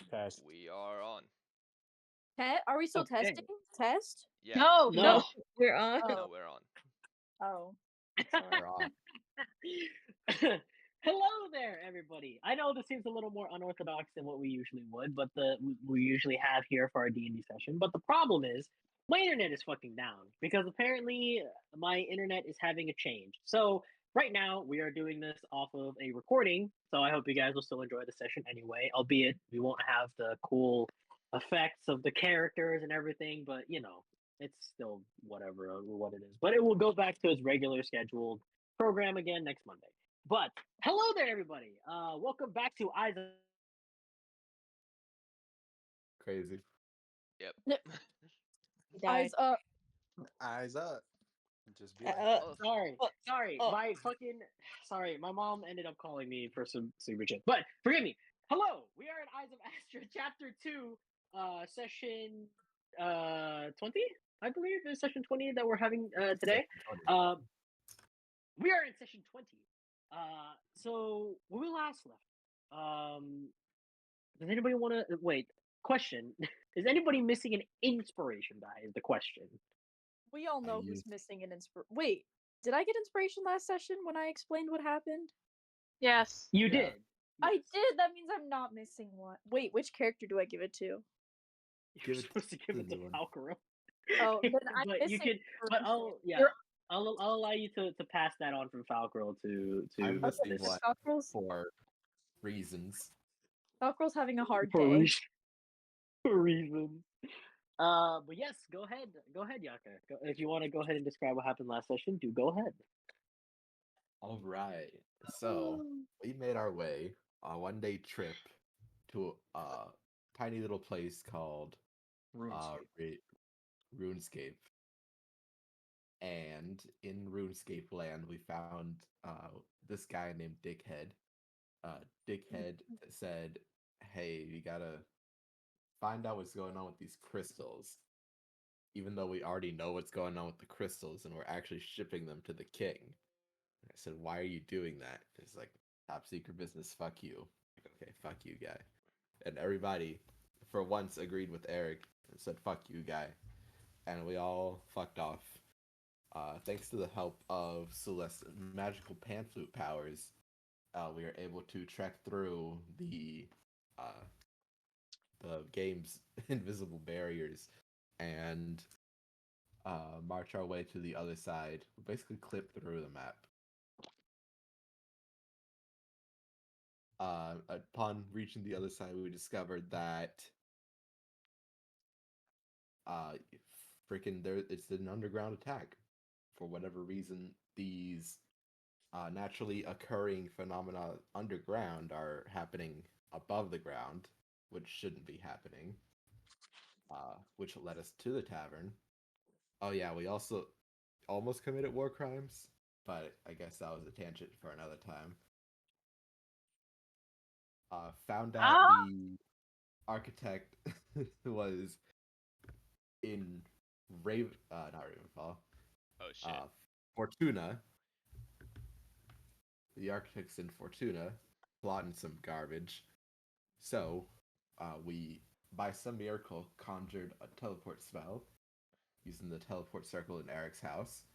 Test. We are on. Are we still Okay. testing? Test? Yeah. No, No. we're on. Oh. No, we're on. Oh. We're on. Hello there, everybody. I know this seems a little more unorthodox than what we usually would, but we usually have here for our D&D session. But the problem is, my internet is fucking down because apparently my internet is having a change. So right now we are doing this off of a recording. So I hope you guys will still enjoy the session anyway, albeit we won't have the cool effects of the characters and everything. But it's still whatever what it is. But it will go back to its regular scheduled program again next Monday. But hello there, everybody. Welcome back to Eyes. Crazy. Yep. Eyes up. Eyes up. Just be like, Sorry. Sorry. My mom ended up calling me for some super shit. But forgive me. Hello, we are in Eyes of Astra, Chapter 2, Session 20, I believe is Session 20 that we're having today. We are in Session 20. So when we last left, does anybody want to wait? Question: is anybody missing an inspiration die? Is the question. We all know who's missing an Wait, did I get inspiration last session when I explained what happened? Yes. You did. I did. That means I'm not missing one. Wait, which character do I give it to? You're supposed to give it to Falcaro. Oh, then I'm but missing. you can. But I'll allow you to pass that on from Falcaro to. I'm missing one Falcaro's for reasons. Falcaro's having a hard for day. For reasons. But yes, go ahead, Yaka. If you want to go ahead and describe what happened last session, do go ahead. All right. So we made our way on a one-day trip to a tiny little place called RuneScape. And in RuneScape land, we found this guy named Dickhead. Dickhead said, "Hey, you gotta find out what's going on with these crystals." Even though we already know what's going on with the crystals and we're actually shipping them to the king. And I said, "Why are you doing that?" It's like, "Top secret business, fuck you." Like, okay, fuck you, guy. And everybody, for once, agreed with Eric and said, "Fuck you, guy." And we all fucked off. Thanks to the help of Celeste's magical pan flute powers, we are able to trek through the game's invisible barriers and march our way to the other side. We basically clip through the map. Upon reaching the other side, we discovered that it's an underground attack. For whatever reason, these naturally occurring phenomena underground are happening above the ground, which shouldn't be happening. Which led us to the tavern. Oh yeah, we also almost committed war crimes, but I guess that was a tangent for another time. Found out the architect was in not Ravenfall. Oh shit. Fortuna. The architect's in Fortuna, plotting some garbage. So, we, by some miracle, conjured a teleport spell using the teleport circle in Eric's house,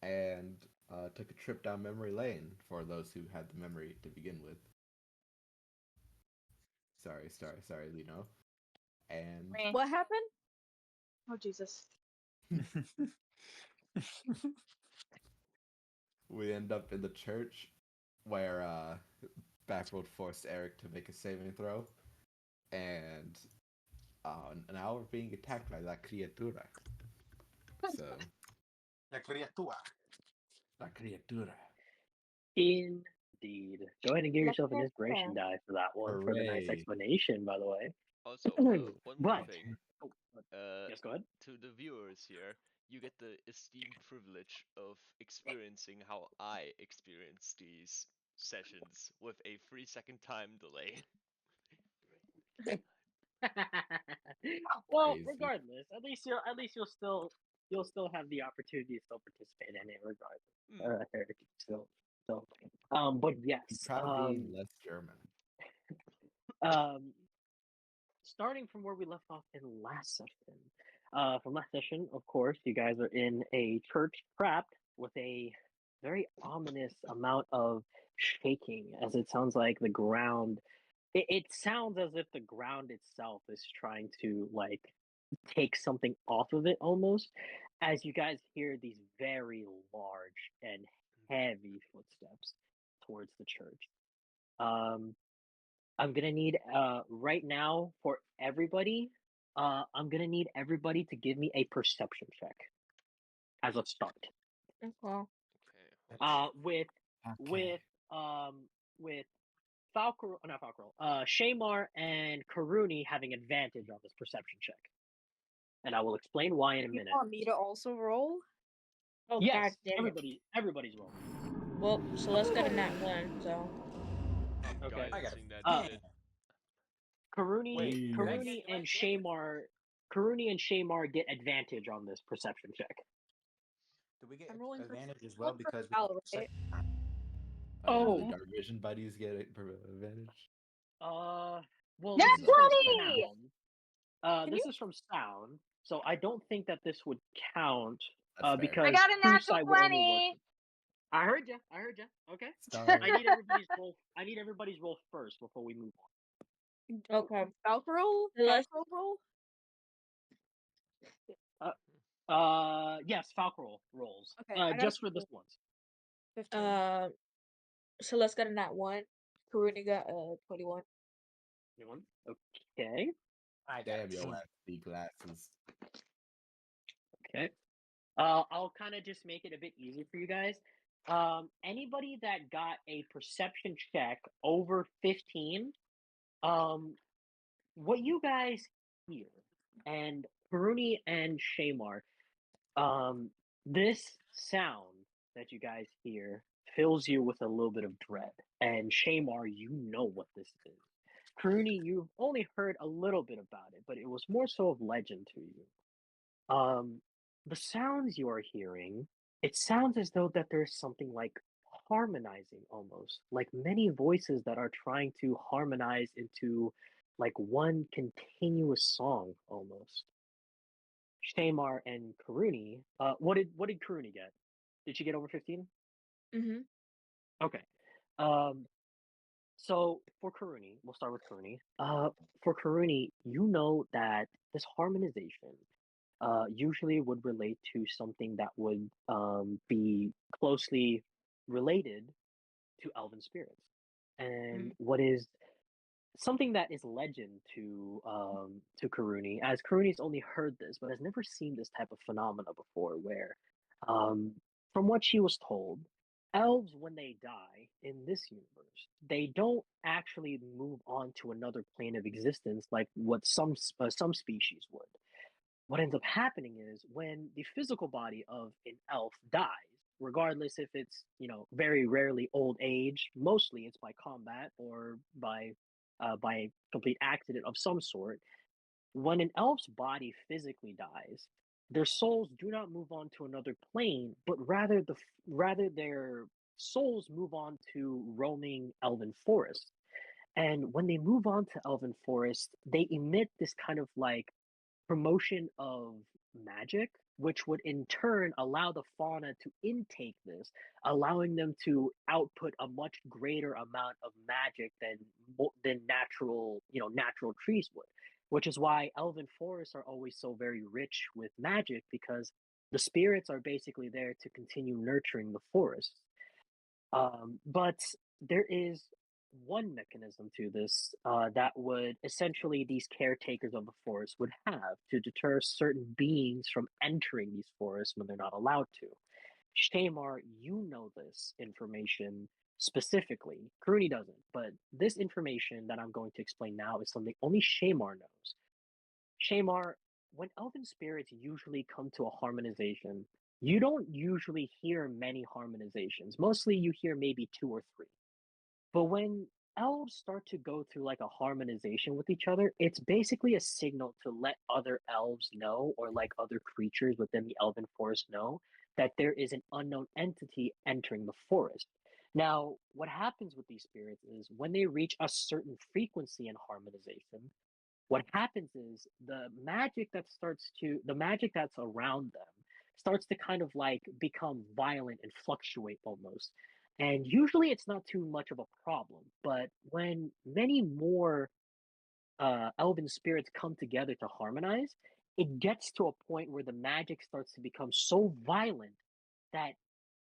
and took a trip down memory lane for those who had the memory to begin with. Sorry, Lino. And what happened? Oh Jesus. We end up in the church where Bapruld forced Eric to make a saving throw, and now we're being attacked by La Criatura. So, La criatura. La Criatura. Indeed. Go ahead and give yourself an inspiration die for that one. For the nice explanation, by the way. Also, one more thing. Yes, go ahead. To the viewers here, you get the esteemed privilege of experiencing how I experience these sessions with a 3-second time delay. Well, Crazy. regardless, at least you'll still have the opportunity to still participate in it, regardless. But yes. Try being less German. starting from where we left off in last session. From last session, of course, you guys are in a church trapped with a very ominous amount of shaking, as it sounds like the ground. It sounds as if the ground itself is trying to like take something off of it almost, as you guys hear these very large and heavy footsteps towards the church. I'm gonna need right now for everybody. I'm gonna need everybody to give me a perception check as a start. Okay. Okay. With with Falcor, not Falcor, Shamar and Karuni having advantage on this perception check, and I will explain why in a You minute. want me to also roll? Oh, Yes, God damn it. everybody's rolling. Well, so let's get a nat 1, so. I'm Okay. I got seeing that Uh, shit. Karuni, Wait, did I Karuni and Shamar get advantage on this perception check. Do we get I'm rolling for advantage as well for because we Val, right? Oh. the dark vision buddies get advantage. Well, Nat this is from 20! sound. Can This you- is from sound, so I don't think that this would count. That's fair. Because I got a natural Cruside would only work. 20! I heard you. Okay. Star. I need everybody's roll. I need everybody's roll first before we move on. Okay. Valk roll? Let's- Valk roll? Yes, Falcor rolls. Okay, I got Just for this once. 15. So let's get a nat 1. Karuni got 21. Anyone? Okay. I got Damn, it. yo, the glasses. Okay. I'll kind of just make it a bit easier for you guys. Anybody that got a perception check over 15, what you guys hear, and Karuni and Shamar, this sound that you guys hear fills you with a little bit of dread. And Shamar, you know what this is. Karuni, you've only heard a little bit about it, but it was more so of legend to you. The sounds you are hearing, it sounds as though that there's something like harmonizing almost, like many voices that are trying to harmonize into like one continuous song almost. Shamar and Karuni, what did Karuni get? Did she get over 15? Mm-hmm. Okay. So for Karuni, we'll start with Karuni. For Karuni, you know that this harmonization usually would relate to something that would be closely related to elven spirits, and what is something that is legend to Karuni, as Karuni's only heard this but has never seen this type of phenomena before, where from what she was told, elves when they die in this universe, they don't actually move on to another plane of existence like what some species would. What ends up happening is when the physical body of an elf dies, regardless if it's, very rarely old age, mostly it's by combat or by complete accident of some sort. When an elf's body physically dies, their souls do not move on to another plane, but rather their souls move on to roaming elven forests. And when they move on to elven forest, they emit this kind of like promotion of magic, which would in turn allow the fauna to intake this, allowing them to output a much greater amount of magic than natural trees would. Which is why elven forests are always so very rich with magic, because the spirits are basically there to continue nurturing the forest. But there is one mechanism to this that would essentially these caretakers of the forest would have to deter certain beings from entering these forests when they're not allowed to. Shamar, you know this information specifically. Karuni doesn't, but this information that I'm going to explain now is something only Shamar knows. Shamar, when elven spirits usually come to a harmonization, you don't usually hear many harmonizations. Mostly you hear maybe 2 or 3. But when elves start to go through like a harmonization with each other, it's basically a signal to let other elves know, or like other creatures within the elven forest know, that there is an unknown entity entering the forest. Now, what happens with these spirits is when they reach a certain frequency in harmonization, what happens is the magic that's around them starts to kind of like become violent and fluctuate almost. And usually it's not too much of a problem, but when many more elven spirits come together to harmonize, it gets to a point where the magic starts to become so violent that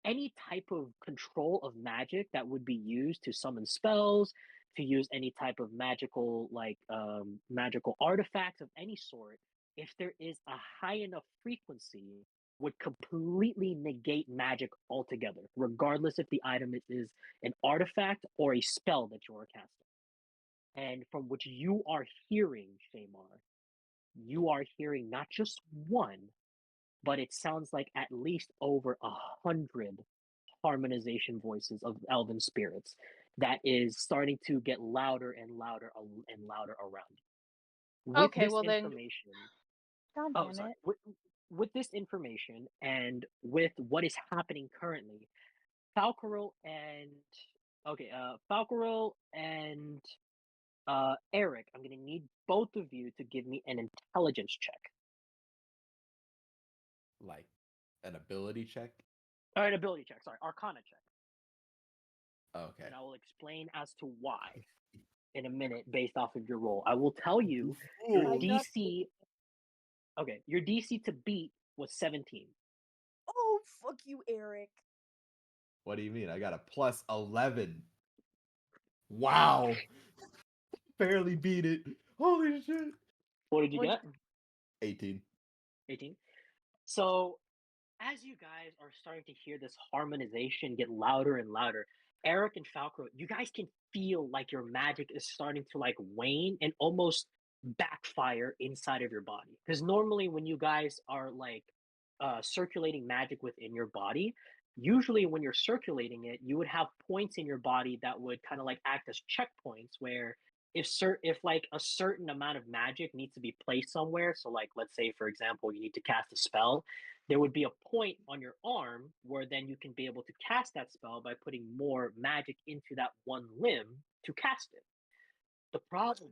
any type of control of magic that would be used to summon spells, to use any type of magical artifacts of any sort, if there is a high enough frequency, would completely negate magic altogether, regardless if the item is an artifact or a spell that you're casting. And from what you are hearing, Shamar, you are hearing not just one, but it sounds like at least over 100 harmonization voices of elven spirits that is starting to get louder and louder and louder around you. With Okay, this well then. information, God oh, damn sorry. it. With this information and with what is happening currently, Falcaril and Falcaril and Eric, I'm gonna need both of you to give me an intelligence check. Like an ability check. Or an ability check, sorry, Arcana check. Okay. And I will explain as to why in a minute based off of your roll. I will tell you your I got DC. Okay, your DC to beat was 17. Oh, fuck you, Eric. What do you mean? I got a plus 11. Wow. Barely beat it. Holy shit. What did you What'd get? 18. 18. So, as you guys are starting to hear this harmonization get louder and louder, Eric and Falco, you guys can feel like your magic is starting to like wane and almost backfire inside of your body. Because normally, when you guys are like circulating magic within your body, usually when you're circulating it, you would have points in your body that would kind of like act as checkpoints where if like a certain amount of magic needs to be placed somewhere, so like let's say for example you need to cast a spell, there would be a point on your arm where then you can be able to cast that spell by putting more magic into that one limb to cast it. The problem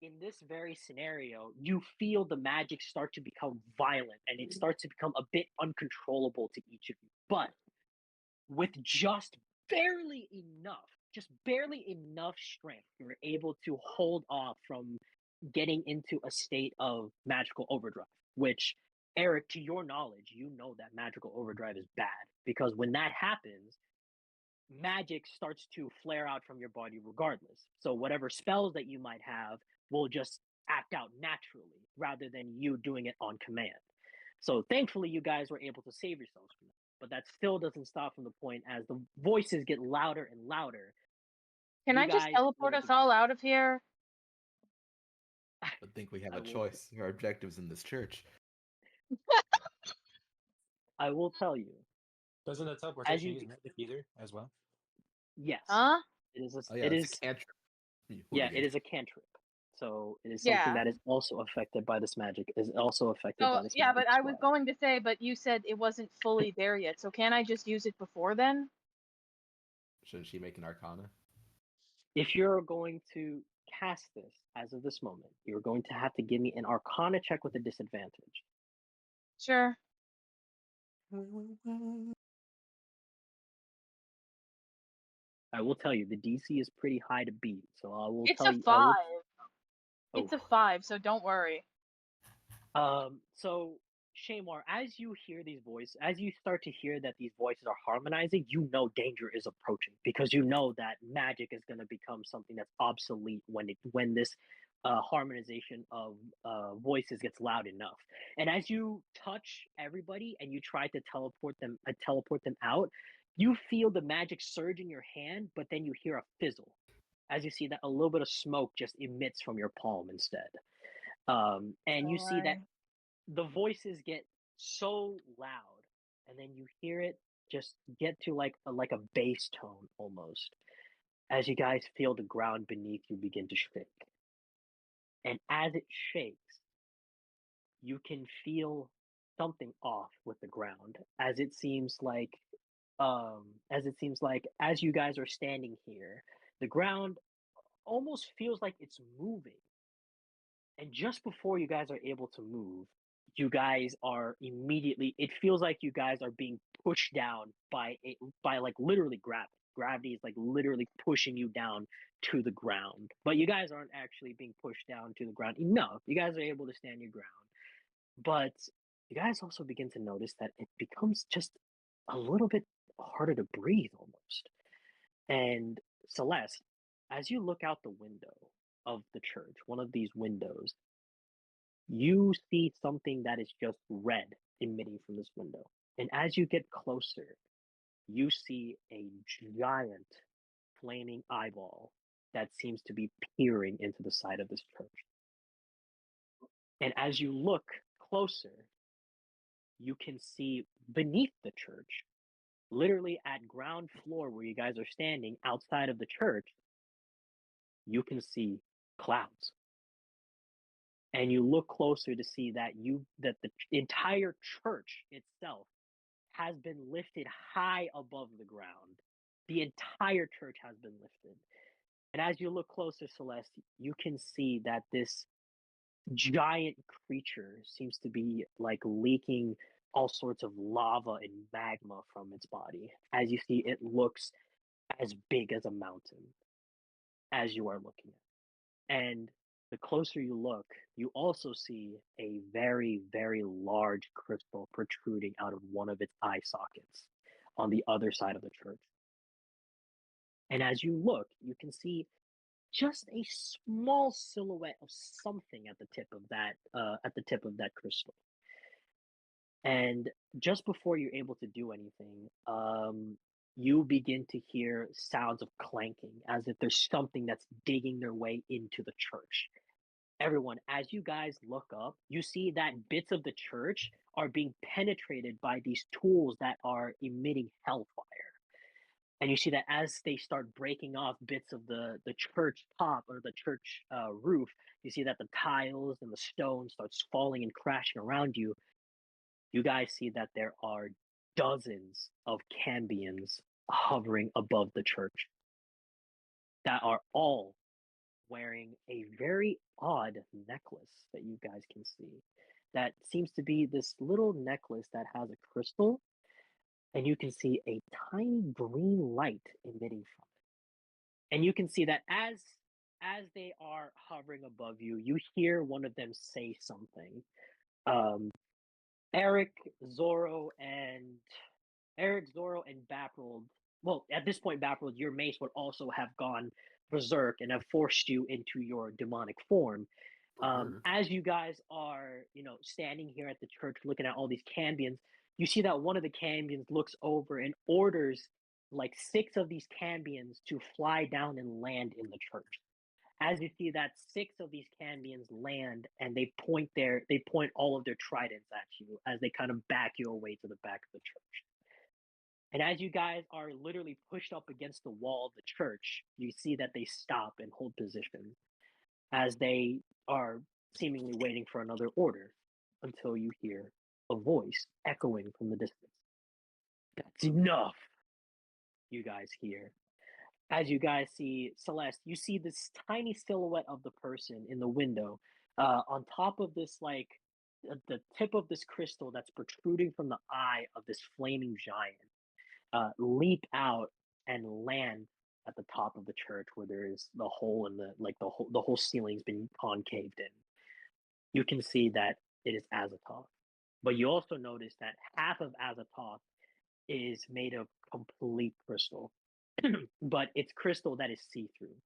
in this very scenario, you feel the magic start to become violent and it starts to become a bit uncontrollable to each of you. But with just barely enough strength, you're able to hold off from getting into a state of magical overdrive, which, Eric, to your knowledge, you know that magical overdrive is bad because when that happens, magic starts to flare out from your body regardless. So whatever spells that you might have will just act out naturally rather than you doing it on command. So thankfully you guys were able to save yourselves from that. But that still doesn't stop from the point as the voices get louder and louder. Can I just teleport us all out of here? I think we have I a will- choice. Our objectives in this church. I will tell you. Doesn't the teleportation use magic either as well? Yes. Huh? It is. Oh yeah, it's a cantrip. Yeah, it is a cantrip. So it is something that is also affected by this magic. Is also affected by this. Yeah, magic but I was going to say, but you said it wasn't fully there yet. So can I just use it before then? Shouldn't she make an arcana? If you're going to cast this as of this moment, you're going to have to give me an arcana check with a disadvantage. Sure. I will tell you the DC is pretty high to beat, so I will It's tell a you. 5. Oh. It's a 5, so don't worry. So Shamar, as you hear these voices, as you start to hear that these voices are harmonizing, you know danger is approaching because you know that magic is going to become something that's obsolete when this harmonization of voices gets loud enough. And as you touch everybody and you try to teleport them out, you feel the magic surge in your hand, but then you hear a fizzle as you see that a little bit of smoke just emits from your palm instead. And you see that the voices get so loud, and then you hear it just get to like a bass tone almost, as you guys feel the ground beneath you begin to shake. And as it shakes, you can feel something off with the ground, as it seems like as you guys are standing here, the ground almost feels like it's moving. And just before you guys are able to move, you guys are immediately, it feels like you guys are being pushed down by like literally gravity. Gravity is like literally pushing you down to the ground. But you guys aren't actually being pushed down to the ground enough. You guys are able to stand your ground. But you guys also begin to notice that it becomes just a little bit harder to breathe almost. And Celeste, as you look out the window of the church, one of these windows, you see something that is just red emitting from this window. And as you get closer, you see a giant flaming eyeball that seems to be peering into the side of this church. And as you look closer, you can see beneath the church, literally at ground floor where you guys are standing outside of the church, you can see clouds. And you look closer to see that the entire church itself has been lifted high above the ground. The entire church has been lifted. And as you look closer, Celeste, you can see that this giant creature seems to be like leaking all sorts of lava and magma from its body. As you see, it looks as big as a mountain as you are looking at. And the closer you look, you also see a very, very large crystal protruding out of one of its eye sockets on the other side of the church. And as you look, you can see just a small silhouette of something at the tip of that crystal. And just before you're able to do anything, you begin to hear sounds of clanking, as if there's something that's digging their way into the church. Everyone, as you guys look up, you see that bits of the church are being penetrated by these tools that are emitting hellfire. And you see that as they start breaking off bits of the church top or the church roof, you see that the tiles and the stone starts falling and crashing around you. You guys see that there are dozens of cambions hovering above the church that are all wearing a very odd necklace that you guys can see. That seems to be this little necklace that has a crystal, and you can see a tiny green light emitting from it. And you can see that as they are hovering above you, you hear one of them say something. Eric, Zoro, and Bapruld. Well, at this point, Bapruld, your mace would also have gone berserk and have forced you into your demonic form. As you guys are, standing here at the church looking at all these cambions, you see that one of the cambions looks over and orders like 6 of these cambions to fly down and land in the church. As you see that 6 of these cambions land, and they point all of their tridents at you as they kind of back you away to the back of the church. And as you guys are literally pushed up against the wall of the church, you see that they stop and hold position as they are seemingly waiting for another order, until you hear a voice echoing from the distance. That's enough, you guys hear. As you guys see Celeste, you see this tiny silhouette of the person in the window on top of this, like the tip of this crystal that's protruding from the eye of this flaming giant, leap out and land at the top of the church where there is the hole in the whole ceiling's been concaved in. You can see that it is Azathoth, but you also notice that half of Azathoth is made of complete crystal. But it's crystal that is see-through,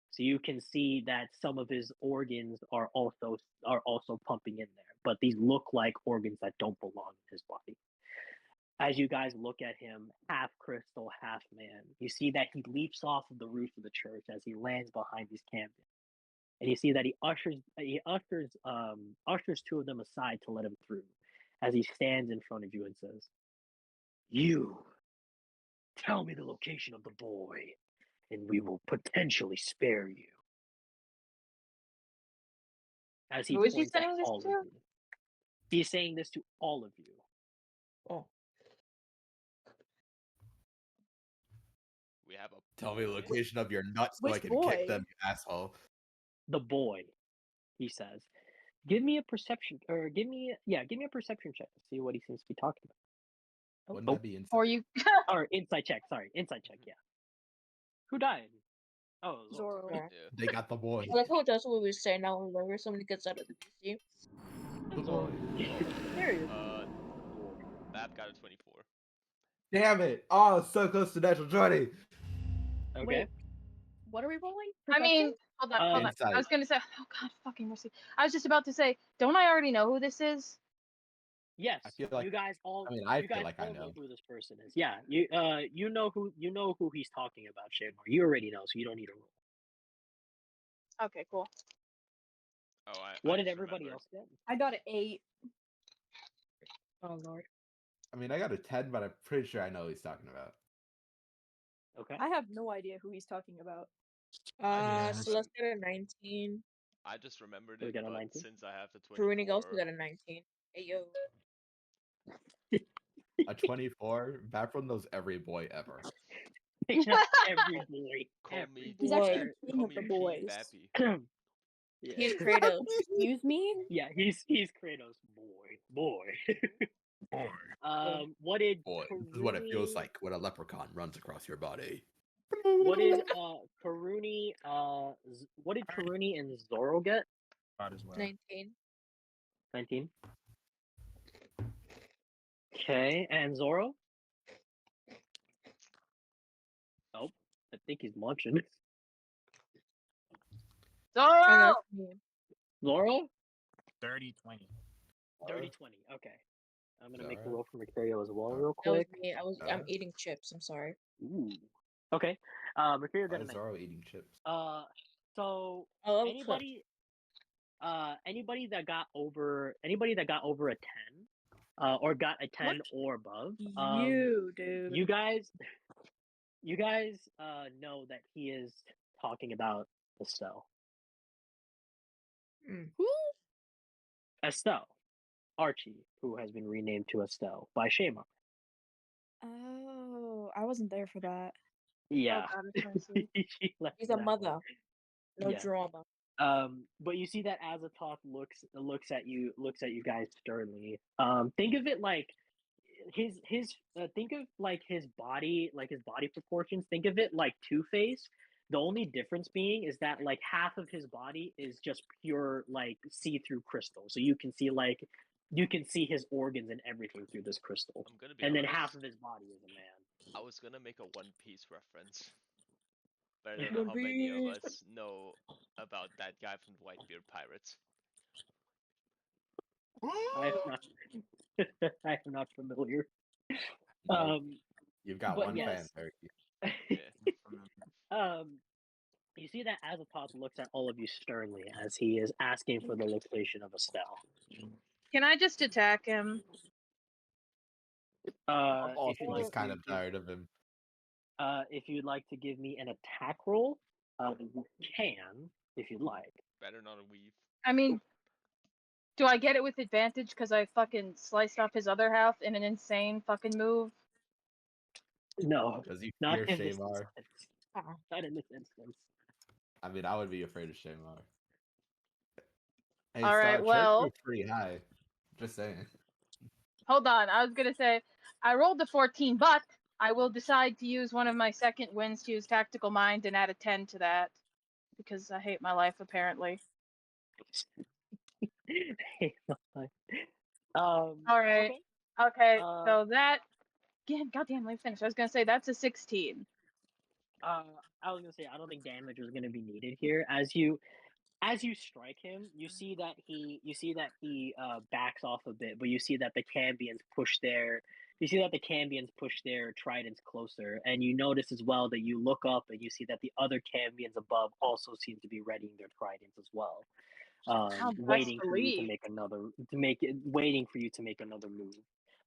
so you can see that some of his organs are also pumping in there, but these look like organs that don't belong in his body. As you guys look at him, half crystal, half man, you see that he leaps off of the roof of the church as he lands behind these cambions, and you see that he ushers 2 of them aside to let him through, as he stands in front of you and says, "You tell me the location of the boy, and we will potentially spare you." As he Who is he points at saying this all to? of you. He's saying this to all of you. Oh. We have a Tell me the location of your nuts so Which I can boy? kick them, you asshole. The boy, he says. Give me a perception, or give me a perception check to see what he seems to be talking about. Wouldn't that be insane? Or you Or insight check. Sorry, insight check. Yeah. Who died? Oh, Zoro. Yeah. Yeah. They got the boy. I like how that's what we were saying now whenever somebody gets out of the DC. The boy. There he is. Bab got a 24. Damn it! Oh, so close to natural 20. Okay. Wait, what are we rolling? I mean, Perception? hold on, hold on. Insight. I was gonna say, oh god, fucking mercy. I was just about to say, don't I already know who this is? Yes. I feel like- you guys all. I mean, I you feel guys like all I know. who this person is. Yeah. You know who he's talking about, Shamar. You already know, so you don't need to roll. Okay, cool. Oh, What I did just everybody remembered. else get? I got an 8. Oh lord. I mean, I got a 10, but I'm pretty sure I know what he's talking about. Okay. I have no idea who he's talking about. Celeste got a 19. I just remembered We it, got a but 19? since I have the Karuni also 24, got a 19. Hey yo. A 24. Bapruld knows every boy ever. Every boy. call Every me He's Boy. actually Dad- the king call of me the P. boys. Bappy. Yeah. He's Kratos. Excuse me? Yeah, he's Kratos. Boy. What did Boy, this is what it feels Karuni- like when a leprechaun runs across your body. What did Karuni what did Karuni and Zoro get? About as well. 19. 19. Okay, and Zoro? Oh, I think he's munching. And Zoro! that's me. Zoro? 30, 20. 30-20. Okay. I'm gonna make a Alright. roll for Mercurio as well, Alright. real That was quick. me. I'm Alright. eating chips. I'm sorry. Ooh. Okay. Mercurio Why got a is 19. Zoro eating chips? So I love anybody that got over a 10, or got a 10 What? or above, You, dude. you guys know that he is talking about Estelle. Who? Estelle. Archie, who has been renamed to Estelle by Shamar. Oh, I wasn't there for that. Yeah. Oh god, it's mercy. She left He's for a that mother. one. No Yeah. drama. But you see that Azathoth looks at you guys sternly. Think of it like think of like his body proportions. Think of it like Two-Face. The only difference being is that like half of his body is just pure like see-through crystal. So you can see his organs and everything through this crystal. I'm gonna be And then honest, half of his body is a man. I was gonna make a One Piece reference. But I don't One know how many of Piece. us know about that guy from the Whitebeard Pirates. I am not I am not familiar. Nope. You've got but one yes. fan, Herriky. Yeah. You see that Azathoth looks at all of you sternly as he is asking for the location of Estelle. Can I just attack him? I'm If also you'd like just kind to of tired of him. if you'd like to give me an attack roll, you can, if you'd like. Better not a weave. I mean, do I get it with advantage because I fucking sliced off his other half in an insane fucking move? No, Does he not fear in this Shamar? instance. Not in this instance. I mean, I would be afraid of Shamar. Hey, All right, Star, well- Cherokee was pretty high. Just saying. Hold on, I was gonna say, I rolled a 14, but I will decide to use one of my second wins to use Tactical Mind and add a 10 to that. Because I hate my life, apparently. Alright. Okay, so that... Yeah, goddamn, let me finish. I was gonna say, that's a 16. I was gonna say I don't think damage was gonna be needed here. As you strike him, you see that he backs off a bit, but you see that the Cambions push their tridents closer, and you notice as well that you look up and you see that the other Cambions above also seem to be readying their tridents as well, waiting for you to make another move.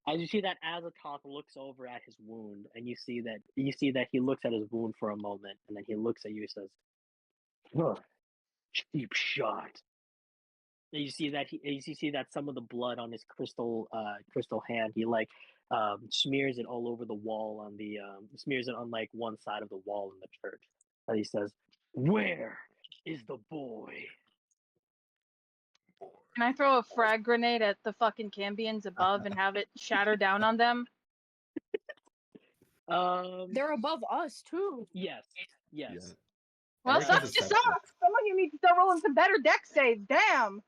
As you see that Azathoth looks over at his wound, and you see that he looks at his wound for a moment, and then he looks at you and says, "Ugh, cheap shot." And you see that some of the blood on his crystal hand, he like smears it all over the wall smears it on like one side of the wall in the church. And he says, "Where is the boy?" Can I throw a frag grenade at the fucking Cambions above and have it shatter down on them? They're above us too. Yes. Yeah. Well, Eric has sucks a to separate- suck. Some of you need to start rolling some better deck saves. Damn.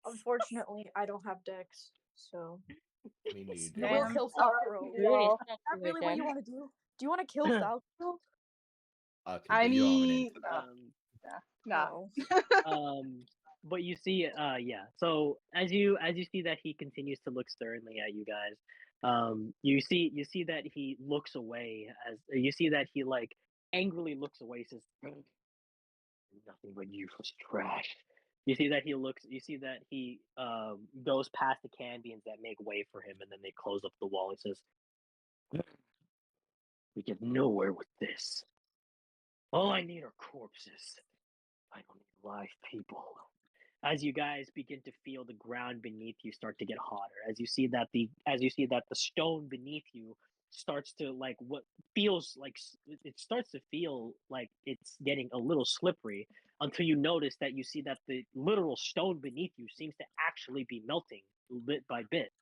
Unfortunately, I don't have decks, so Me neither. you will Damn. kill Falcro. Really? Is that really what you want to do? Do you want to kill Falcro? Okay, I but you don't have an mean, answer to that. no. No. But you see, yeah. So as you see that he continues to look sternly at you guys, you see that he looks away as you see that he like angrily looks away. Says, "Nothing but useless trash." You see that he looks. You see that he goes past the Cambions that make way for him, and then they close up the wall. He says, "We get nowhere with this. All I need are corpses. I don't need live people." As you guys begin to feel the ground beneath you start to get hotter, as you see that the stone beneath you starts to like what feels like it starts to feel like it's getting a little slippery until you notice that you see that the literal stone beneath you seems to actually be melting bit by bit.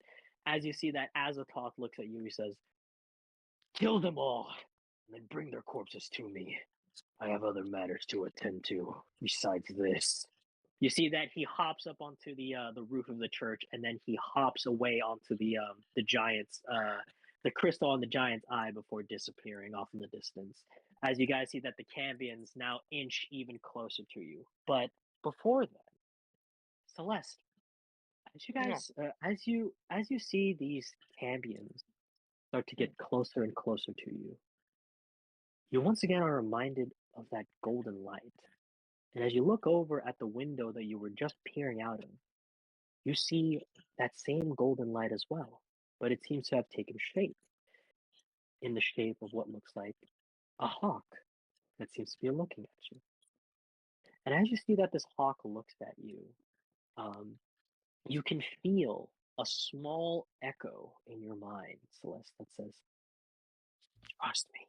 As you see that Azathoth looks at you, he says, "Kill them all, and then bring their corpses to me. I have other matters to attend to besides this." You see that he hops up onto the roof of the church, and then he hops away onto the giant's the crystal on the giant's eye before disappearing off in the distance. As you guys see that the Cambions now inch even closer to you, but before then, Celeste, as you guys as you see these Cambions start to get closer and closer to you, you once again are reminded of that golden light. And as you look over at the window that you were just peering out of, you see that same golden light as well, but it seems to have taken shape in the shape of what looks like a hawk that seems to be looking at you. And as you see that this hawk looks at you, you can feel a small echo in your mind, Celeste, that says, "Trust me."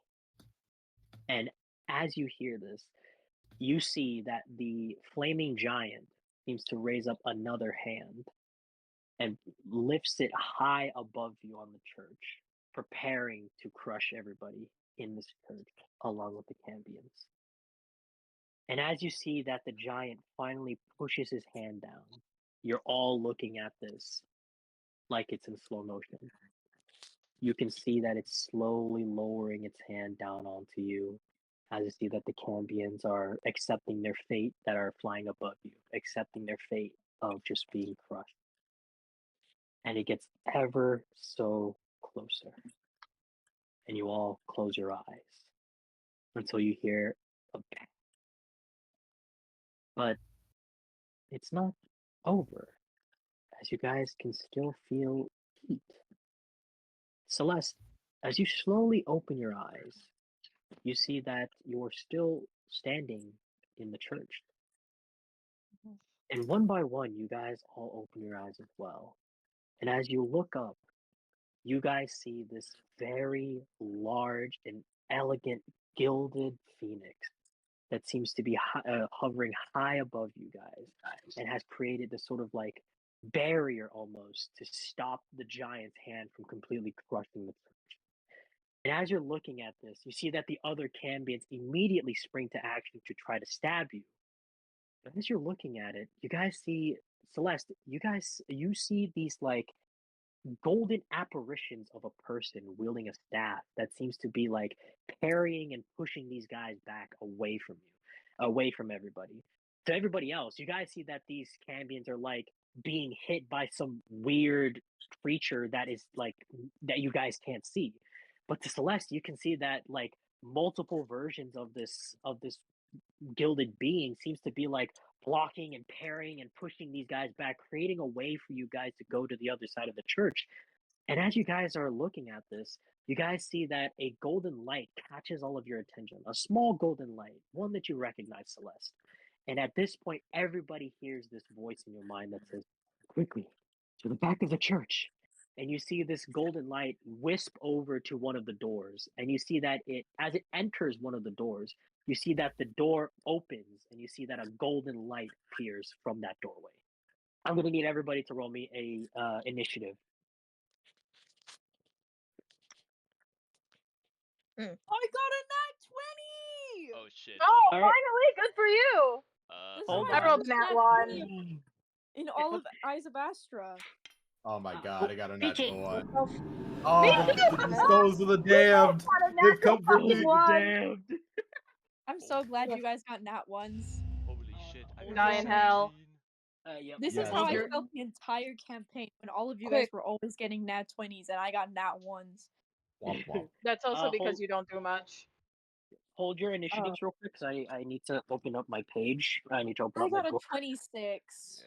And as you hear this, you see that the flaming giant seems to raise up another hand and lifts it high above you on the church, preparing to crush everybody in this church along with the Cambions. And as you see that the giant finally pushes his hand down, you're all looking at this like it's in slow motion. You can see that it's slowly lowering its hand down onto you, as you see that the Cambions are accepting their fate that are flying above you, accepting their fate of just being crushed. And it gets ever so closer. And you all close your eyes until you hear a bang. But it's not over, as you guys can still feel heat. Celeste, as you slowly open your eyes, you see that you're still standing in the church. And one by one, you guys all open your eyes as well. And as you look up, you guys see this very large and elegant gilded phoenix that seems to be hovering high above you guys and has created this sort of like barrier almost to stop the giant's hand from completely crushing the church. And as you're looking at this, you see that the other Cambions immediately spring to action to try to stab you. But as you're looking at it, you guys see Celeste. You see these like golden apparitions of a person wielding a staff that seems to be like parrying and pushing these guys back away from you, away from everybody. To everybody else, you guys see that these Cambions are like being hit by some weird creature that is like that you guys can't see. But to Celeste, you can see that like multiple versions of this gilded being seems to be like blocking and parrying and pushing these guys back, creating a way for you guys to go to the other side of the church. And as you guys are looking at this, you guys see that a golden light catches all of your attention, a small golden light, one that you recognize, Celeste. And at this point, everybody hears this voice in your mind that says, "Quickly, to the back of the church." And you see this golden light wisp over to one of the doors. And you see that as it enters one of the doors, you see that the door opens and you see that a golden light appears from that doorway. I'm gonna need everybody to roll me a initiative. I got a nat 20! Oh shit. Oh, All right. finally, good for you. This is Hold my I rolled first a nat nat one. 20 in all of Eyes of Astra. Oh my god, I got a natural one. Oh, Oh, the souls of the damned. Got a They've natural come for fucking me. one. Damned. I'm so glad you guys got nat ones. Holy shit. I got Die a in hell. 17. Yep. This Yeah, is how I Hold felt the entire campaign when all of you guys Quick. were always getting nat 20s and I got nat ones. Womp womp. That's also because hold- you don't do much. Hold your initiatives real quick, because I need to open up my page. I need to open I up my got a book. 26.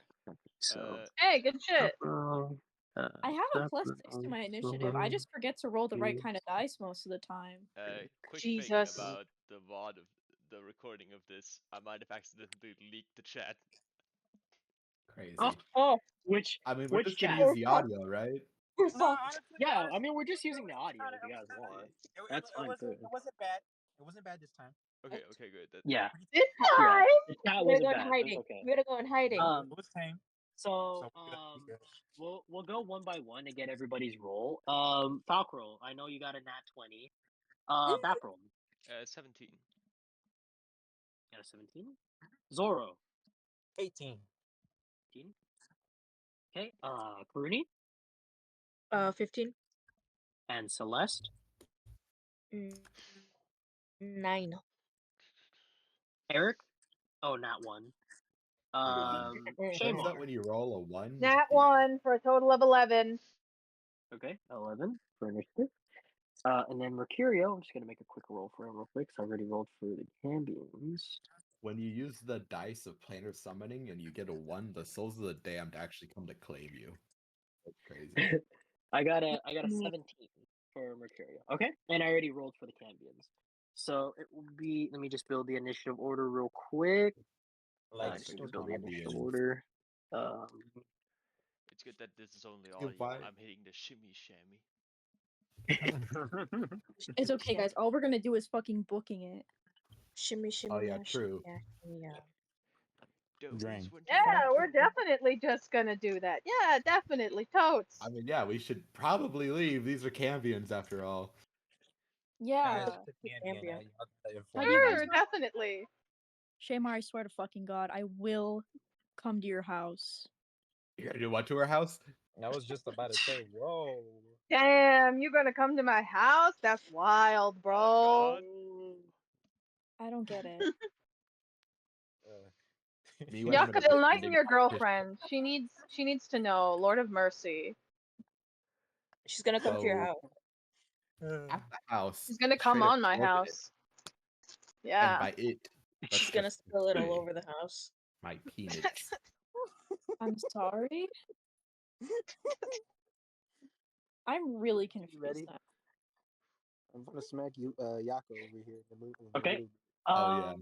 So. Hey, good shit. I have a +6 to my initiative. I just forget to roll the right kind of dice most of the time. Quick Jesus. thing about the VOD of the recording of this. I might have accidentally leaked the chat. Crazy. Oh, Which I mean, we're which just gonna chat? use the audio, right? we're No, fucked. honestly, Yeah, honestly, I mean we're just using the audio if you guys it, want. it, That's fine too. it wasn't bad. It wasn't bad this time. Okay, okay, good. That, Yeah, This yeah. time. The chat We wasn't gotta go in bad. That's hiding. okay. We gotta go in hiding. It was tame. So So we good. we'll go one by one and get everybody's roll. Falcro, I know you got a nat 20. Bapruld, 17. you got a 17. Zoro, 18. 18. Okay. Karuni 15. and Celeste. 9. Eric. Oh, nat 1. Turns Shamar. out when you roll a 1, Nat 1 for a total of 11. Okay, 11 for initiative. And then Mercurio, I'm just gonna make a quick roll for him real quick, because I already rolled for the Cambians. when you use the dice of planar summoning and you get a 1, the souls of the damned actually come to claim you. That's crazy. I got a 17 for Mercurio. Okay, and I already rolled for the Cambians. So it will be. Let me just build the initiative order real quick. Like, Just need to those build the initiative Cambians. order. It's good that this is only You audio. buy- I'm hitting the shimmy shammy. It's okay, guys. All we're gonna do is fucking booking it. Shimmy, shimmy, Oh, yeah, true. Yeah. Drain. Yeah, we're definitely just gonna do that. Yeah, definitely. Totes. I mean, yeah, we should probably leave. These are Cambians after all. Yeah. Guys, it's a Cambion, Cambion. y'all gotta inform How do you me. guys Sure, know? definitely. Shamar, I swear to fucking God, I will come to your house. You're gonna do what to her house? I was just about to say, whoa. Damn, you gonna come to my house? That's wild, bro. God. I don't get it. Me when I'm Yucca, in a enlighten big your competition. girlfriend. She needs to know. Lord of mercy. She's gonna come to your Oh. house. At the house. She's gonna come straight up on my orbit it. house. Yeah. And by it, that's She's gonna just spill it all me, over the house. my penis. I'm sorry. I'm really confused ready? now. I'm gonna smack you, Yako over here. Okay. Oh, yeah.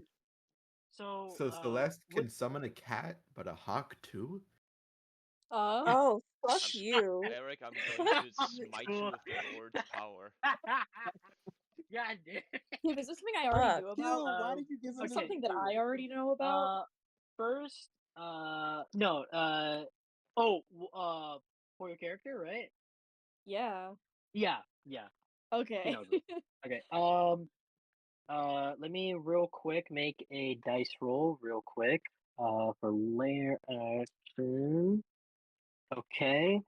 So. So Celeste can what- summon a cat, but a hawk too? Oh, fuck I'm- you. Eric, I'm going to smite you with the Lord's power. God damn. Yeah, is this something I already Fuck. knew Dude, about? why did you give Is him this okay, something that cool. I already know about? First, for your character, right? Yeah. Yeah. Okay. know this. Okay. Let me real quick make a dice roll real quick. For layer action. Okay.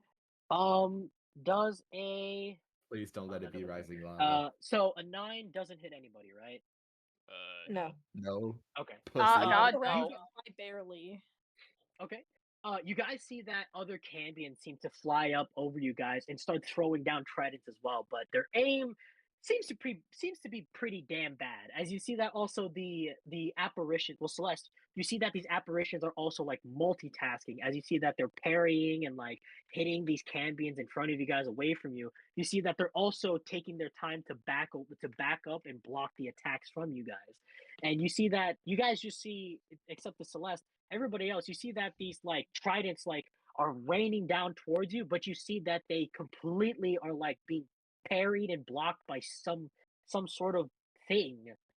Does a Please don't let it be no. rising lava. So a 9 doesn't hit anybody, right? No. No. Okay. Pussy. God, Correct, no. I barely. Okay. You guys see that other Cambions seem to fly up over you guys and start throwing down tridents as well, but their aim seems to be pretty damn bad. As you see that also the apparition, well, Celeste, you see that these apparitions are also like multitasking. As you see that they're parrying and like hitting these Cambions in front of you guys away from you. You see that they're also taking their time to back up and block the attacks from you guys. And you see that you guys just see, except the Celeste, everybody else, you see that these like tridents like are raining down towards you, but you see that they completely are like being parried and blocked by some sort of thing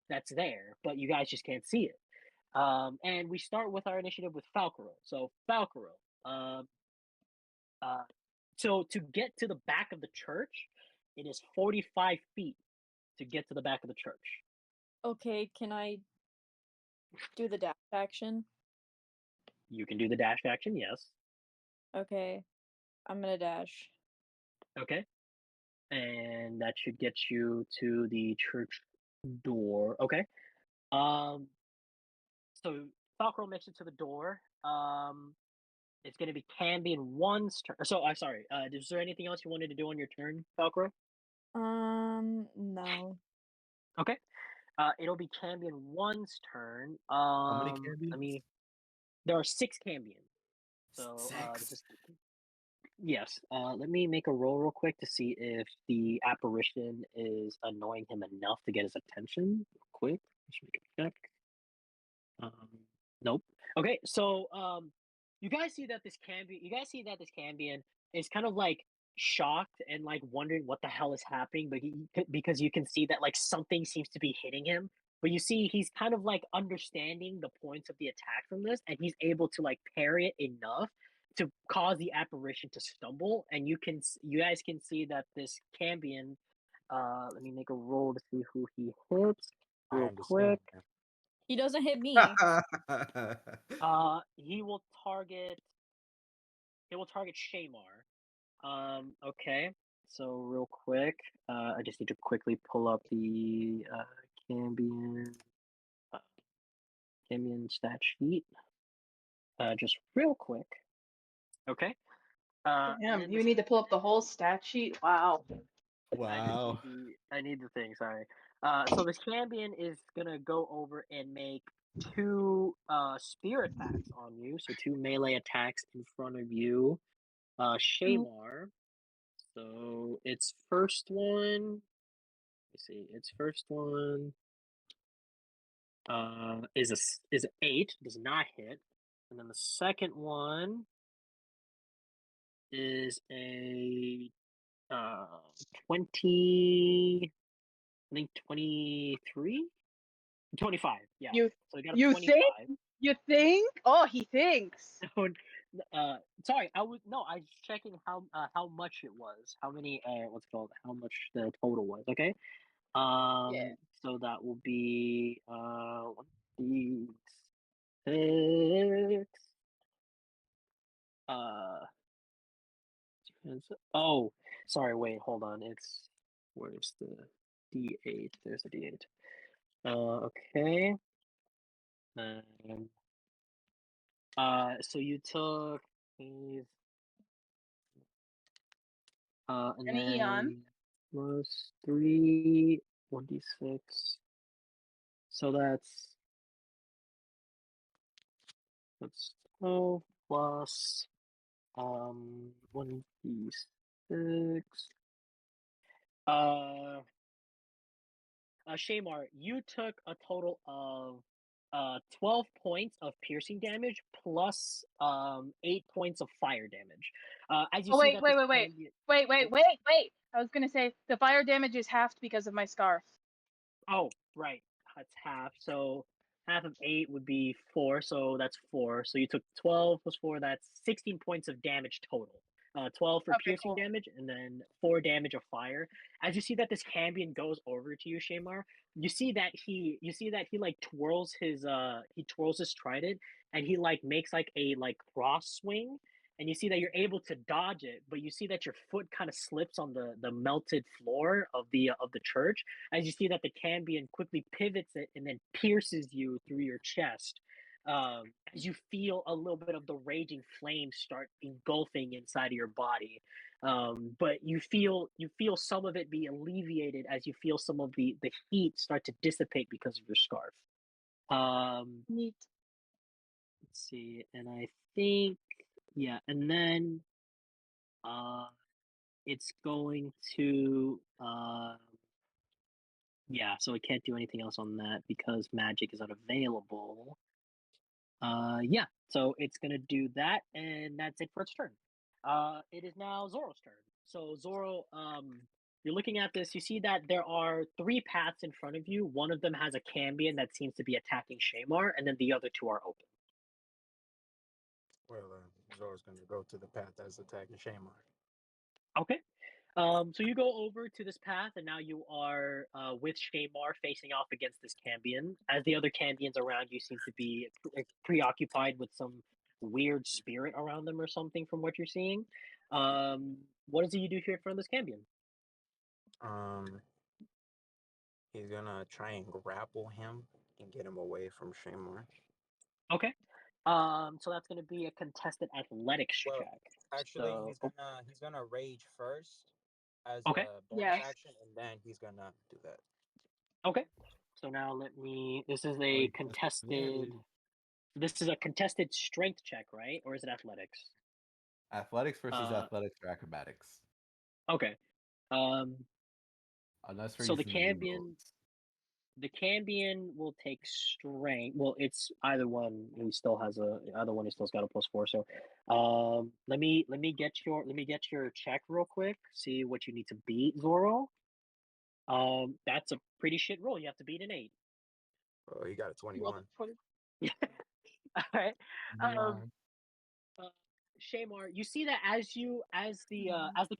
that's there, but you guys just can't see it. And we start with our initiative with Falcaro. So Falcaro, So to get to the back of the church, it is 45 feet to get to the back of the church. Okay, can I do the dash action? You can do the dash action, yes. Okay, I'm gonna dash. Okay. And that should get you to the church door. Okay. So Falcro makes it to the door. It's gonna be Cambion 1's turn. So I'm sorry. Is there anything else you wanted to do on your turn, Falcro? No. Okay. It'll be Cambion 1's turn. How many Cambions? There are 6 Cambions. So this is yes. Let me make a roll real quick to see if the apparition is annoying him enough to get his attention. Quick, let's make a check. Nope. Okay, so you guys see that this Cambion is kind of like shocked and like wondering what the hell is happening, but because you can see that like something seems to be hitting him. But you see, he's kind of like understanding the points of the attack from this, and he's able to like parry it enough to cause the apparition to stumble. And you guys can see that this Cambion. Let me make a roll to see who he hits real quick. He doesn't hit me. He will target Shamar. Okay. So real quick, I just need to quickly pull up the Cambion stat sheet. Just real quick. Okay. Damn, you need to pull up the whole stat sheet. Wow. Wow. I need the thing. Sorry. So this Cambion is gonna go over and make 2 spear attacks on you. So 2 melee attacks in front of you, Shamar. So its first one. Let's see. Its first one is 8, does not hit, and then the second one is a 20. I think 23, 25. Yeah. You So he got a you 25. think? You think? Oh, he thinks. Sorry, I was checking how much it was. How many what's it called? How much the total was? Okay. Yeah. So that will be 1d6. Oh, sorry. Wait, hold on. Where's the d8? There's the d8. Okay. So you took these, and And then Eon. plus 3, 1d6. So that's 12 plus 1d6. Shamar, you took a total of 12 points of piercing damage plus 8 points of fire damage. As you Oh, see wait, that wait, this wait, wait. Cambion- Wait. I was gonna say the fire damage is halved because of my scarf. Oh, right. That's half. So half of 8 would be 4. So that's 4. So you took 12 plus 4. That's 16 points of damage total. 12 for Okay, piercing cool. damage, and then 4 damage of fire. As you see that this Cambion goes over to you, Shamar, you see that he like twirls his trident, and he like makes like a like cross swing, and you see that you're able to dodge it, but you see that your foot kind of slips on the melted floor of the church, as you see that the Cambion quickly pivots it and then pierces you through your chest. As you feel a little bit of the raging flames start engulfing inside of your body, but you feel some of it be alleviated as you feel some of the heat start to dissipate because of your scarf. Neat. Let's see, and I think and then it's going to so it can't do anything else on that because magic is unavailable. So it's gonna do that, and that's it for its turn. It is now Zoro's turn. So Zoro, you're looking at this. You see that there are 3 paths in front of you. One of them has a Cambion that seems to be attacking Shamar, and then the other 2 are open. Well, Zoro's gonna go to the path that's attacking Shamar. Okay. So you go over to this path, and now you are with Shamar facing off against this Cambion. As the other Cambions around you seem to be preoccupied with some weird spirit around them or something, from what you're seeing. What is it you do here in front of this Cambion? He's gonna try and grapple him and get him away from Shamar. Okay. So that's going to be a contested athletics Well, check. actually, So, he's gonna rage first as Okay. a bonus Yes. action, and then he's gonna do that. okay. So now let me. This is a contested. This is a contested strength check, right? Or is it athletics? Athletics versus Uh, athletics or acrobatics. Okay. Unless we're So the using new Cambion. rules. The Cambion will take strength. Well, it's either one. He still has either one. He still's got a +4. So, let me get your check real quick. See what you need to beat, Zoro. That's a pretty shit roll. You have to beat an 8. Oh, he got a You rolled 21. a 20. All right. Yeah. Shamar, you see that as the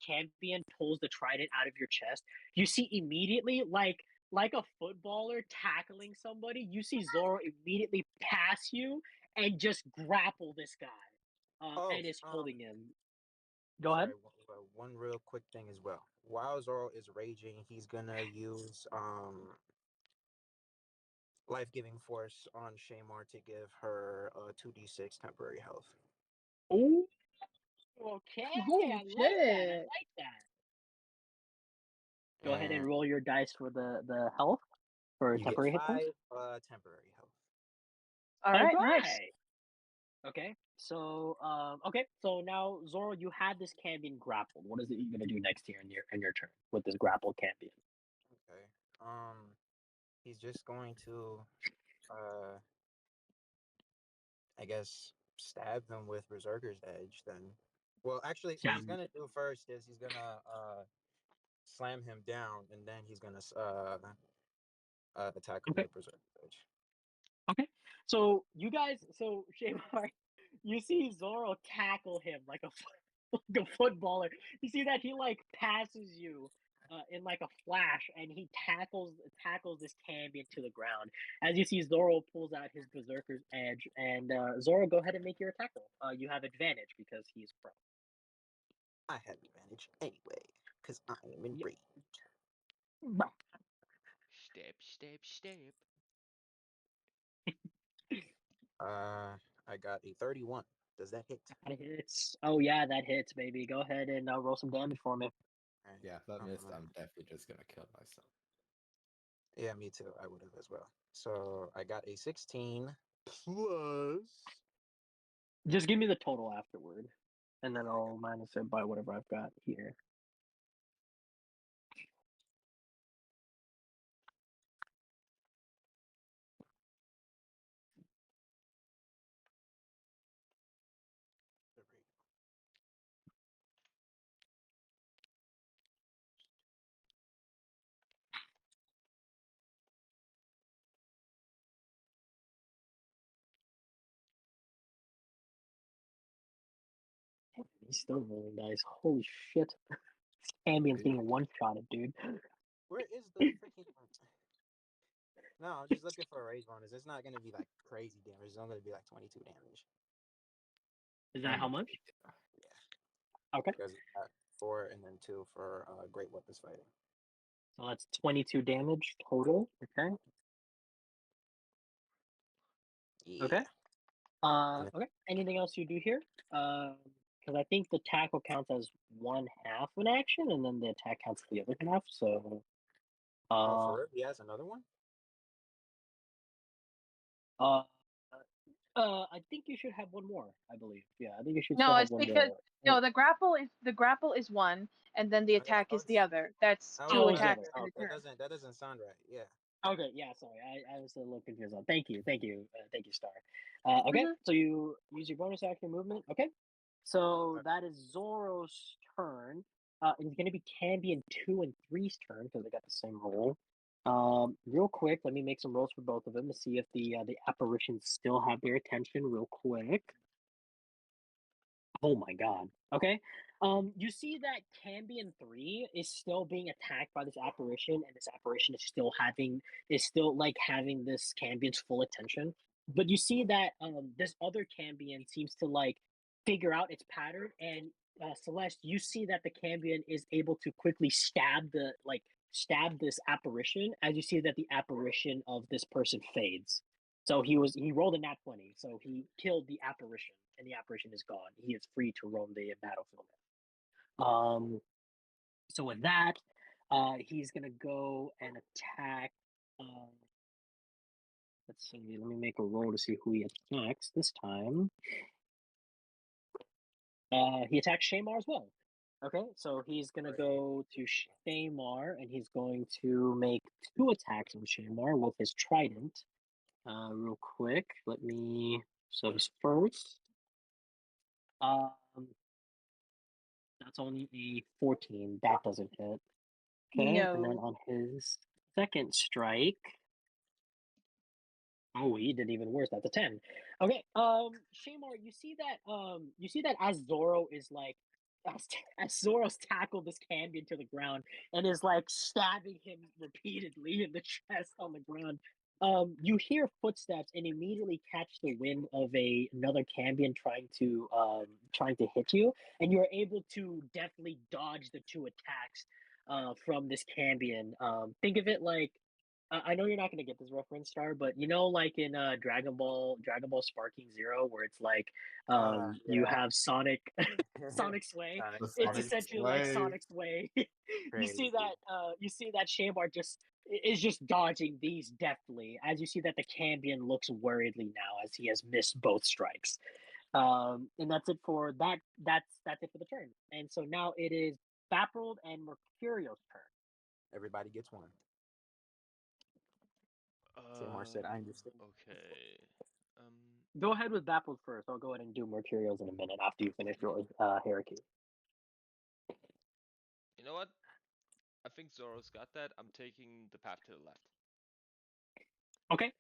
Cambion pulls the trident out of your chest, you see immediately like a footballer tackling somebody, you see Zoro immediately pass you and just grapple this guy, and is holding him. Go ahead. Sorry, one real quick thing as well. While Zoro is raging, he's gonna use life-giving force on Shamar to give her 2d6 temporary health. Ooh, okay. Holy I like that. I shit. like that. Go ahead and roll your dice for the health for You temporary get hit points. 5 temporary health. All right, nice. Okay, so now Zoro, you had this Cambion grappled. What is it you're gonna do next here in your turn with this grappled Cambion? Okay. He's just going to I guess stab him with Berserker's Edge then. Well, actually, what he's gonna do first is he's gonna slam him down, and then he's gonna attack him Okay. with Berserker's Edge. Okay, so Shamar, you see Zoro tackle him like like a footballer. You see that he like passes you in like a flash, and he tackles this Cambion to the ground. As you see, Zoro pulls out his Berserker's Edge, and Zoro, go ahead and make your attack roll. You have advantage because he's pro. I have advantage anyway, because I am enraged. Step. I got a 31. Does that hit? That hits. Oh yeah, that hits, baby. Go ahead and roll some damage for me. Alright, Yeah, if that missed, I'm definitely just gonna kill myself. Yeah, me too. I would have as well. So I got a 16 plus. Just give me the total afterward, and then I'll minus it by whatever I've got here. He's still rolling dice. Holy shit. Ambion's getting one-shotted, dude. Where is the freaking... No, I'm just looking for a rage bonus. It's not going to be like crazy damage. It's only going to be like 22 damage. Is that how much? Yeah. Okay. Because 4 and then 2 for great weapons fighting. So that's 22 damage total. Okay. Yeah. Okay. Okay. Anything else you do here? Because I think the tackle counts as one half an action, and then the attack counts for the other half. So. Oh, for real? He has another one? I think you should have one more. I believe. Yeah, I think you should. No, still have it's one because more. no, the grapple is one, and then the attack is the other. That's Oh, two okay, attacks okay. in a turn. That doesn't sound right. Yeah. Okay, yeah, sorry, I was a little confused. Thank you, Star. Okay, so you use your bonus action movement. Okay, so that is Zoro's turn. It's going to be Cambion 2 and 3's turn because they got the same roll. Real quick, let me make some rolls for both of them to see if the apparitions still have their attention. Real quick. Oh my god. Okay. You see that Cambion 3 is still being attacked by this apparition, and this apparition is still like having this Cambion's full attention. But you see that this other Cambion seems to like figure out its pattern, and Celeste, you see that the Cambion is able to quickly stab this apparition as you see that the apparition of this person fades. So he rolled a nat 20, so he killed the apparition, and the apparition is gone. He is free to roam the battlefield. So with that, he's gonna go and attack. Let's see. Let me make a roll to see who he attacks this time. He attacks Shamar as well. Okay, so he's gonna go to Shamar, and he's going to make 2 attacks on Shamar with his trident. Real quick, let me. So his first, that's only a 14. That doesn't hit. Okay, and then No. on his second strike, oh, he did even worse. That's a 10. Okay, Shamar, you see that as Zoro is like, as Zoro's tackled this Cambion to the ground and is like stabbing him repeatedly in the chest on the ground. You hear footsteps and immediately catch the wind of another Cambion trying to hit you, and you're able to definitely dodge the 2 attacks from this Cambion. Think of it like, I know you're not gonna get this reference, Star, but you know, like in Dragon Ball Sparking Zero, where it's like you have Sonic Sonic Sway. The It's Sonic essentially like Sway. Sonic Sway. you see Crazy. that Shamar is just dodging these deftly, as you see that the Cambion looks worriedly now as he has missed both strikes. And that's it for that. That's it for the turn. And so now it is Bapruld and Mercurio's turn. Everybody gets one. Shamar said, "I understand." Okay. Go ahead with Bapruld first. I'll go ahead and do Mercurials in a minute after you finish your Herriky. You know what? I think Zoro's got that. I'm taking the path to the left. Okay.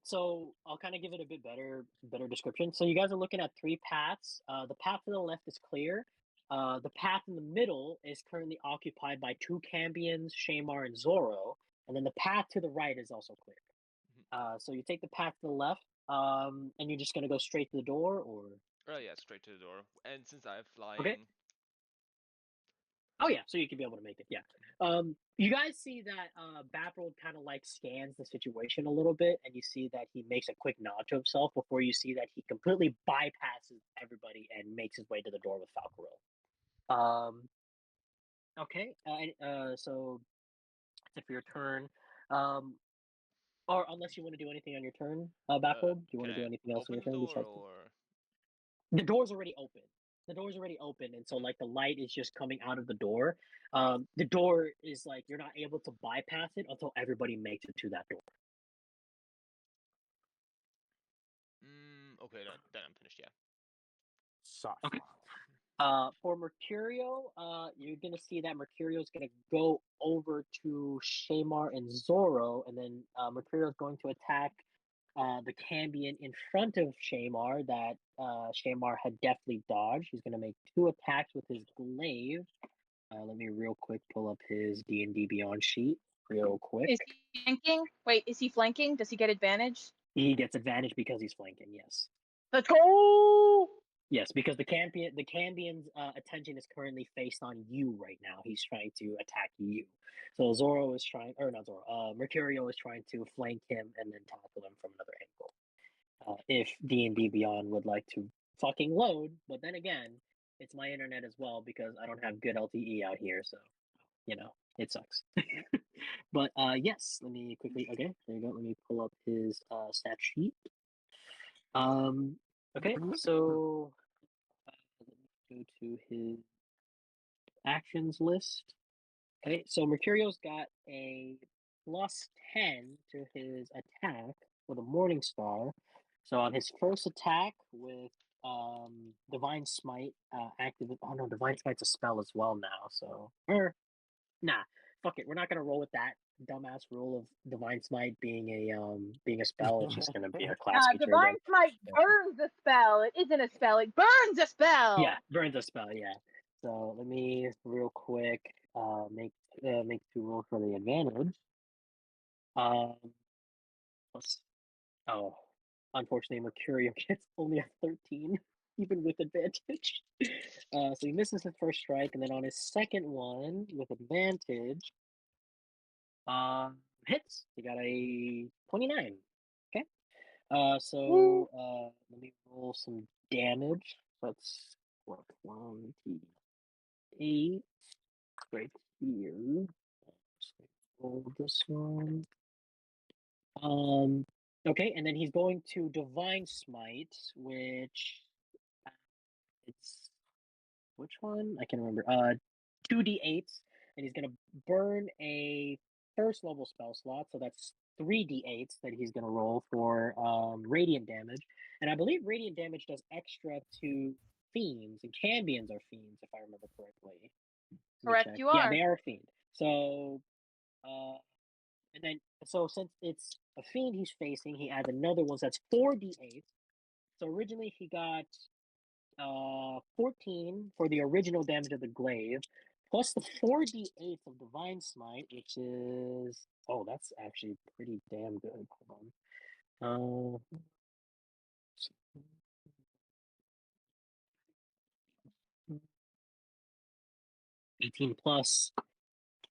So I'll kind of give it a bit better description. So you guys are looking at 3 paths. The path to the left is clear. The path in the middle is currently occupied by 2 Cambions, Shamar and Zoro, and then the path to the right is also clear. So you take the path to the left, and you're just gonna go straight to the door, or? Oh yeah, straight to the door. And since I have flying, Okay. Oh yeah, so you can be able to make it. Yeah. You guys see that Bapruld kind of like scans the situation a little bit, and you see that he makes a quick nod to himself before you see that he completely bypasses everybody and makes his way to the door with Falcaril. Okay. So that's it for your turn. Or unless you want to do anything on your turn, Bapruld, do you want to do anything else on your turn? Open the door, or the door's already open. The door's already open, and so like the light is just coming out of the door. The door is like you're not able to bypass it until everybody makes it to that door. okay, then I'm finished. Yeah. Soft. Okay. For Mercurio, you're gonna see that Mercurio's gonna go over to Shamar and Zoro, and then Mercurio's going to attack the Cambion in front of Shamar that Shamar had deftly dodged. He's gonna make 2 attacks with his glaive. Let me real quick pull up his D&D Beyond sheet real quick. Is he flanking? Wait, is he flanking? Does he get advantage? He gets advantage because he's flanking. Yes. Let's go! Yes, because the Cambion's attention is currently faced on you right now. He's trying to attack you. So Zoro is trying, or not Zoro, Mercurio is trying to flank him and then tackle him from another angle. If D&D Beyond would like to fucking load, but then again, it's my internet as well because I don't have good LTE out here, so, you know, it sucks. But yes, let me quickly, okay, there you go. Let me pull up his stat sheet. Okay, so let me go to his actions list. Okay, so Mercurio's got a +10 to his attack with a Morning Star. So on his first attack with Divine Smite active. Oh no, Divine Smite's a spell as well now. So nah. fuck it, we're not gonna roll with that dumbass rule of Divine Smite being a spell. It's just gonna be a class feature Divine again. Smite burns a spell. It isn't a spell. It burns a spell. Yeah, burns a spell. Yeah. So let me real quick make 2 rolls for the advantage. Unfortunately, Mercurio gets only a 13, even with advantage. So he misses his first strike, and then on his second one with advantage, hits. He got a 29. Okay. So let me roll some damage. Let's work 1d8 right here. Let's roll this one. Okay, and then he's going to Divine Smite, which it's which one? I can't remember. 2d8s, and he's gonna burn a first level spell slot, so that's 3d8s that he's gonna roll for radiant damage. And I believe radiant damage does extra to fiends, and Cambions are fiends, if I remember correctly. Correct, check. you are. Yeah, they are a fiend. So, and then since it's a fiend he's facing, he adds another one, so that's 4d8. So originally he got 14 for the original damage of the glaive, plus the 4d8 of Divine Smite, which is that's actually pretty damn good. Hold on. 18 plus.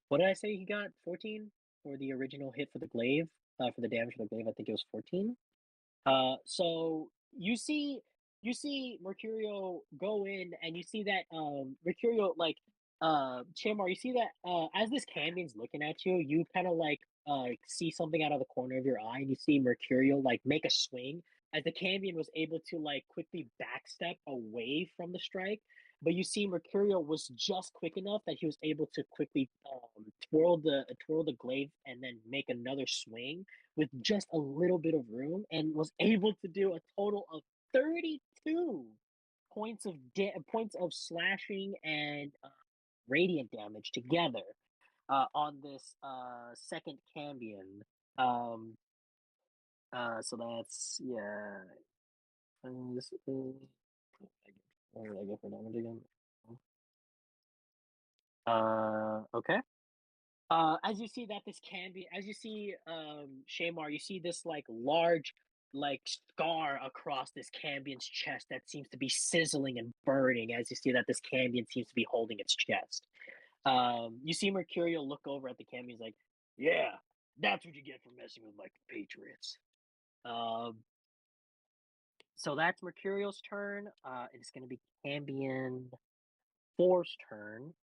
What did I say he got? 14 for the original hit for the glaive. For the damage for the glaive, I think it was 14. So you see Mercurio go in, and you see that Mercurio, like Chamar, you see that as this Cambion's looking at you, you kind of like see something out of the corner of your eye, and you see Mercurio like make a swing as the Cambion was able to like quickly backstep away from the strike. But you see, Mercurio was just quick enough that he was able to quickly twirl the glaive and then make another swing with just a little bit of room, and was able to do a total of 32 points of slashing and radiant damage together on this second Cambion. So that's this is. Where did I go for damage again? Okay. As you see that this Cambion, as you see Shamar, you see this like large like scar across this Cambion's chest that seems to be sizzling and burning as you see that this Cambion seems to be holding its chest. You see Mercurio look over at the Cambion, he's like, yeah, that's what you get for messing with my Patriots. So that's Mercurio's turn. It's going to be Cambion 4's turn.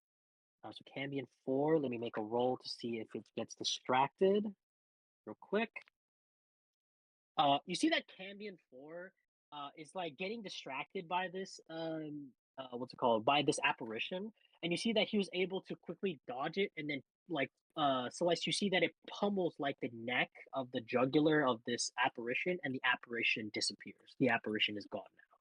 So Cambion 4, let me make a roll to see if it gets distracted real quick. You see that Cambion 4 is like getting distracted by this, what's it called? By this apparition. And you see that he was able to quickly dodge it, and then like Celeste, you see that it pummels like the neck of the jugular of this apparition, and the apparition disappears. The apparition is gone now.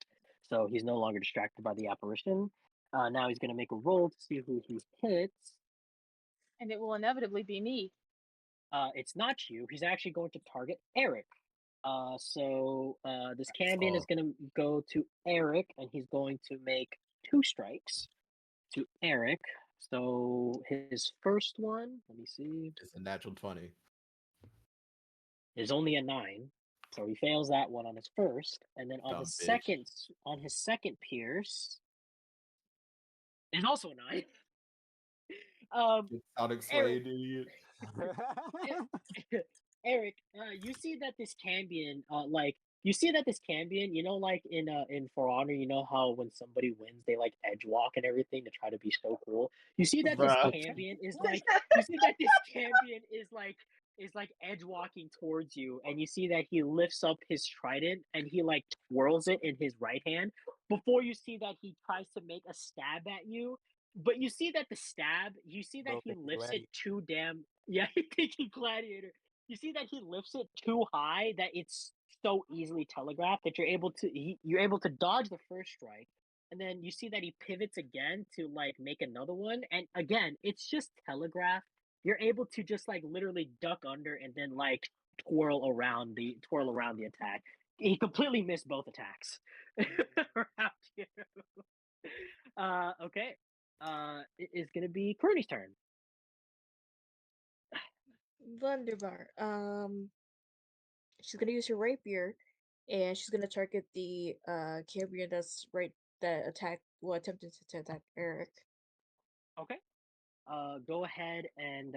So he's no longer distracted by the apparition. Now he's going to make a roll to see who he hits. And it will inevitably be me. It's not you. He's actually going to target Eric. So this Cambion is going to go to Eric, and he's going to make 2 strikes to Eric. So his first one, let me see. It's a natural 20. Is only a 9. So he fails that one on his first. And then on his second pierce is also a 9. Sonic Slade, idiot. Eric, you see that this Cambion, you know, like in For Honor, you know how when somebody wins, they like edge walk and everything to try to be so cool. You see that this Cambion is like, is like edge walking towards you, and you see that he lifts up his trident and he like twirls it in his right hand before you see that he tries to make a stab at you. But you see that he lifts it too damn. Yeah, thinking gladiator. You see that he lifts it too high that it's so easily telegraphed that you're able to dodge the first strike, and then you see that he pivots again to like make another one, and again it's just telegraphed you're able to just like literally duck under and then like twirl around the attack. He completely missed both attacks around you. Okay. It is gonna be Courtney's turn. Wunderbar. She's gonna use her rapier, and she's gonna target the Cambrian that attempted to attack Eric. Okay. Go ahead and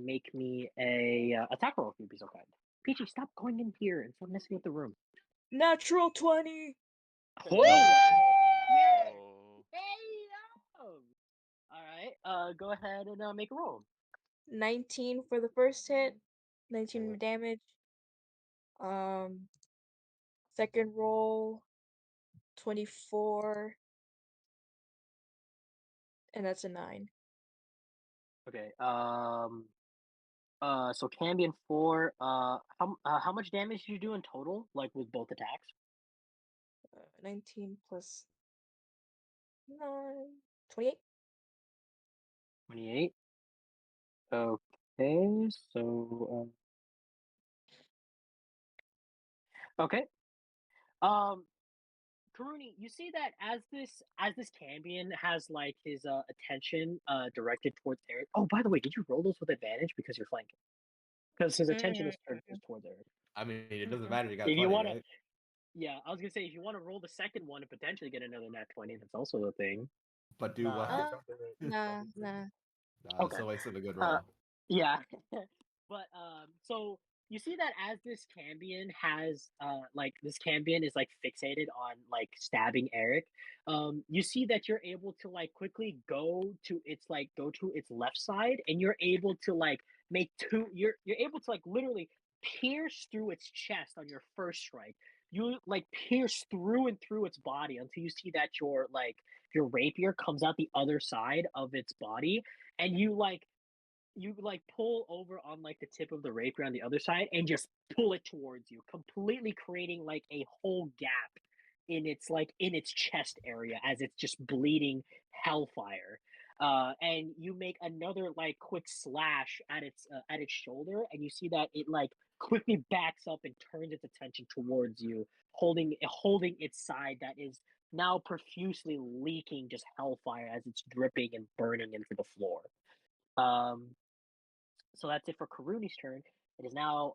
make me a attack roll if you'd be so kind. Peachy, stop going in here and stop messing with the room. Natural 20. Oh! Oh. All right. Go ahead and make a roll. 19 for the first hit. 19 Mhm. damage. Second roll 24. And that's a 9. Okay. So Cambion 4. How much damage did you do in total, like with both attacks? 19 plus 9. 28. 28. Okay. So. Okay. Karuni, you see that as this Cambion has like his attention directed towards Eric. Oh, by the way, did you roll those with advantage because you're flanking? Because his attention is turned towards Eric. I mean, it doesn't matter. You got If 20, you want to, right? yeah, I was gonna say if you want to roll the second one and potentially get another nat 20, that's also a thing. But do Nah, what? don't do it. Nah. Don't do it. Nah, Okay. it's a waste of a good roll. Yeah, but so you see that as this Cambion has this Cambion is like fixated on like stabbing Eric. You see that you're able to like quickly go to its left side, and you're able to like make two. You're able to like literally pierce through its chest on your first strike. You like pierce through and through its body until you see that your rapier comes out the other side of its body, and you pull over on like the tip of the rapier on the other side and just pull it towards you, completely creating like a whole gap in its chest area as it's just bleeding hellfire. And you make another like quick slash at its shoulder, and you see that it like quickly backs up and turns its attention towards you, holding its side that is now profusely leaking just hellfire as it's dripping and burning into the floor. So that's it for Karuni's turn. It is now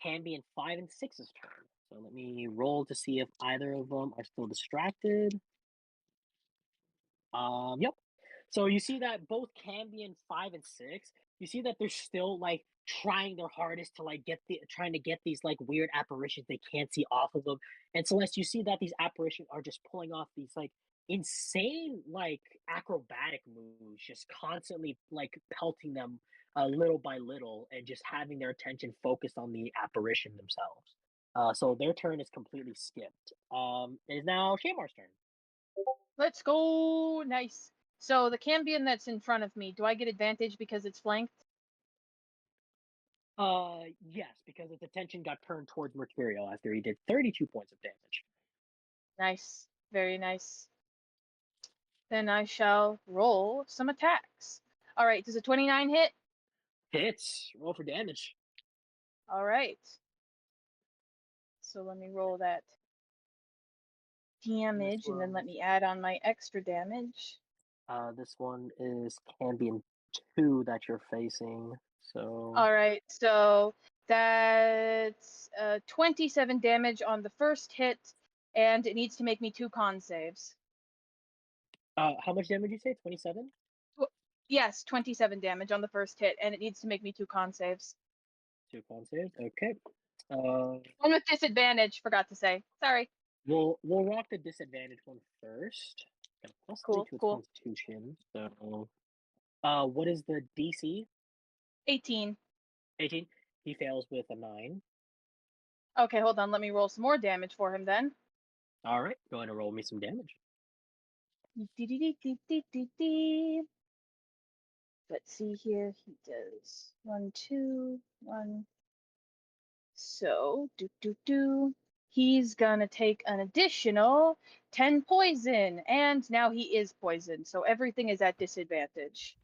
Cambion 5 and 6's turn. So let me roll to see if either of them are still distracted. Yep. So you see that both Cambion 5 and 6, you see that they're still like trying their hardest to like trying to get these like weird apparitions they can't see off of them. And Celeste, you see that these apparitions are just pulling off these like insane like acrobatic moves, just constantly like pelting them little by little and just having their attention focused on the apparition themselves. So their turn is completely skipped. It is now Shamar's turn. Let's go. Nice. So the Cambion that's in front of me, do I get advantage because it's flanked? Yes, because its attention got turned towards Mercurial after he did 32 points of damage. Nice. Very nice. Then I shall roll some attacks. All right. Does a 29 hit? Hits. Roll for damage. All right. So let me roll that damage, and then let me add on my extra damage. This one is Cambion 2 that you're facing. So. All right. So that's 27 damage on the first hit, and it needs to make me 2 con saves. How much damage did you say? 27? Yes, 27 damage on the first hit, and it needs to make me 2 con saves. 2 con saves. Okay. One with disadvantage. Forgot to say. Sorry. We'll rock the disadvantage one first. Plus 3 to its Constitution. So, what is the DC? 18. 18. He fails with a 9. Okay, hold on. Let me roll some more damage for him then. All right, go ahead and roll me some damage. Let's see here. He does 1, 2, 1. So, he's gonna take an additional 10 poison, and now he is poisoned, so everything is at disadvantage.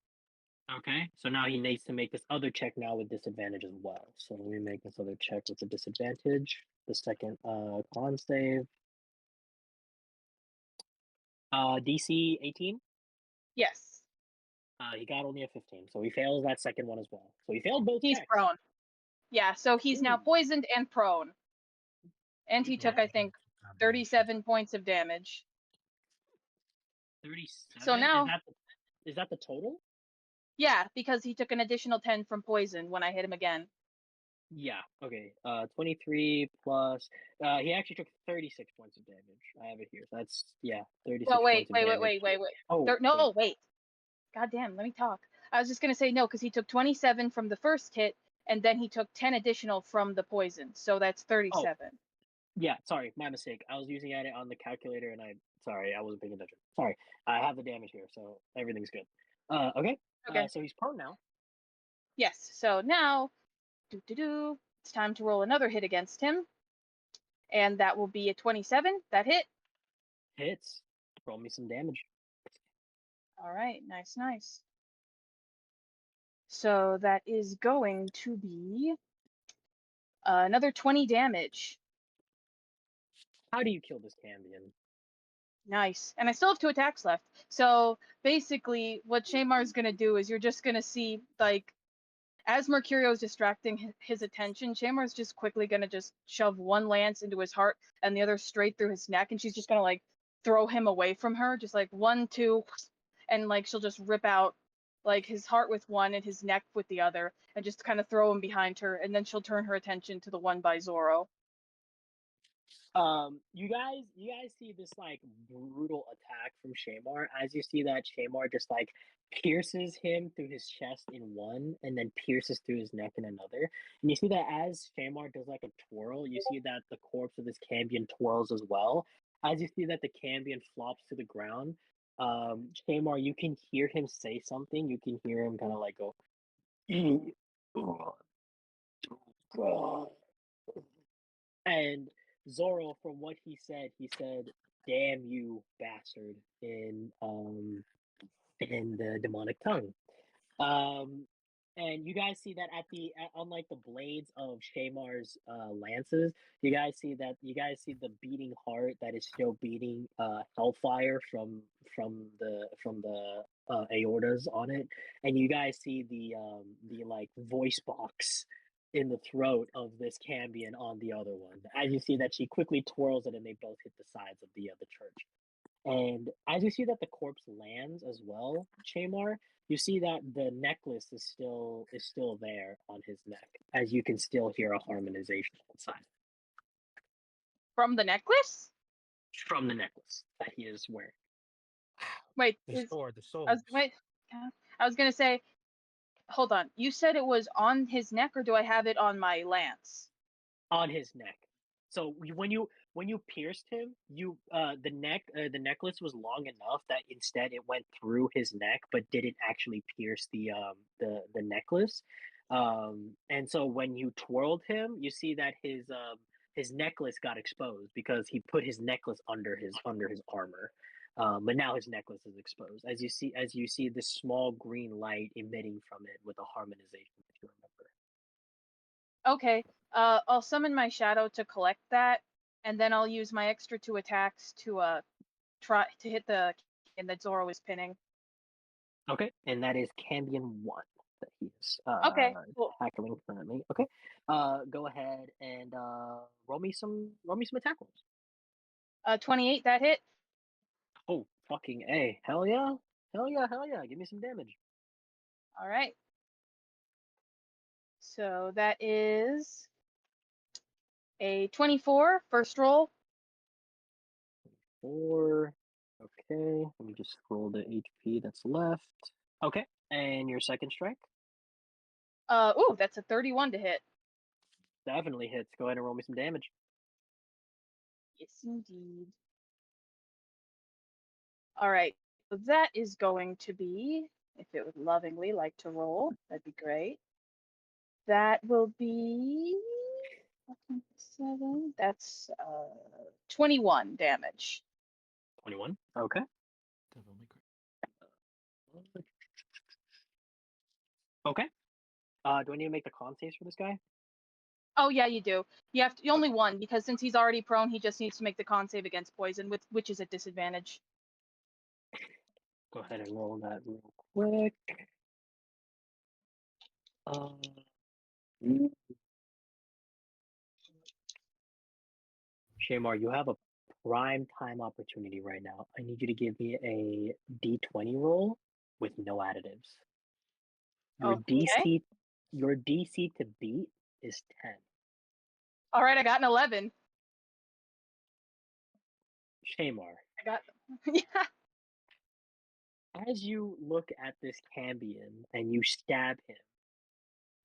Okay, so now he needs to make this other check now with disadvantage as well. So let me make this other check with a disadvantage. The second con save. DC 18. Yes. He got only a 15, so he fails that second one as well. So he failed both He's checks. prone. Yeah, so he's now Ooh. poisoned and prone. And he took, I think, 37 points of damage. 37. So now, is that the total? yeah, because he took an additional 10 from poison when I hit him again. Yeah. Okay. 23 plus. He actually took 36 points of damage. I have it here. So that's 36 Well, points of damage. wait. Oh, No, wait. God damn, let me talk. I was just gonna say no, because he took 27 from the first hit, and then he took 10 additional from the poison, so that's 37. Yeah, sorry, my mistake. I was using it on the calculator, and I wasn't paying attention. Sorry, I have the damage here, so everything's good. Okay. Okay. So he's prone now. Yes. So now, it's time to roll another hit against him, and that will be a 27. That hit. Hits. Roll me some damage. All right. Nice. So that is going to be another 20 damage. How do you kill this Cambion? Nice. And I still have 2 attacks left. So basically, what Shamar's going to do is you're just going to see, like, as Mercurio is distracting his attention, Shamar's just quickly going to just shove one lance into his heart and the other straight through his neck. And she's just going to, like, throw him away from her. Just like 1, 2, and, like, she'll just rip out, like, his heart with one and his neck with the other and just kind of throw him behind her. And then she'll turn her attention to the one by Zoro. You guys see this like brutal attack from Shamar. As you see that Shamar just like pierces him through his chest in one, and then pierces through his neck in another. And you see that as Shamar does like a twirl, you see that the corpse of this Cambion twirls as well. As you see that the Cambion flops to the ground, Shamar, you can hear him say something. You can hear him kind of like go, and Zoro, from what he said, "Damn you, bastard!" in the demonic tongue. And you guys see that unlike the blades of Shamar's lances, you guys see the beating heart that is still beating hellfire from the aortas on it, and you guys see the like voice box in the throat of this Cambion on the other one. As you see that she quickly twirls it, and they both hit the sides of the church. And as you see that the corpse lands as well, Chamar, you see that the necklace is still there on his neck, as you can still hear a harmonization inside. From the necklace? From the necklace that he is wearing. Wait, The sword. I was gonna say, hold on. You said it was on his neck, or do I have it on my lance? On his neck. So when you pierced him, the necklace was long enough that instead it went through his neck, but didn't actually pierce the necklace. And so when you twirled him, you see that his necklace got exposed because he put his necklace under his armor. But now his necklace is exposed. As you see this small green light emitting from it with a harmonization, if you remember. Okay. I'll summon my shadow to collect that, and then I'll use my extra 2 attacks to try to hit the and that Zoro is pinning. Okay, and that is Cambion 1 that he's Okay, cool. tackling currently. Okay, go ahead and roll me some attack rolls. 28, that hit. Oh, fucking A. Hell yeah. Give me some damage. All right. So that is a 24 first roll. 4. Okay, let me just scroll the HP that's left. Okay, and your second strike? Ooh, that's a 31 to hit. Definitely hits. Go ahead and roll me some damage. Yes, indeed. All right, so that is going to be, if it would lovingly like to roll, that'd be great. That will be 7. That's 21 damage. 21. Okay. Okay. Do I need to make the con saves for this guy? Oh yeah, you do. You have to, you only one, because since he's already prone, he just needs to make the con save against poison, which is at disadvantage. Go ahead and roll that real quick. Shamar, you have a prime time opportunity right now. I need you to give me a d20 roll with no additives. Your Okay. DC to beat is 10. All right, I got an 11. Shamar, I got yeah. as you look at this Cambion and you stab him,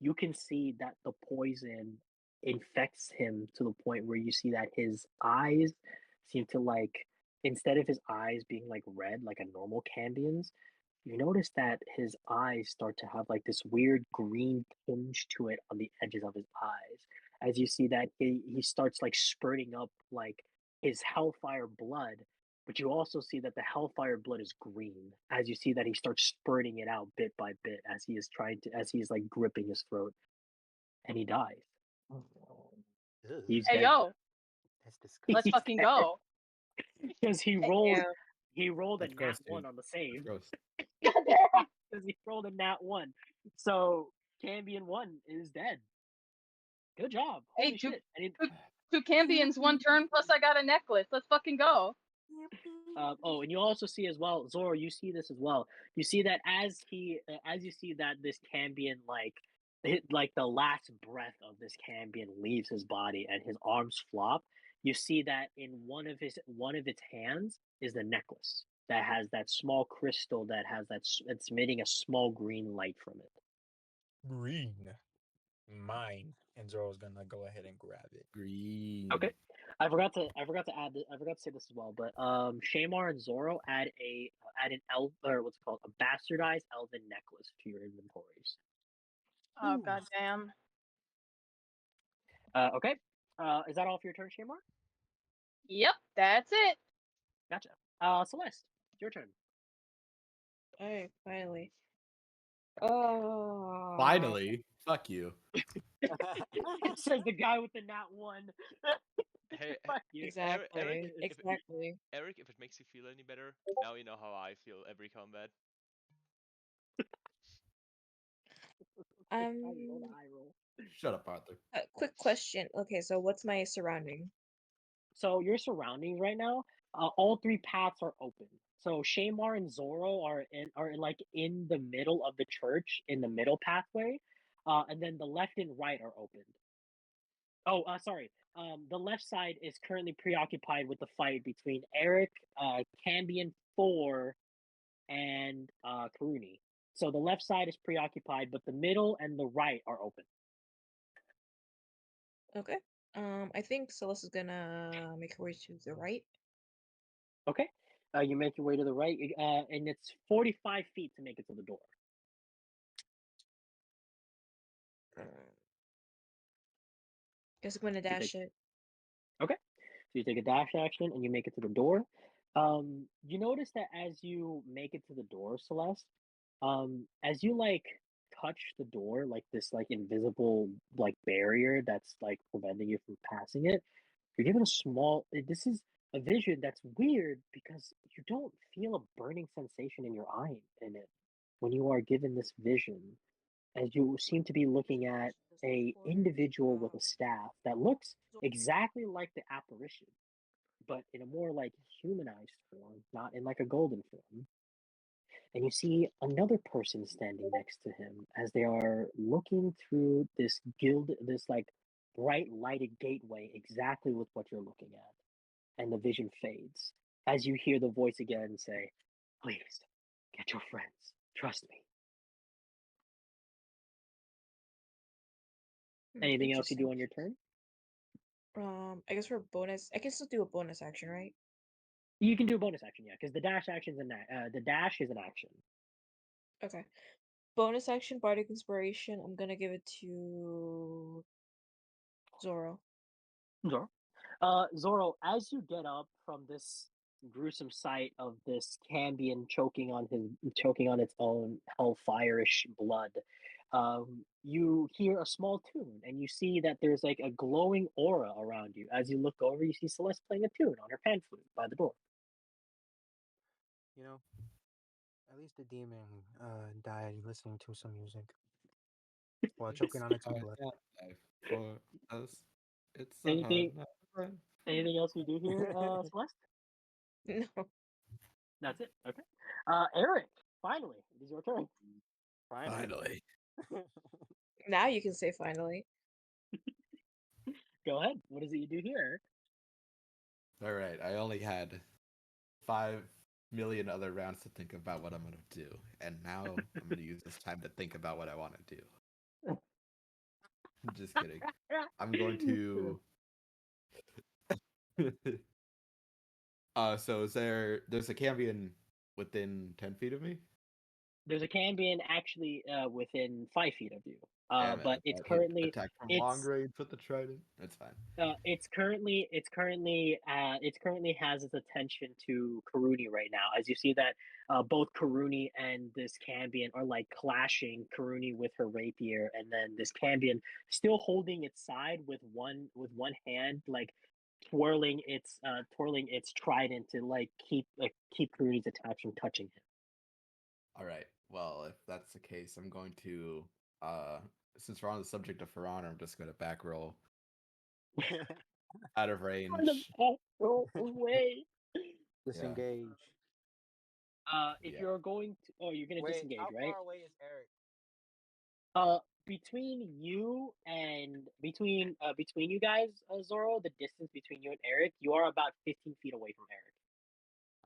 you can see that the poison infects him to the point where you see that his eyes seem to like, instead of his eyes being like red like a normal Cambion's, you notice that his eyes start to have like this weird green tinge to it on the edges of his eyes. As you see that he starts like spurting up like his hellfire blood, but you also see that the hellfire blood is green as you see that he starts spurting it out bit by bit as he is like gripping his throat, and he dies. Ugh, He's Hey dead. yo, that's disgusting. let's fucking go. Because he rolled a That's nat gross, 1 dude. on the save. Gross. Because he rolled a nat 1. So Cambion 1 is dead. Good job. Hey, Holy shit. Two Cambions, 1 turn, plus I got a necklace. Let's fucking go. And you also see as well, Zoro, you see this as well. You see that as you see that this Cambion like the last breath of this Cambion leaves his body and his arms flop. You see that in one of its hands is the necklace that has that small crystal that has it's emitting a small green light from it. Green. Mine. And Zoro's gonna go ahead and grab it. Green. Okay. I forgot to say this as well, but Shamar and Zoro add an what's it called, a bastardized elven necklace to your inventories. Oh goddamn. Okay. Is that all for your turn, Shamar? Yep, that's it. Gotcha. Celeste, it's your turn. Alright, finally. Oh. Finally, fuck you. Says the guy with the nat 1. Hey, Fuck you. Exactly. Eric, Exactly. Eric, if it makes you feel any better, now you know how I feel every combat. Shut up, Arthur. Quick question. Okay, so what's my surrounding? So your surroundings right now, all 3 paths are open. So Shamar and Zoro are in the middle of the church in the middle pathway, and then the left and right are opened. Oh, sorry. The left side is currently preoccupied with the fight between Eric, Cambion 4, and Karuni. So the left side is preoccupied, but the middle and the right are open. Okay. I think Celeste is gonna make her way to the right. Okay. You make your way to the right, and it's 45 feet to make it to the door. Guess I'm gonna dash it. Okay. So you take a dash action and you make it to the door. You notice that as you make it to the door, Celeste, as you like touch the door, like this like invisible like barrier that's like preventing you from passing it, you're given a small. This is a vision that's weird because you don't feel a burning sensation in your eye in it when you are given this vision, as you seem to be looking at a individual with a staff that looks exactly like the apparition, but in a more like humanized form, not in like a golden form. And you see another person standing next to him as they are looking through this like bright lighted gateway, exactly with what you're looking at. And the vision fades as you hear the voice again say, "Please, get your friends. Trust me." Anything else you do on your turn? I guess for a bonus, I can still do a bonus action, right? You can do a bonus action, yeah, because the dash action the dash is an action. Okay. Bonus action, bardic inspiration. I'm gonna give it to Zoro. Zoro. Zoro, as you get up from this gruesome sight of this Cambion choking on its own hellfire-ish blood, you hear a small tune, and you see that there's like a glowing aura around you. As you look over, you see Celeste playing a tune on her pan flute by the door. You know, at least the demon died listening to some music while choking on its own blood. For us, it's a Anything, hard life. anything else you do here, Celeste? No. That's it. Okay. Eric, finally, it is your turn. Finally. Now you can say finally. Go ahead. What is it you do here? All right. I only had 5 million other rounds to think about what I'm gonna do, and now I'm gonna use this time to think about what I want to do. Just kidding. I'm going to. So there's a Cambion within 10 feet of me? There's a Cambion actually within 5 feet of you. Damn it, But I it's thought he'd currently attack from long range with the trident. That's fine. it's currently has its attention to Karuni right now. As you see that both Karuni and this Cambion are like clashing. Karuni with her rapier, and then this Cambion still holding its side with one hand, like twirling its trident to like keep Karuni's attacks from touching him. All right. Well, if that's the case, I'm going to since we're on the subject of For Honor, I'm just gonna back roll out of range. Roll away. Disengage. If Yeah. you're going to, you're gonna Wait, disengage, how right? far away is Eric? Between you and between you guys, Zoro, the distance between you and Eric, you are about 15 feet away from Eric.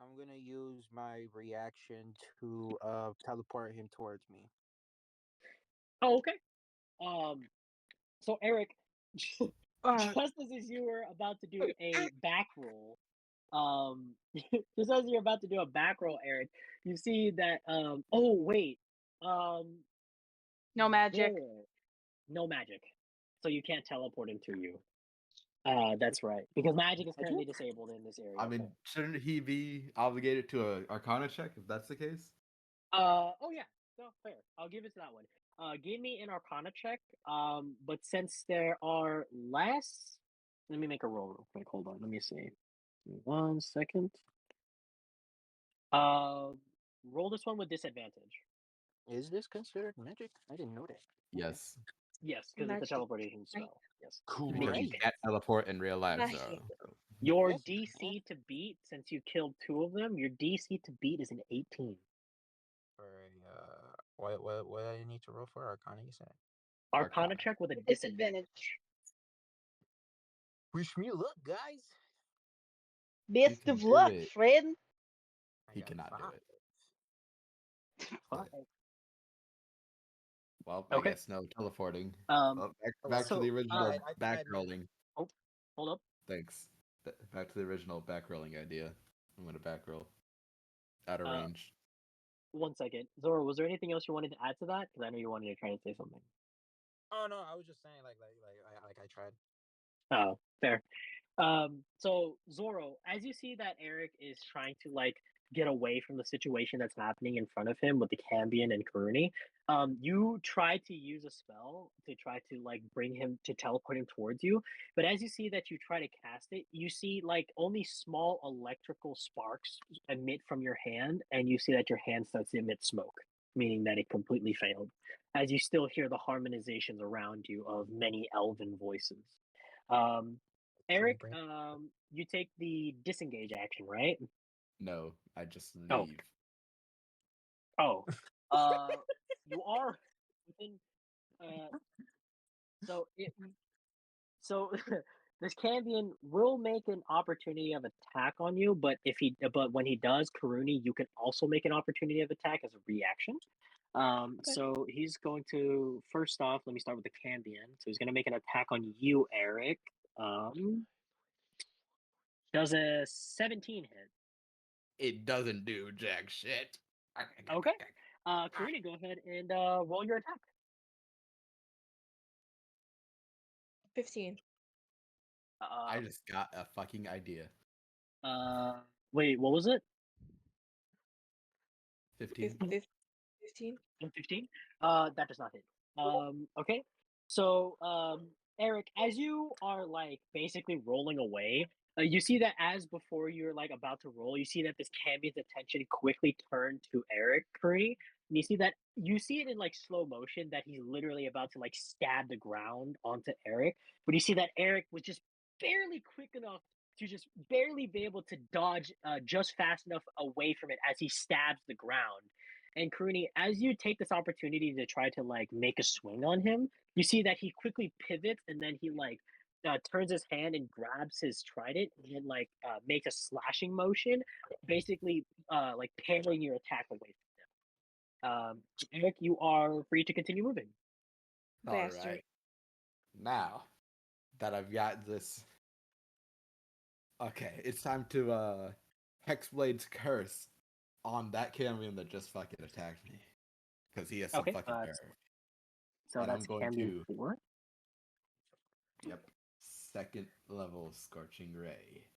I'm gonna use my reaction to teleport him towards me. Oh, okay. So Eric, just as you were about to do a back roll, just as you're about to do a back roll, Eric, you see that. Oh wait. No magic. Zoro, no magic, so you can't teleport him to you. That's right, because magic is currently disabled in this area. I mean, shouldn't he be obligated to a Arcana check if that's the case? Oh yeah, no, fair. I'll give it to that one. Give me an Arcana check. But since there are less, let me make a roll real quick. Hold on, let me see. Give me 1 second. Roll this one with disadvantage. Is this considered magic? I didn't know that. Yes. Yes, because it's a teleportation spell. Yes. Cool. Because you can't teleport in real life. I So. hate Your Yes, DC to beat, since you killed 2 of them, your DC to beat is an 18. For what I need to roll for Arcana? You said. Arcana check with a disadvantage. Wish me luck, guys. Best Best of luck, friend. He cannot do it. Fine. Well, Okay. I guess no teleporting. Back so, to the original I back tried- rolling. Oh, hold up. Thanks. Back to the original back rolling idea. I'm gonna back roll out of range. 1 second. Zoro, was there anything else you wanted to add to that? Because I know you wanted to try to say something. Oh no, I was just saying like I tried. Oh, fair. So Zoro, as you see that Eric is trying to like get away from the situation that's happening in front of him with the Cambion and Karuni, you try to use a spell to try to like bring him to teleport him towards you. But as you see that you try to cast it, you see like only small electrical sparks emit from your hand, and you see that your hand starts to emit smoke, meaning that it completely failed. As you still hear the harmonizations around you of many elven voices. Eric, you take the disengage action, right? No, I just Oh. leave. Oh, you are within. So this Cambion will make an opportunity of attack on you, but but when he does, Karuni, you can also make an opportunity of attack as a reaction. So he's going to first off. Let me start with the Cambion. So he's going to make an attack on you, Eric. Does a 17 hit? It doesn't do jack shit. Okay. Karina, go ahead and roll your attack. 15. I just got a fucking idea. Wait, what was it? 15. 15. 15? That does not hit. Okay. So, Eric, as you are like basically rolling away, you see that as before you're like about to roll, you see that this Cammy's attention quickly turned to Eric Curry. And you see it in like slow motion that he's literally about to like stab the ground onto Eric. But you see that Eric was just barely quick enough to just barely be able to dodge just fast enough away from it as he stabs the ground. And Karuni, as you take this opportunity to try to like make a swing on him, you see that he quickly pivots and then he like turns his hand and grabs his trident and like makes a slashing motion, basically like parrying your attack away from him. Eric, you are free to continue moving. All Bastard. right. Now that I've got this, okay, it's time to Hexblade's curse on that Cambion that just fucking attacked me, because he has some Okay, fucking nerve. So And that's I'm going Cambion to 4. Yep, second level Scorching Ray.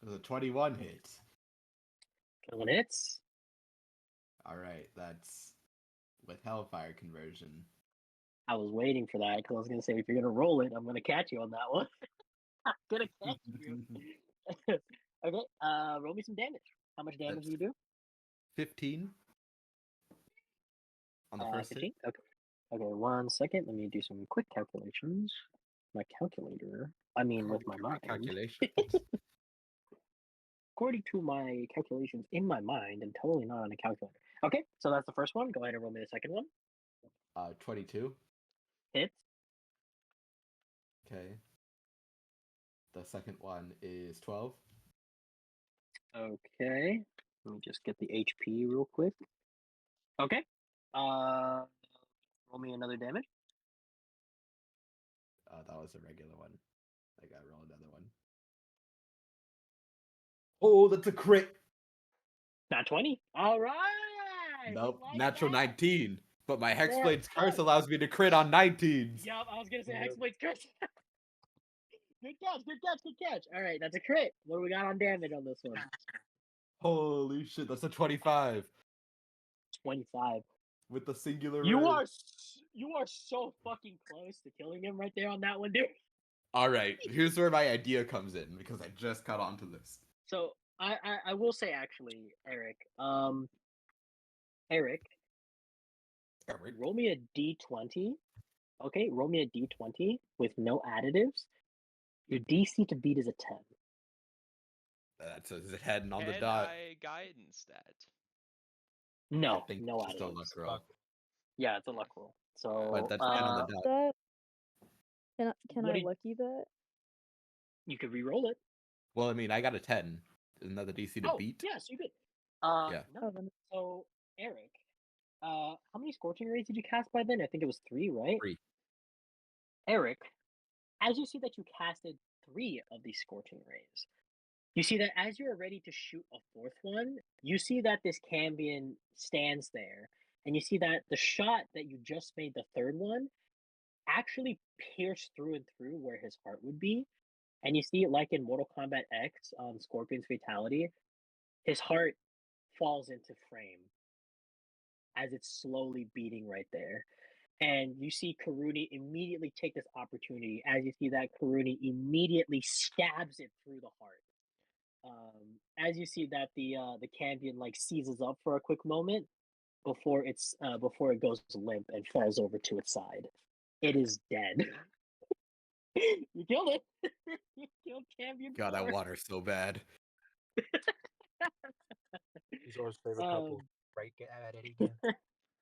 There's a 21 hit. 21 hits. All right, that's with Hellfire conversion. I was waiting for that because I was gonna say if you're gonna roll it, I'm gonna catch you on that one. I'm gonna catch you. Okay, roll me some damage. How much damage do you do? 15 on the first 15? hit. Okay, 1 second. Let me do some quick calculations. My calculator. I mean, with my mind. Calculation. According to my calculations in my mind and totally not on a calculator. Okay, so that's the first one. Go ahead and roll me the second one. 22. Hits. Okay. The second one is 12. Okay. Let me just get the HP real quick. Okay. Roll me another damage. That was a regular one. I gotta roll another one. Oh, that's a crit. Not 20. All right. Nope, we like natural that. 19. But my There- Hexblade's curse allows me to crit on 19s. Yup, I was gonna say Hexblade's curse. Good catch, good catch, good catch. All right, that's a crit. What do we got on damage on this one? Holy shit, that's a 25 25. with the singular You ray. are so fucking close to killing him right there on that one, dude. All right, here's where my idea comes in because I just got onto this. So I will say actually, Eric. Eric, roll me a d20. Okay, roll me a d20 with no additives. Your DC to beat is a 10. That's is it heading on the Can dot? I guidance that? No, I think no it's just a additives. luck roll. Yeah, it's a luck roll. So But that's 10 on the dot. That can What I did- lucky that? you could re-roll it. Well, I mean, I got a 10. Isn't that the DC to beat? Yes, you could. Yeah. No. Oh, then So Eric, how many Scorching Rays did you cast by then? I think it was 3, right? 3. Eric, as you see that you casted 3 of these Scorching Rays, you see that as you're ready to shoot a 4th one, you see that this Cambion stands there, and you see that the shot that you just made, the 3rd one, actually pierced through and through where his heart would be. And you see, like in Mortal Kombat X on Scorpion's Fatality, his heart falls into frame as it's slowly beating right there. And you see Karuni immediately take this opportunity as you see that Karuni immediately stabs it through the heart. As you see that the Cambion like seizes up for a quick moment before it goes limp and falls over to its side. It is dead. You killed it. You killed Cambion. God, I 4. want her so bad. Zor's favorite couple. Right at it again.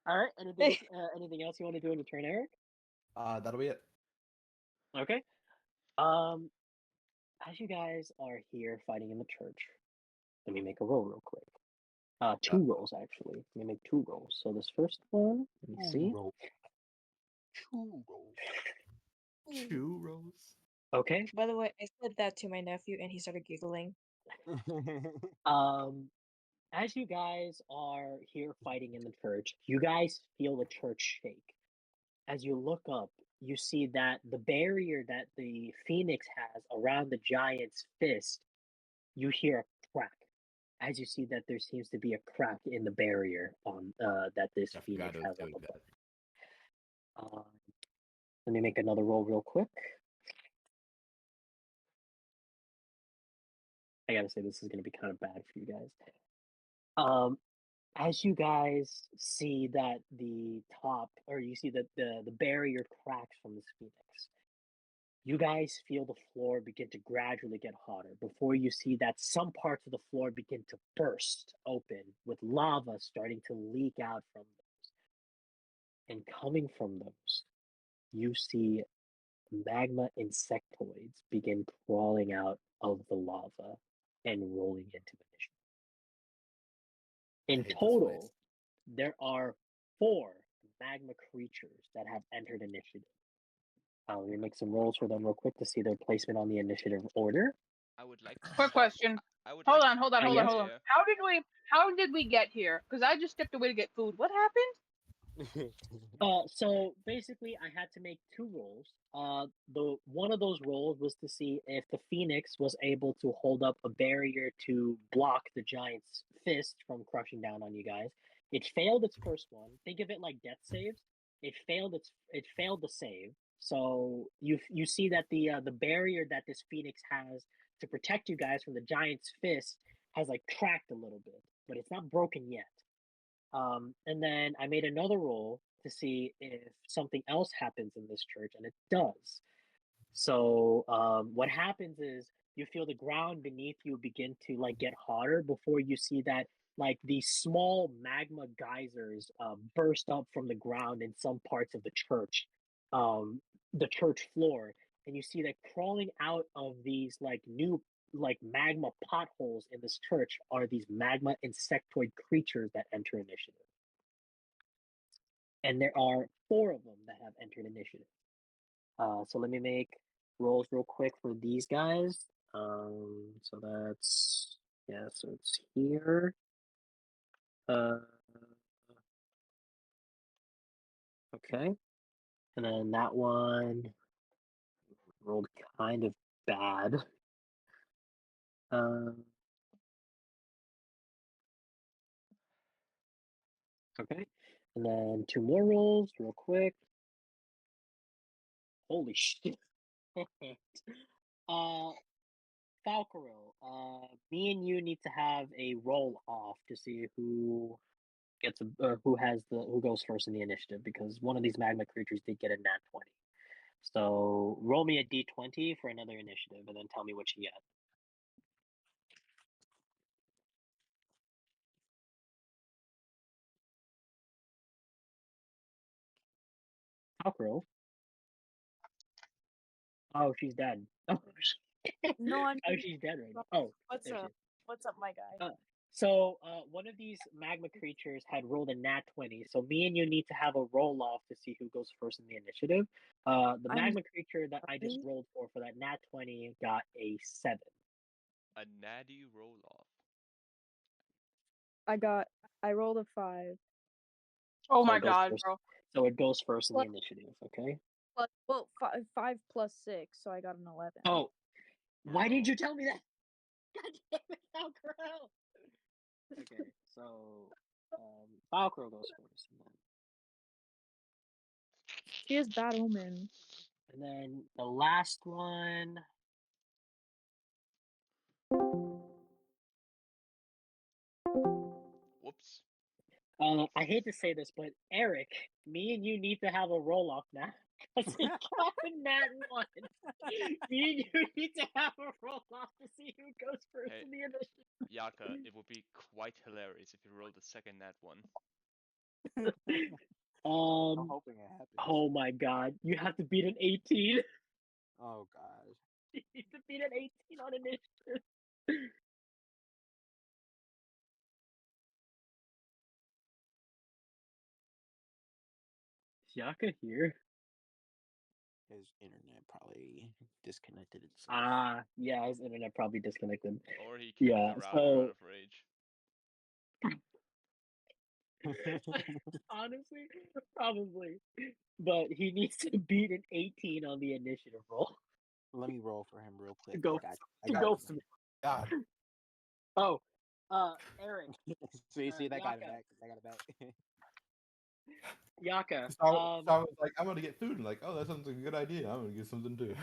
All right. Anything else you want to do in the turn, Eric? That'll be it. Okay. As you guys are here fighting in the church, let me make a roll real quick. 2 rolls actually. Let me make 2 rolls. So this first one, let me see. Two rolls. Okay. By the way, I said that to my nephew and he started giggling. As you guys are here fighting in the church, you guys feel the church shake. As you look up, you see that the barrier that the phoenix has around the giant's fist, you hear a crack. As you see that there seems to be a crack in the barrier on that this I phoenix forgot it was has up doing above. that. Let me make another roll real quick. I gotta say, this is gonna be kind of bad for you guys. As you guys see that the top, or you see that the barrier cracks from this phoenix, you guys feel the floor begin to gradually get hotter before you see that some parts of the floor begin to burst open with lava starting to leak out from those. And coming from those, you see magma insectoids begin crawling out of the lava and rolling into initiative. I In hate this total, place. there are 4 magma creatures that have entered initiative. Let me make some rolls for them real quick to see their placement on the initiative order. I would like to Quick start. question. I would Hold like on, hold on, Oh, hold on, yes? hold on. Yeah. How did we get here? Because I just stepped away to get food. What happened? So basically, I had to make 2 rolls. The one of those rolls was to see if the phoenix was able to hold up a barrier to block the giant's fist from crushing down on you guys. It failed its first one. Think of it like death saves. It failed the save. So you see that the barrier that this phoenix has to protect you guys from the giant's fist has like cracked a little bit, but it's not broken yet. And then I made another roll to see if something else happens in this church, and it does. So what happens is you feel the ground beneath you begin to like get hotter before you see that like these small magma geysers burst up from the ground in some parts of the church floor, and you see that crawling out of these like new like magma potholes in this church are these magma insectoid creatures that enter initiative. And there are 4 of them that have entered initiative. So let me make rolls real quick for these guys. So that's so it's here. Okay, and then that one rolled kind of bad. Okay, and then 2 more rolls real quick. Holy shit! Falcaril, me and you need to have a roll off to see who gets who goes first in the initiative, because one of these magma creatures did get a nat 20. So roll me a d20 for another initiative, and then tell me what you get. Falcaril. Oh, she's dead. Oh, No, I'm. oh, she's dead right now. Oh, What's there she up? is. What's up, my guy? So one of these magma creatures had rolled a nat 20. So me and you need to have a roll off to see who goes first in the initiative. The magma creature that I just rolled for that nat 20 got a 7. A natty roll off. I rolled a 5. Oh So my it goes god, first. bro. So it goes first in the initiative, okay? Well, 5 plus 6, so I got an 11. Oh, why didn't you tell me that? God damn it, Falcaril! Okay, so Falcaril goes first. She has bad omen. And then the last one. Whoops. I hate to say this, but Eric, me and you need to have a roll off now. Because he got a nat 1. Me and you need to have a roll off to see who goes first Hey, in the initiative. Yaka, it would be quite hilarious if you rolled the second nat 1. I'm hoping it happens. Oh my god, you have to beat an 18. Oh god. You need to beat an 18 on initiative. Is Yaka here? His internet probably disconnected itself. Yeah, his internet probably disconnected. Or he killed Yeah, the router out of rage. Honestly, probably. But he needs to beat an 18 on the initiative roll. Let me roll for him real quick. Go. I got Go. you. God. Oh, Eric. See, that got it Yaka. back. I got it back. Yaka. So I was like, I'm gonna get food, and like, oh, that sounds like a good idea. I'm gonna get something too.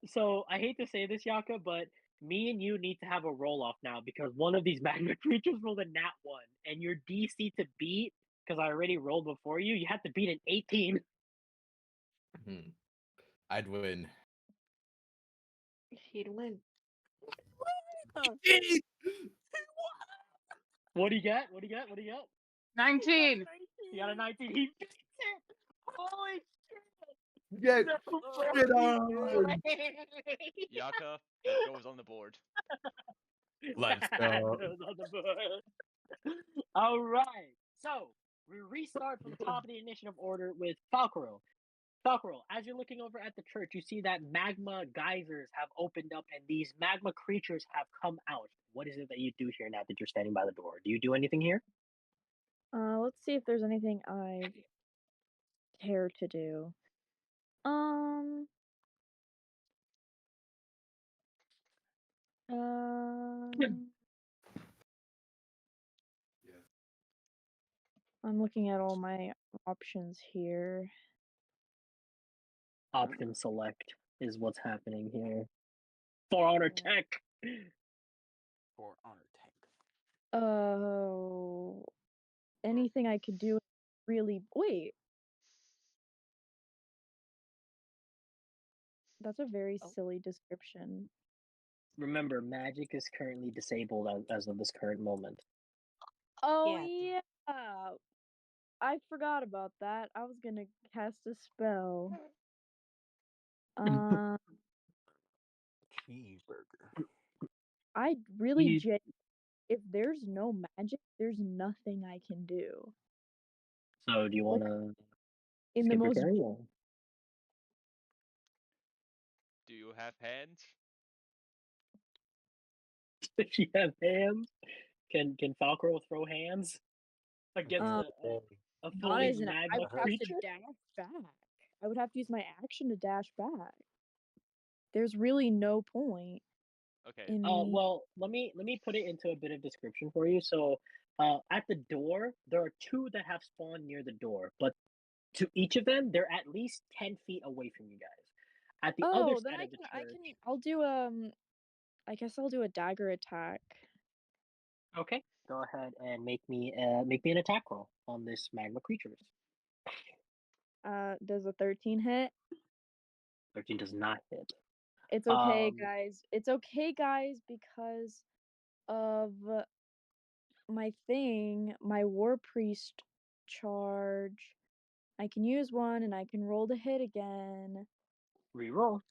So I hate to say this, Yaka, but me and you need to have a roll off now because one of these magma creatures rolled a nat 1, and your DC to beat, because I already rolled before you, you have to beat an 18. I'd win. He'd win. What do you get? What do you get? What do you get? 19. You got a 19. He beats it. Holy shit! Get No shit fucking on! way. Yaka, that goes on the board. Let's That go. goes on the board. All right. So we restart from the top of the initiative order with Falcoro. Falcoro, as you're looking over at the church, you see that magma geysers have opened up and these magma creatures have come out. What is it that you do here now that you're standing by the door? Do you do anything here? Let's see if there's anything I care to do. I'm looking at all my options here. Option select is what's happening here. For honor tech. For honor tech. Anything I could do really wait. That's a very silly description. Remember, magic is currently disabled as of this current moment. Oh yeah. I forgot about that. I was gonna cast a spell. Cheeseburger. I really if there's no magic, there's nothing I can do. So do you want to in the most Do you have hands? If you have hands, can Falcro throw hands against a not fully as an I magma would have creature? to dash back. I would have to use my action to dash back. There's really no point. Okay. Well, let me put it into a bit of description for you. So, at the door, there are two that have spawned near the door, but to each of them, they're at least 10 feet away from you guys. At the other then side of the church. I'll do I guess I'll do a dagger attack. Okay, go ahead and make me an attack roll on this magma creatures. Does a 13 hit? 13 does not hit. It's okay, guys. It's okay, guys, because of my thing, my war priest charge. I can use one and I can roll to hit again. Reroll.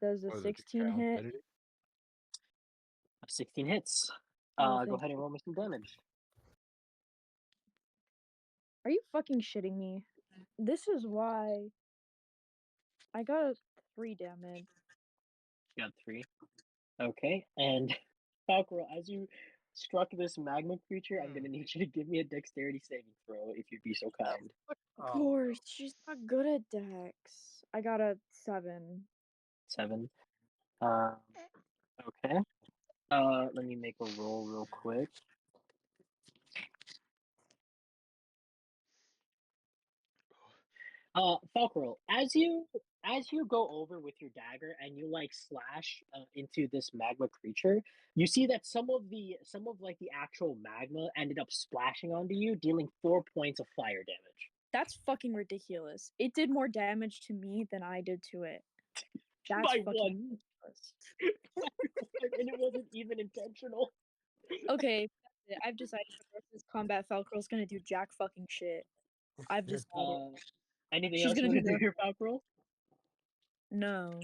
Does a 16 hit? 16 hits. Oh, go ahead and roll me some damage. Are you fucking shitting me? This is why I got 3 damage. You got 3. Okay, and Falcro, as you struck this magma creature, I'm gonna need you to give me a dexterity saving throw if you'd be so kind. Of course, she's not good at dex. I got a 7. 7. Okay. Let me make a roll real quick. Falcro, as you go over with your dagger and you like slash into this magma creature, you see that some of the actual magma ended up splashing onto you, dealing 4 points of fire damage. That's fucking ridiculous. It did more damage to me than I did to it. That's By fucking 1. ridiculous. And it wasn't even intentional. Okay, I've decided for this combat Falcro's gonna do jack fucking shit. I've decided. Anything She's else you gonna want to do do here, Falcro? No.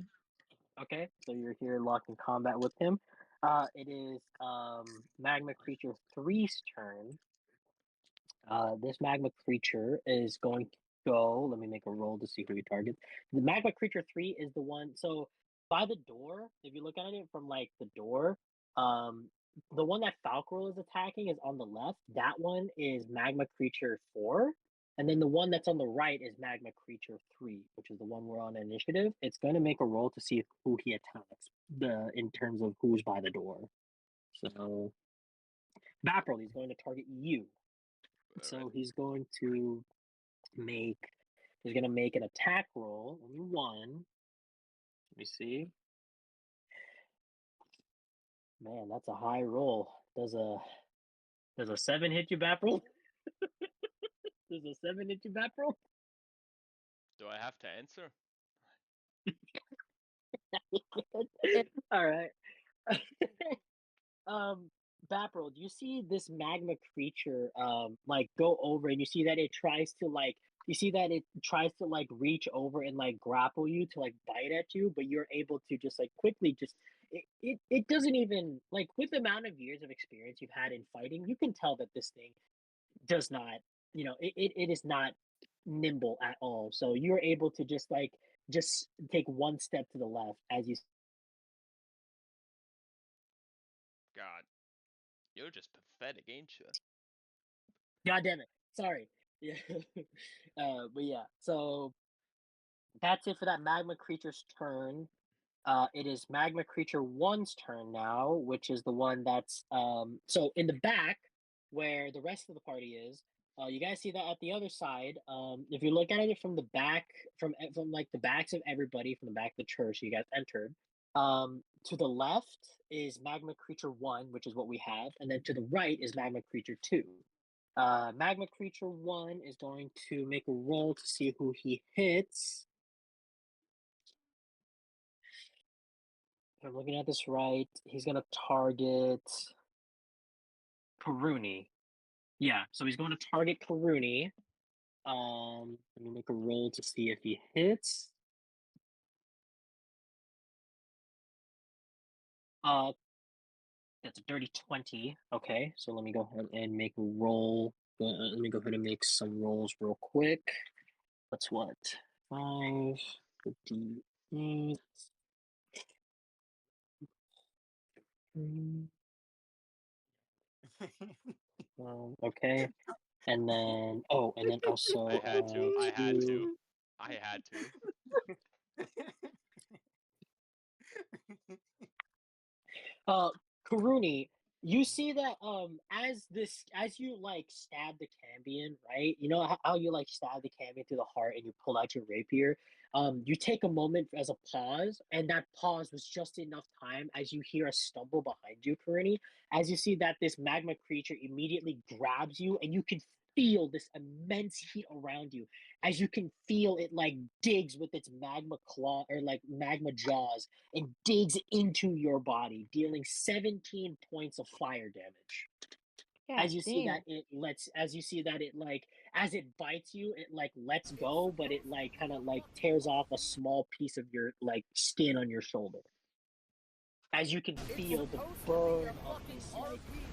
Okay, so you're here locked in combat with him. It is Magma Creature 3's turn. This Magma Creature is going to go. Let me make a roll to see who he targets. The Magma Creature 3 is the one. So by the door, if you look at it from like the door, the one that Falcro is attacking is on the left. That one is Magma Creature 4. And then the one that's on the right is Magma Creature 3, which is the one we're on initiative. It's going to make a roll to see who he attacks in terms of who's by the door. So Bapruld, he's going to target you. So he's going to make an attack roll. Only one. Let me see. Man, that's a high roll. Does a 7 hit you, Bapruld? Does a 7 hit you, Bapruld? Do I have to answer? All right. Bapruld, you see this magma creature like go over, and you see that it tries to reach over and like grapple you to like bite at you, but you're able to just like quickly just it doesn't even like, with the amount of years of experience you've had in fighting, you can tell that this thing does not, it is not nimble at all. So you're able to just take one step to the left as you. God, you're just pathetic, ain't you? God damn it. Sorry. Yeah. But yeah, so that's it for that magma creature's turn. It is magma creature 1's turn now, which is the one that's so in the back where the rest of the party is. You guys see that at the other side. If you look at it from the back, from like the backs of everybody, from the back of the church you guys entered, to the left is magma creature 1, which is what we have, and then to the right is magma creature 2. Magma creature 1 is going to make a roll to see who he hits. If I'm looking at this right, he's gonna target Karuni. Yeah, so he's going to target Karuni. Let me make a roll to see if he hits. That's a dirty 20. Okay, so let me go ahead and make a roll. Let me go ahead and make some rolls real quick. That's what? 5, 58. Okay. And then also I had to. I had to. I had to. Karuni, you see that as you like stab the Cambion, right? You know how you like stab the Cambion through the heart and you pull out your rapier? You take a moment as a pause, and that pause was just enough time as you hear a stumble behind you, Karuni, as you see that this magma creature immediately grabs you, and you can feel this immense heat around you, as you can feel it like digs with its magma claw or like magma jaws and digs into your body, dealing 17 points of fire damage. As you see that as it bites you, it like lets go, but it like kind of like tears off a small piece of your like skin on your shoulder. As you can feel the burn of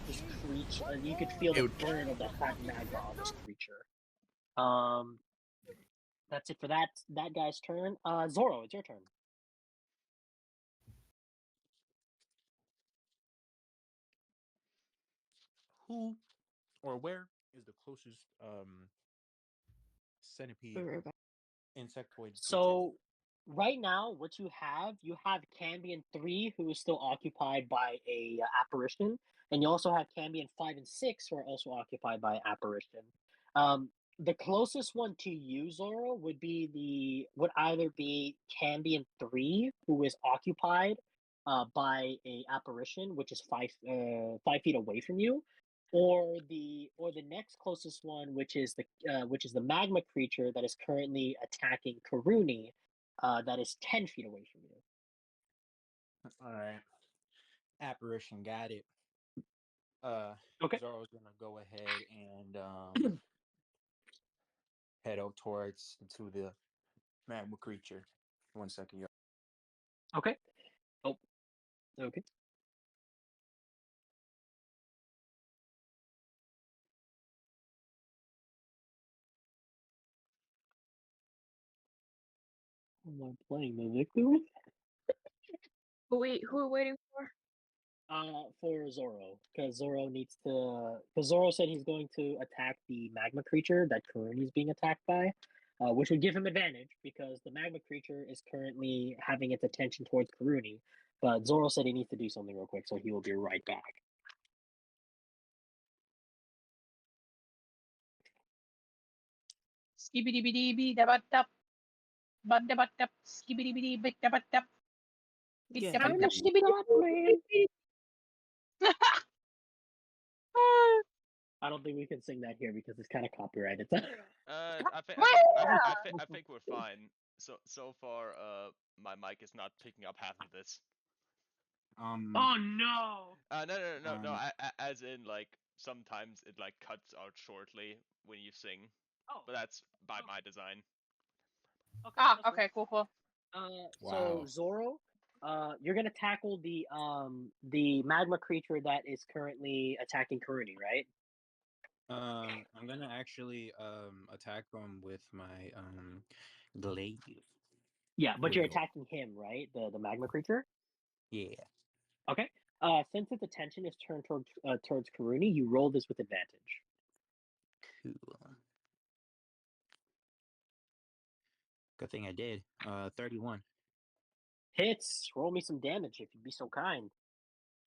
this creature, you could feel the burn of the hot magma on this creature. That's it for that guy's turn. Zoro, it's your turn. Who or where is the closest centipede insectoid? So right now, what you have Cambion 3, who is still occupied by a apparition, and you also have Cambion 5 and 6, who are also occupied by apparition. The closest one to you, Zoro, would either be Cambion 3, who is occupied by a apparition, which is 5 feet away from you, or the next closest one, which is the magma creature that is currently attacking Karuni, that is 10 feet away from you. All right, apparition, got it. Okay. Zoro's gonna go ahead and head up towards to the magma creature. 1 second, y'all. Okay. Oh. Okay. Am I playing the victim? Who are we waiting for? For Zoro, because Zoro said he's going to attack the magma creature that Karuni is being attacked by, which would give him advantage because the magma creature is currently having its attention towards Karuni. But Zoro said he needs to do something real quick, so he will be right back. Skibidi da bat tap. Bat da bat tap. Skibidi bit da bat tap. Bit Yeah, da bat I'm a tap. shot, man. I don't think we can sing that here because it's kind of copyrighted. I think we're fine. So far, my mic is not picking up half of this. Oh no! No. As in, like, sometimes it like cuts out shortly when you sing, Oh, but that's by my design. okay. Ah, that's okay, cool. Wow. So Zoro, you're gonna tackle the magma creature that is currently attacking Karuni, right? I'm gonna actually attack him with my glaive. Yeah, but you're Cool. attacking him, right? The magma creature. Yeah. Okay. Since its attention is turned towards Karuni, you roll this with advantage. Cool. Good thing I did. 31. Hits. Roll me some damage if you'd be so kind.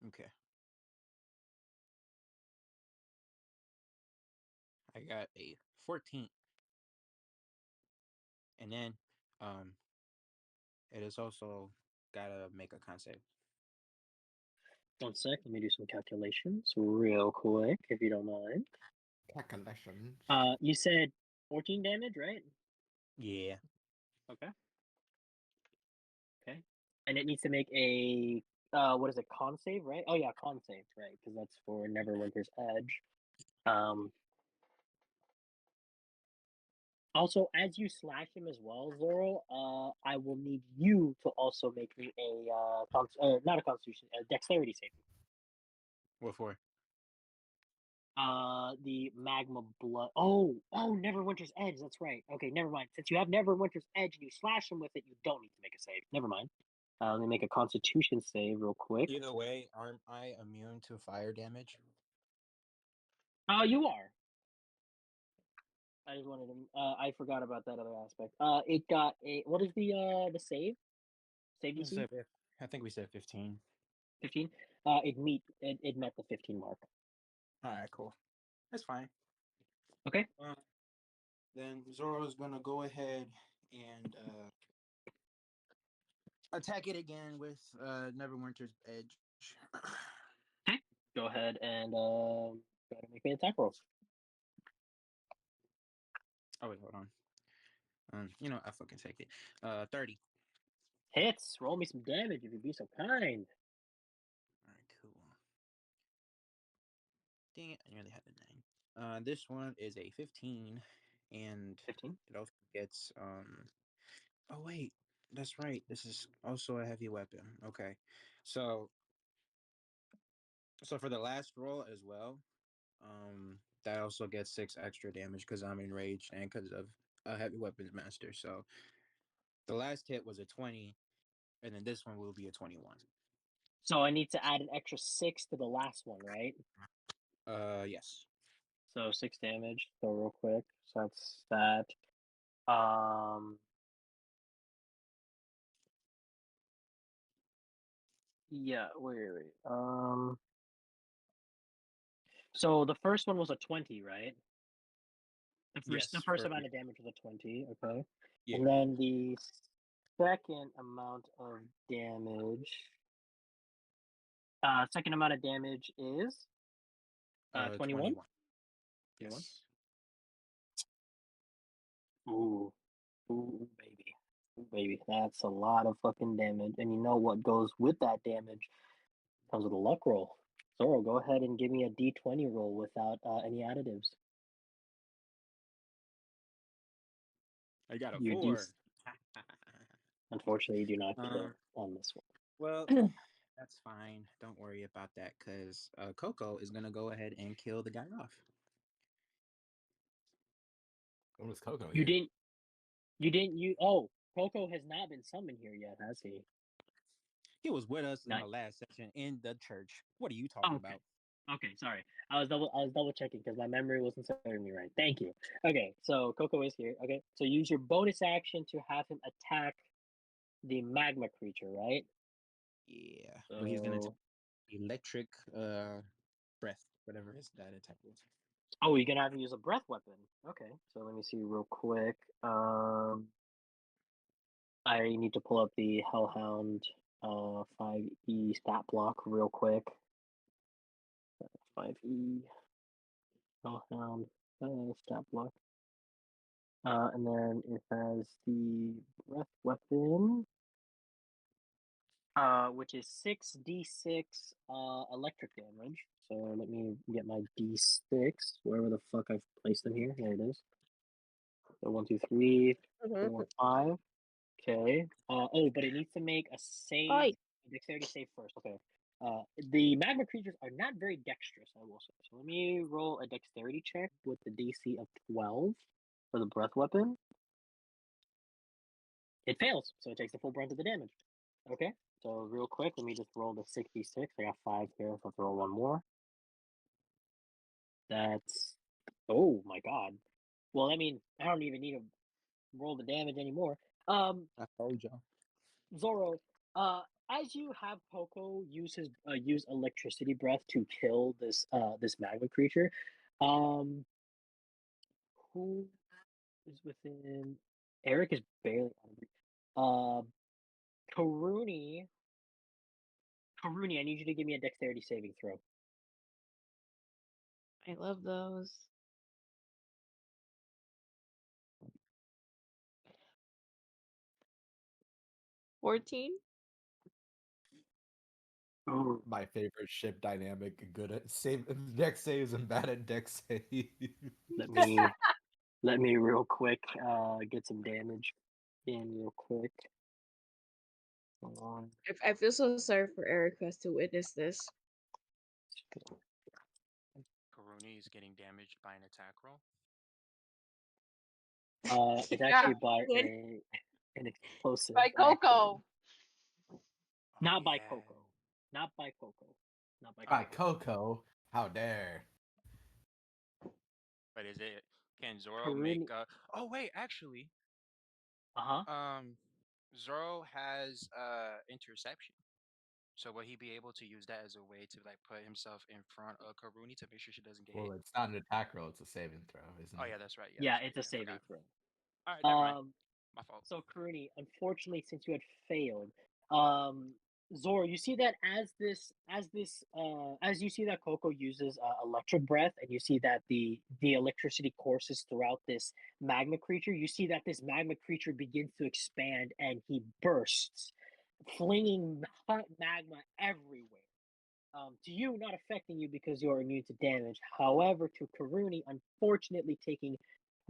Okay. I got a 14. And then it is also gotta make a con save. 1 sec. Let me do some calculations real quick, if you don't mind. Calculations. You said 14 damage, right? Yeah. Okay. Okay. And it needs to make a what is it? Con save, right? Oh yeah, con save, right? Because that's for Neverwinter's Edge. Also, as you slash him as well, Zoro, I will need you to also make me a not a Constitution, a Dexterity save. What for? The magma blood. Oh, Neverwinter's Edge. That's right. Okay, never mind. Since you have Neverwinter's Edge and you slash him with it, you don't need to make a save. Never mind. Let me make a Constitution save real quick. Either way, aren't I immune to fire damage? You are. I just wanted to. I forgot about that other aspect. It got a. What is the save? Save DC? I think we said 15. 15. It met the 15 mark. All right, cool. That's fine. Okay. Then Zoro's gonna go ahead and attack it again with Neverwinter's Edge. Okay. Go ahead and go ahead and make me an attack roll. Oh wait, hold on. I fucking take it. 30. Hits. Roll me some damage if you'd be so kind. All right, cool. Dang it, I nearly had a 9. This one is a 15, and 15. it also gets Oh wait, that's right. This is also a heavy weapon. Okay, so for the last roll as well, that also gets 6 extra damage because I'm enraged and because of a heavy weapons master. So the last hit was a 20, and then this one will be a 21. So I need to add an extra 6 to the last one, right? Yes. So 6 damage. So real quick. So that's that. Yeah, wait. So the first one was a 20, right? The first amount of damage was a 20, okay. Yeah. And then the second amount of damage is 21. Yes. Ooh, baby. Ooh, baby. That's a lot of fucking damage. And you know what goes with that damage? Comes with a luck roll. Zoro, go ahead and give me a d20 roll without any additives. I got a You 4. Unfortunately, you do not crit on this one. Well, that's fine. Don't worry about that because Coco is gonna go ahead and kill the guy off. When was Coco You here? Coco has not been summoned here yet, has he? He was with us in Nice. the last session in the church. What are you talking about? Okay, sorry. I was double checking because my memory wasn't serving me right. Thank you. Okay, so Coco is here. Okay, so use your bonus action to have him attack the magma creature, right? Yeah. So But he's gonna take electric breath, whatever that attack was. Oh, you're gonna have to use a breath weapon. Okay, so let me see real quick. I need to pull up the Hellhound 5E stat block real quick. 5E Hellhound stat block. And then it has the breath weapon, which is 6d6 electric damage. So let me get my d6, wherever the fuck I've placed them here. There it is. So 1, 2, 3, 4, 5. Okay. Oh, but it needs to make a save, Oi. a dexterity save first. Okay. The magma creatures are not very dexterous, I will say. So let me roll a dexterity check with the DC of 12 for the breath weapon. It fails, so it takes the full brunt of the damage. Okay. So real quick, let me just roll the 66. I got 5 here, so I'll throw one more. That's, oh my god. Well, I mean, I don't even need to roll the damage anymore. I told y'all. Zoro, as you have Coco use electricity breath to kill this magma creature, who is within? Eric is barely on. Karuni, I need you to give me a dexterity saving throw. I love those. 14. Oh, My favorite ship dynamic. Good at save deck saves and bad at deck saves. let me real quick get some damage in real quick. Hold on. I feel so sorry for Eric who has to witness this. Karuni is getting damaged by an attack roll. It's Yeah. actually by Good. an explosive. By Coco. Not by Coco. Not by Coco. Not by By Coco. Coco, how dare! But is it? Can Zoro Karuni- make? Oh wait, actually, Uh-huh. Zoro has interception. So will he be able to use that as a way to like put himself in front of Karuni to make sure she doesn't get Well, hit? it's not an attack roll; it's a saving throw, isn't Oh it? yeah, that's right. Yeah, that's it's a right, saving I throw. All right, never mind. My fault. So Karuni, unfortunately, since you had failed, Zoro, you see that as you see that Coco uses electric breath, and you see that the electricity courses throughout this magma creature. You see that this magma creature begins to expand, and he bursts, flinging hot magma everywhere. To you, not affecting you because you're immune to damage. However, to Karuni, unfortunately, taking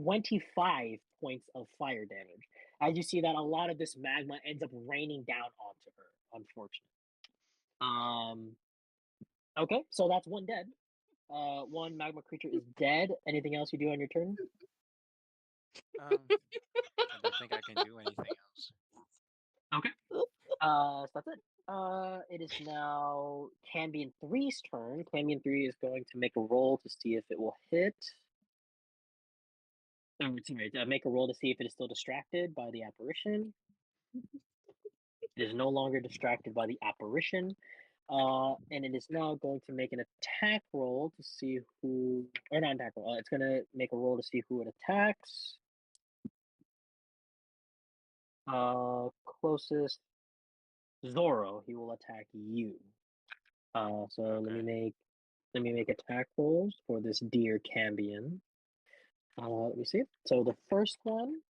25 points of fire damage. As you see that a lot of this magma ends up raining down onto her, unfortunately. Okay, so that's one dead. One magma creature is dead. Anything else you do on your turn? I don't think I can do anything else. Okay. So that's it. It is now Cambion 3's turn. Cambion 3 is going to make a roll to see if it will hit. Sorry, make a roll to see if it is still distracted by the apparition. It is no longer distracted by the apparition. And it is now going to make an attack roll to see who, or not attack roll. It's going to make a roll to see who it attacks. Closest Zoro, he will attack you. So Okay. let me make attack rolls for this dear Cambion. Let me see. So the first one,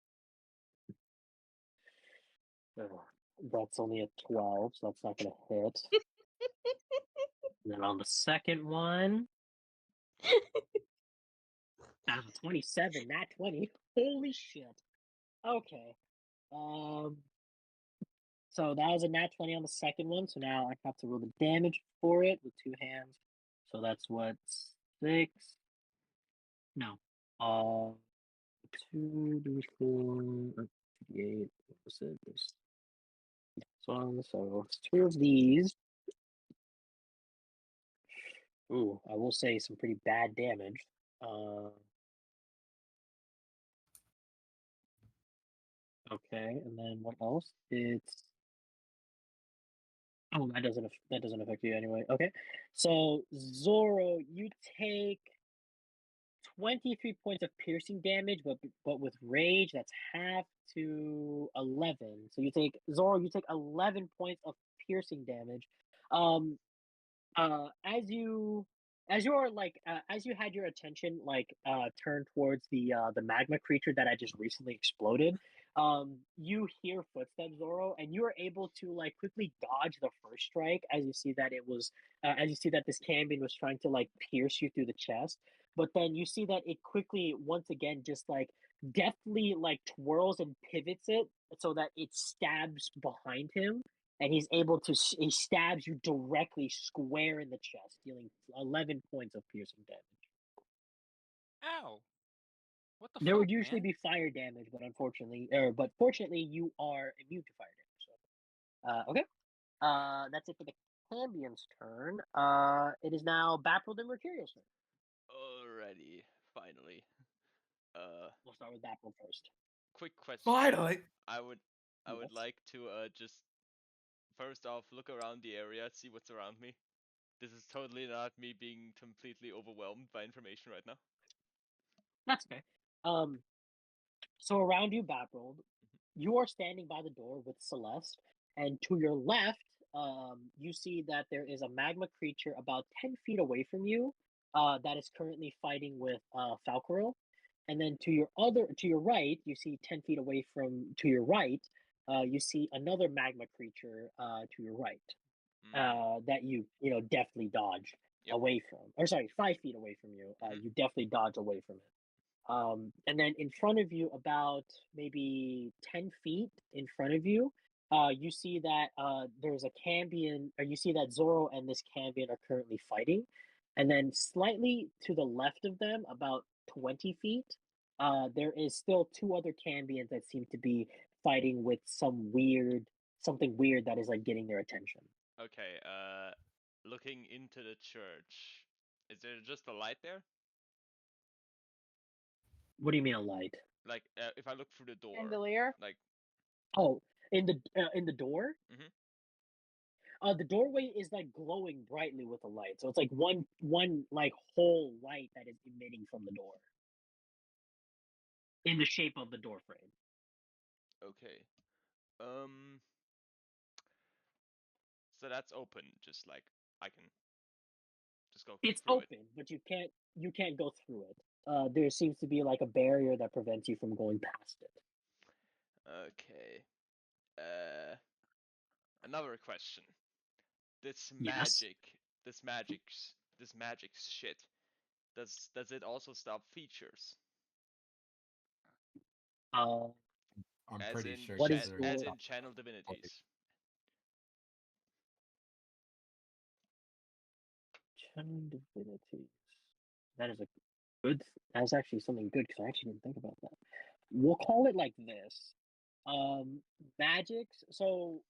that's only a 12, so that's not gonna hit. And then on the second one, that's a 27, not 20. Holy shit. Okay. So that was a nat 20 on the second one. So now I have to roll the damage for it with 2 hands. So that's what 6. No. 2 d4 8. What was it? This one. So it's 2 of these. Ooh, I will say some pretty bad damage. Okay, and then what else? It's oh, that doesn't affect you anyway. Okay, so Zoro, you take 23 points of piercing damage, but with rage, that's half to 11. So you take Zoro, you take 11 points of piercing damage. Um, as you as you had your attention turned towards the magma creature that I just recently exploded, you hear footsteps, Zoro, and you are able to like quickly dodge the first strike as you see that this Cambion was trying to like pierce you through the chest. But then you see that it quickly once again just like deftly like twirls and pivots it so that it stabs behind him, and he's able to he stabs you directly square in the chest, dealing 11 points of piercing damage. Ow! What the There fuck, would usually man? be fire damage, but fortunately you are immune to fire damage. So, okay. That's it for the Cambion's turn. It is now Bapruld and Mercurial's turn. Alrighty, finally. We'll start with Bapruld first. Quick question. Finally. I would Yes. like to just first off look around the area, see what's around me. This is totally not me being completely overwhelmed by information right now. That's okay. So around you, Bapruld, you are standing by the door with Celeste, and to your left, you see that there is a magma creature about 10 feet away from you, that is currently fighting with Falcaril. And then to your right, you see 10 feet away to your right, you see another magma creature to your right, that you definitely dodge away from. Or sorry, 5 feet away from you. You definitely dodge away from it. And then in front of you, about maybe 10 feet in front of you, you see that there's a Cambion, or you see that Zoro and this Cambion are currently fighting. And then slightly to the left of them, about 20 feet, there is still two other Cambions that seem to be fighting with something weird that is like getting their attention. Okay, looking into the church, is there just a light there? What do you mean a light? Like, if I look through the door, Chandelier? like, Oh, in the door? Mhm. The doorway is like glowing brightly with a light, so it's like one like whole light that is emitting from the door, in the shape of the door frame. okay, so that's open. Just like I can just go It's through open, but you can't go through it. There seems to be like a barrier that prevents you from going past it. Okay. Another question. This Yes. magic shit. Does it also stop features? Uh, I'm As pretty in sure. What is considering as it's in channel divinities. channel divinities? That is a good. That's actually something good because I actually didn't think about that. We'll call it like this. Magics. So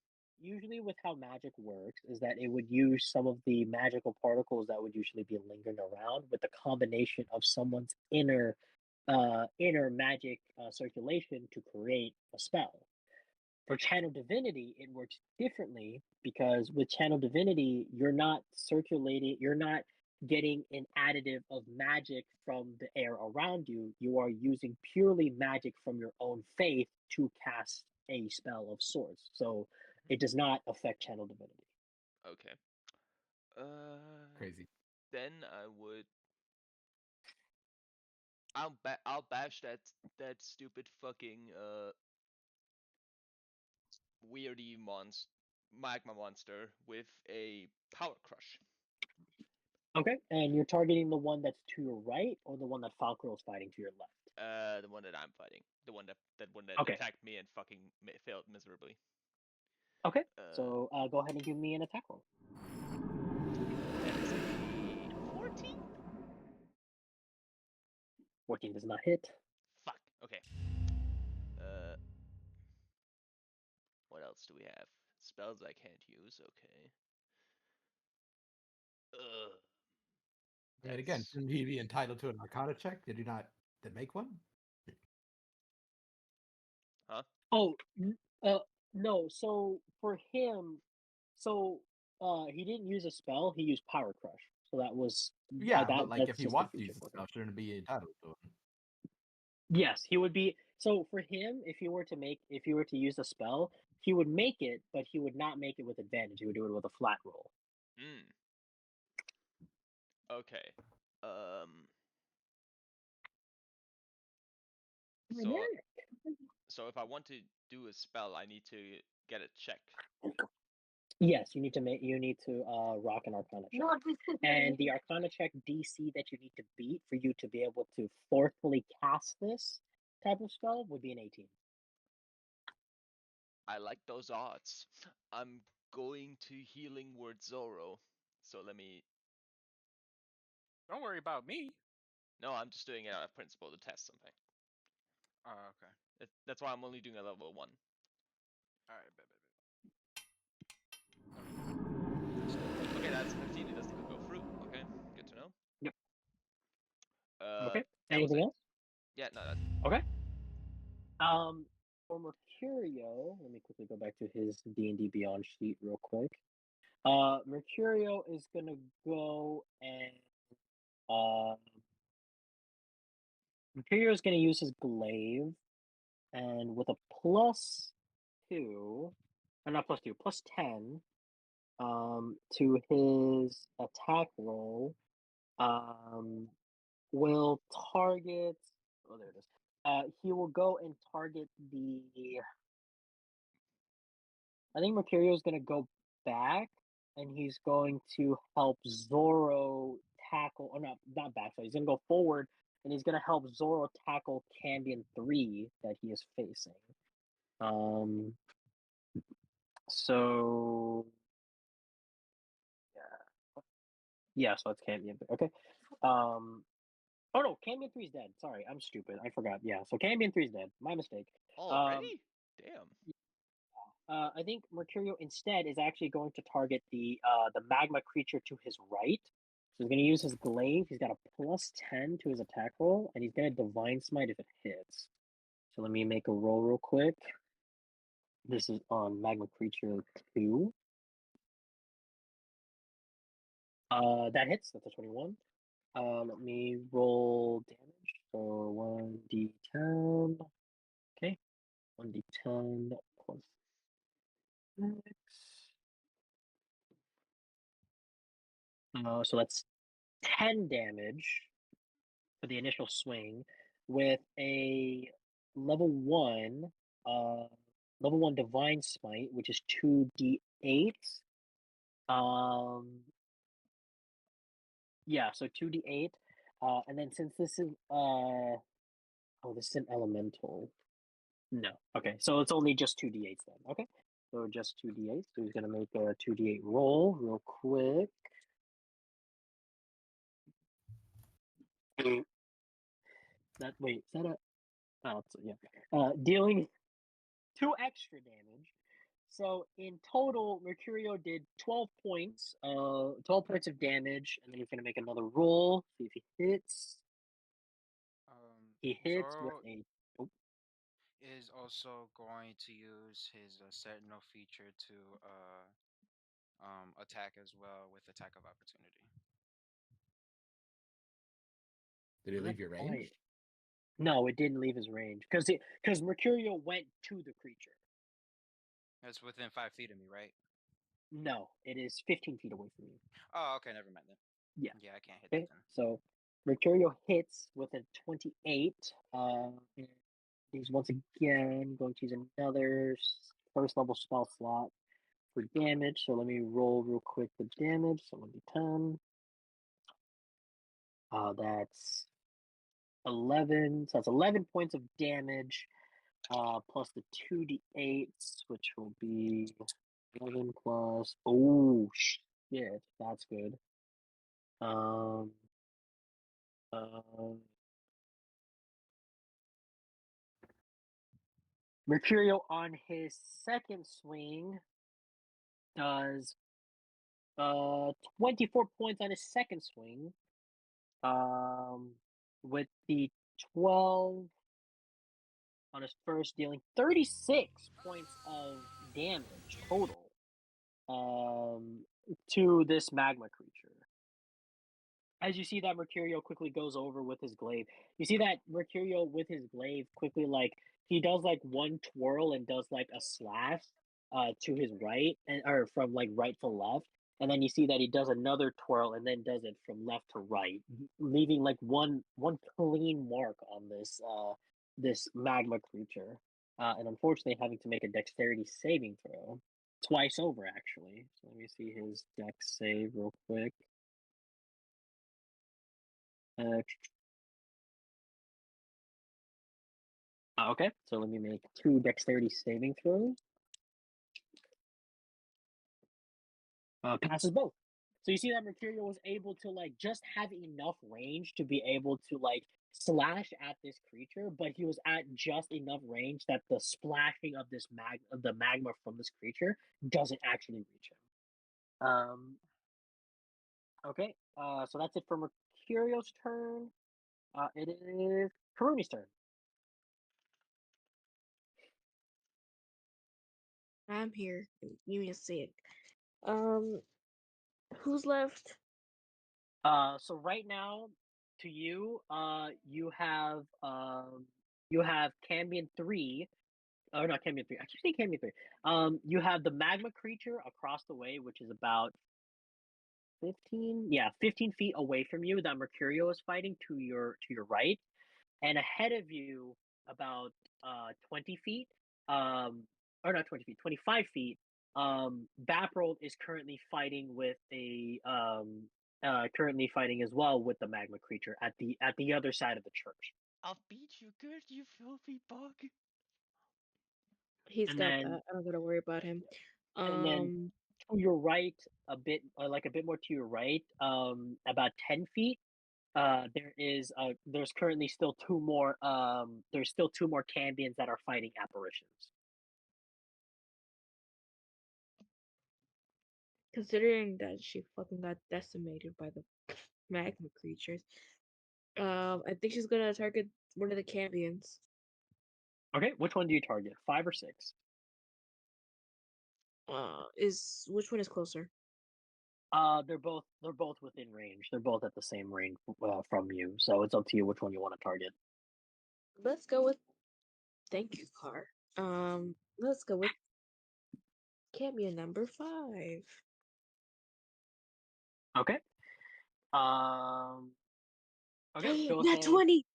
usually with how magic works is that it would use some of the magical particles that would usually be lingering around with the combination of someone's inner magic circulation to create a spell. For channel divinity, it works differently because with channel divinity, you're not getting an additive of magic from the air around you. You are using purely magic from your own faith to cast a spell of sorts. So it does not affect channel divinity. Okay. crazy. Then I'll bash that stupid fucking weirdy magma monster with a power crush. Okay, and you're targeting the one that's to your right or the one that Falcro is fighting to your left? The one that I'm fighting, the one that Okay. attacked me and fucking failed miserably. Okay, so go ahead and give me an attack roll. That is a 14. 14 does not hit. Fuck. Okay. What else do we have? Spells I can't use. Okay. And again, shouldn't he be entitled to an Arcana check? Did he not make one? Huh? Oh, no. So for him, he didn't use a spell. He used Power Crush. So that was Yeah, but like if that's he just the wants to feature use the for him. spell, shouldn't it be entitled to it? Yes, he would be. So for him, if he were to use the spell, he would make it, but he would not make it with advantage. He would do it with a flat roll. Okay. So if I want to do a spell, I need to get a check. Yes, you need to rock an Arcana check, and the Arcana check DC that you need to beat for you to be able to forcefully cast this type of spell would be an 18. I like those odds. I'm going to Healing Word Zoro. So let me. Don't worry about me. No, I'm just doing it out of principle to test something. Oh, okay. That's why I'm only doing a level 1. All right, bet. Okay, that's 15. It doesn't go through. Okay, good to know. Yep. Okay. Okay. Anything else? Yeah, no, that's okay. For Mercurio, let me quickly go back to his D&D Beyond sheet real quick. Mercurio is gonna go and Mercurio is gonna use his glaive, and with a +2, or not +2, +10, to his attack roll, will target. Oh, there it is. He will go and target the. I think Mercurio is going to go back, and he's going to help Zoro tackle. Or not back. So he's going to go forward, and he's going to help Zoro tackle Cambion 3 that he is facing. So. Yeah, so it's Cambion. Okay. Oh no, Cambion 3's dead. Sorry, I'm stupid. I forgot. Yeah, so Cambion 3's dead. My mistake. already. Damn. I think Mercurio instead is actually going to target the magma creature to his right. So he's going to use his glaive. He's got a +10 to his attack roll, and he's going to Divine Smite if it hits. So let me make a roll real quick. This is on magma creature 2. That hits. That's a 21. Let me roll damage. So 1d10. Okay. 1d10 plus 6. So that's 10 damage for the initial swing with a level 1 divine smite, which is 2d8. Yeah, so 2d8. And then since this is this is an elemental. No. Okay, so it's only just 2d8s then. Okay. So just 2d8. So he's gonna make a 2d8 roll real quick. Is that a dealing 2 extra damage. So in total, Mercurio did 12 points, 12 points of damage, and then he's gonna make another roll. See if he hits. He hits Zoro with a. is also going to use his Sentinel feature to attack as well with attack of opportunity. Did it leave your range? No, it didn't leave his range because Mercurio went to the creature. It's within 5 feet of me, right? No, it is 15 feet away from you. Oh, okay, never mind then. Yeah. Yeah, I can't hit Okay, that then. so Mercurio hits with a 28. And he's once again going to use another first level spell slot for damage. So let me roll real quick the damage. So 1d10. That's 11. So that's 11 points of damage. Plus the 2d8s, which will be 11 plus. Oh shit, that's good. Mercurio on his second swing does 24 points on his second swing. With the 12 on his first, dealing 36 points of damage total to this magma creature. as you see that Mercurio quickly goes over with his glaive. You see that Mercurio with his glaive quickly, like, he does like one twirl and does like a slash to his right, and or from like right to left, and then you see that he does another twirl and then does it from left to right, leaving like one clean mark on this magma creature, and unfortunately having to make a dexterity saving throw twice over actually. So let me see his dex save real quick. Okay, so let me make 2 dexterity saving throws. Passes both. So you see that Mercurio was able to like just have enough range to be able to like slash at this creature, but he was at just enough range that the splashing of the magma from this creature doesn't actually reach him. Okay, so that's it for Mercurio's turn. It is Karuni's turn. I'm here. Give me a sec. Who's left? So right now, to you, you have Cambion 3. Oh, not Cambion 3. I keep saying Cambion 3. You have the magma creature across the way, which is about 15 feet away from you that Mercurio is fighting to your right, and ahead of you about 20 feet, or not 20 feet, 25 feet. Bapruld is currently fighting with currently fighting as well with the magma creature at the other side of the church. I'll beat you good, you filthy bug. He's And got then that. I don't gotta worry about him. and then to your right, a bit like a bit more to your right, about 10 feet. There's currently still two more there's still two more Cambions that are fighting apparitions. Considering that she fucking got decimated by the magma creatures, I think she's gonna target one of the Cambions. Okay, which one do you target? 5 or 6? Is which one is closer? They're both within range. They're both at the same range from you. So it's up to you which one you want to target. Let's go with. Thank you, Car. Let's go with Cambion number 5. Okay. Okay, go Nat ahead. 20.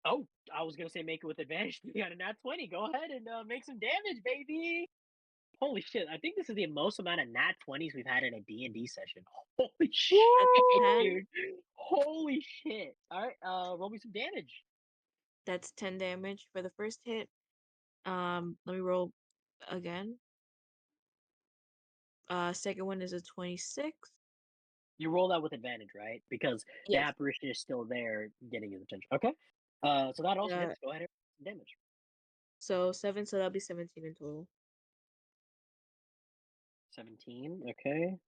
Oh, I was gonna say make it with advantage. You got a nat 20. Go ahead and make some damage, baby. Holy shit! I think this is the most amount of nat 20s we've had in a D&D session. Holy shit, dude! Holy shit! All right, roll me some damage. That's 10 damage for the first hit. Let me roll again. Second one is a 26. You roll that with advantage, right? Because the Yes. apparition is still there, getting his attention. Okay. So that also hits. Go ahead and roll some damage. So 7, so that'll be 17 in total. 17. Okay.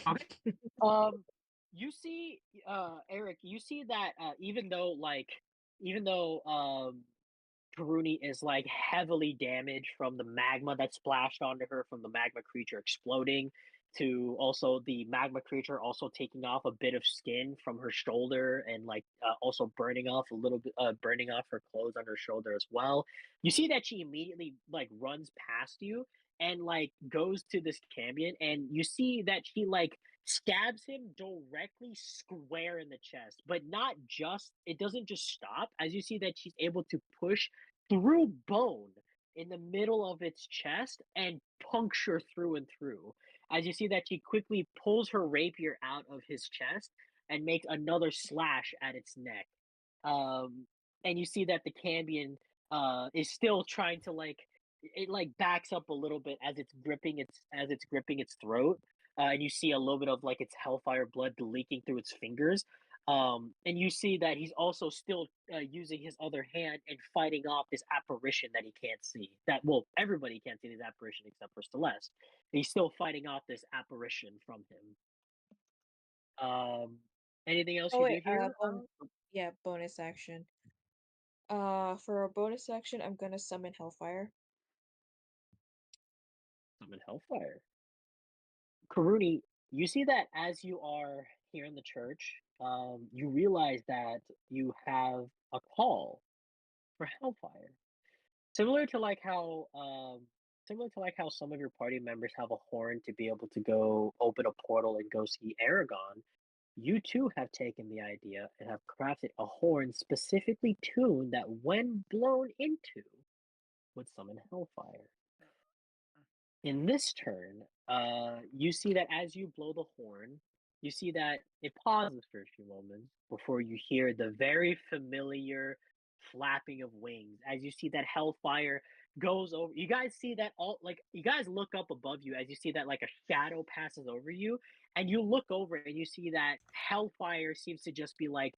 Okay. You see, Eric, you see that even though Karuni is like heavily damaged from the magma that splashed onto her from the magma creature exploding, to also the magma creature also taking off a bit of skin from her shoulder and like also burning off a little bit, burning off her clothes on her shoulder as well. You see that she immediately like runs past you and like goes to this Cambion, and you see that she like stabs him directly square in the chest, but not just, it doesn't just stop. As you see that she's able to push through bone in the middle of its chest and puncture through and through. As you see that she quickly pulls her rapier out of his chest and makes another slash at its neck. And you see that the Cambion is still trying to like, it like backs up a little bit as it's gripping its throat, and you see a little bit of like its hellfire blood leaking through its fingers. And you see that he's also still using his other hand and fighting off this apparition that he can't see. That, well, everybody can't see this apparition except for Celeste. He's still fighting off this apparition from him. Anything else you do here? Yeah, bonus action. For a bonus action, I'm gonna summon Hellfire. summon Hellfire. Karuni, you see that as you are here in the church, you realize that you have a call for Hellfire. Similar to like how some of your party members have a horn to be able to go open a portal and go see Aragon, you too have taken the idea and have crafted a horn specifically tuned that when blown into would summon Hellfire. In this turn, you see that as you blow the horn, you see that it pauses for a few moments before you hear the very familiar flapping of wings. As you see that Hellfire goes over, you guys see that you guys look up above you as you see that like a shadow passes over you, and you look over and you see that Hellfire seems to just be like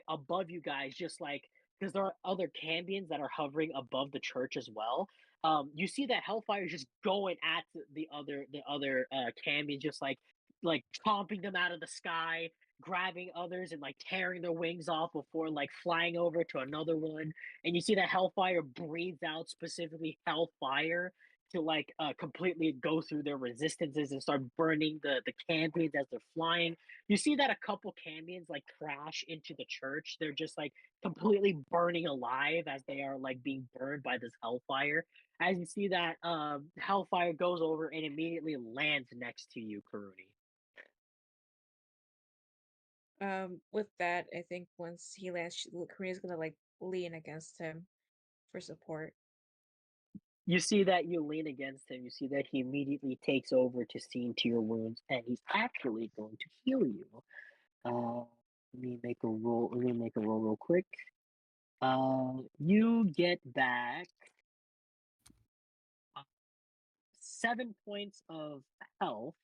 above you guys, just like because there are other Cambions that are hovering above the church as well. You see that Hellfire is just going at the other Cambions, just like chomping them out of the sky, grabbing others and like tearing their wings off before like flying over to another one. And you see that Hellfire breathes out specifically Hellfire to like completely go through their resistances and start burning the Cambions as they're flying. You see that a couple Cambions like crash into the church. They're just like completely burning alive as they are like being burned by this Hellfire. As you see that Hellfire goes over and immediately lands next to you, Karuni. With that, I think once he lands, Karina's gonna like lean against him for support. You see that you lean against him. You see that he immediately takes over to see to your wounds, and he's actually going to heal you. Let me make a roll. Let me make a roll real quick. You get back 7 points of health.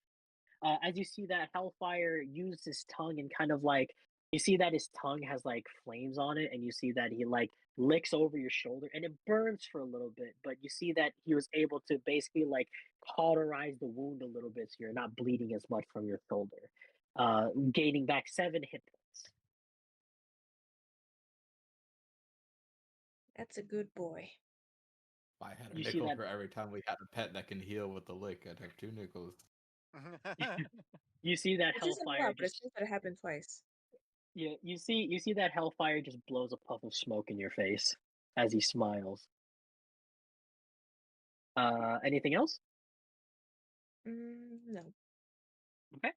As you see that Hellfire used his tongue and kind of like you see that his tongue has like flames on it, and you see that he like licks over your shoulder and it burns for a little bit, but you see that he was able to basically like cauterize the wound a little bit so you're not bleeding as much from your shoulder, gaining back 7 hit points. That's a good boy. If I had a You see nickel that for every time we had a pet that can heal with the lick, I'd have 2 nickels. you see that Which isn't a Hellfire lot, but it's just just that it happened twice. yeah, you see that Hellfire just blows a puff of smoke in your face as he smiles. Anything else? No. Okay.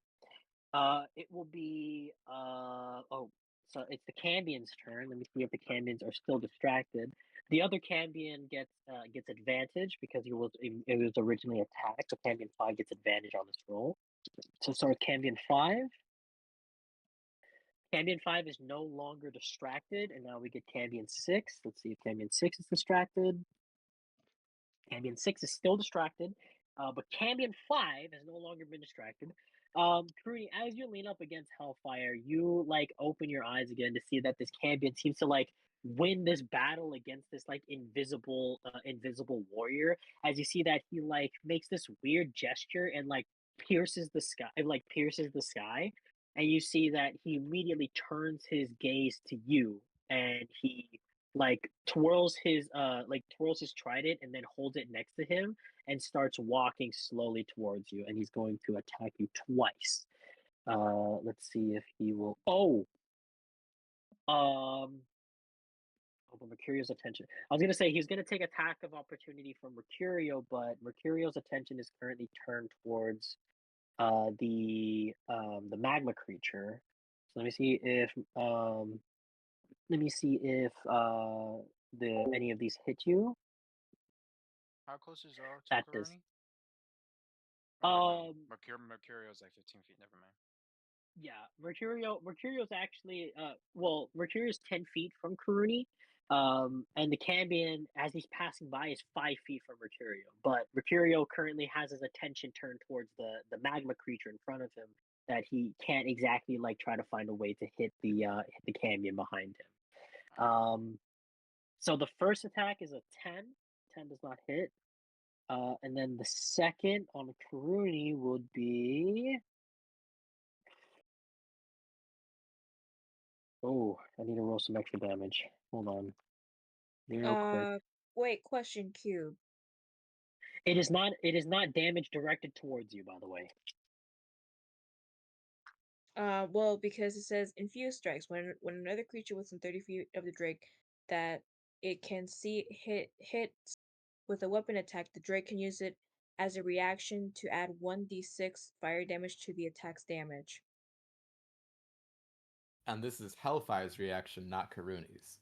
It will be so it's the Cambion's turn. Let me see if the Cambions are still distracted. The other Cambion gets advantage because it was originally attacked. So Cambion 5 gets advantage on this roll. So start with Cambion 5. Cambion 5 is no longer distracted, and now we get Cambion 6. Let's see if Cambion 6 is distracted. Cambion 6 is still distracted, but Cambion 5 has no longer been distracted. Karuni, as you lean up against Hellfire, you like open your eyes again to see that this Cambion seems to like win this battle against this like invisible warrior. As you see that he like makes this weird gesture and like pierces the sky, and you see that he immediately turns his gaze to you, and he twirls his trident and then holds it next to him and starts walking slowly towards you, and he's going to attack you twice. Let's see if he will. For Mercurio's attention. I was gonna say he's gonna take attack of opportunity from Mercurio, but Mercurio's attention is currently turned towards the magma creature. So let me see if any of these hit you. How close is Zoro to That does. Karuni? Mercurio's like 15 feet. Never mind. Yeah, Mercurio's actually Mercurio's 10 feet from Karuni, and the Cambion as he's passing by is 5 feet from Mercurio. But Mercurio currently has his attention turned towards the magma creature in front of him that he can't exactly like try to find a way to hit the Cambion behind him. So the first attack is a 10. 10 does not hit. And then the second on Karuni would be. Oh, I need to roll some extra damage. Hold on. Real quick. Wait, question Cube. It is not. It is not damage directed towards you, by the way. Well, because it says infuse strikes when another creature within 30 feet of the Drake that it can see hits with a weapon attack, the Drake can use it as a reaction to add 1d6 fire damage to the attack's damage. And this is Hellfire's reaction, not Karuni's.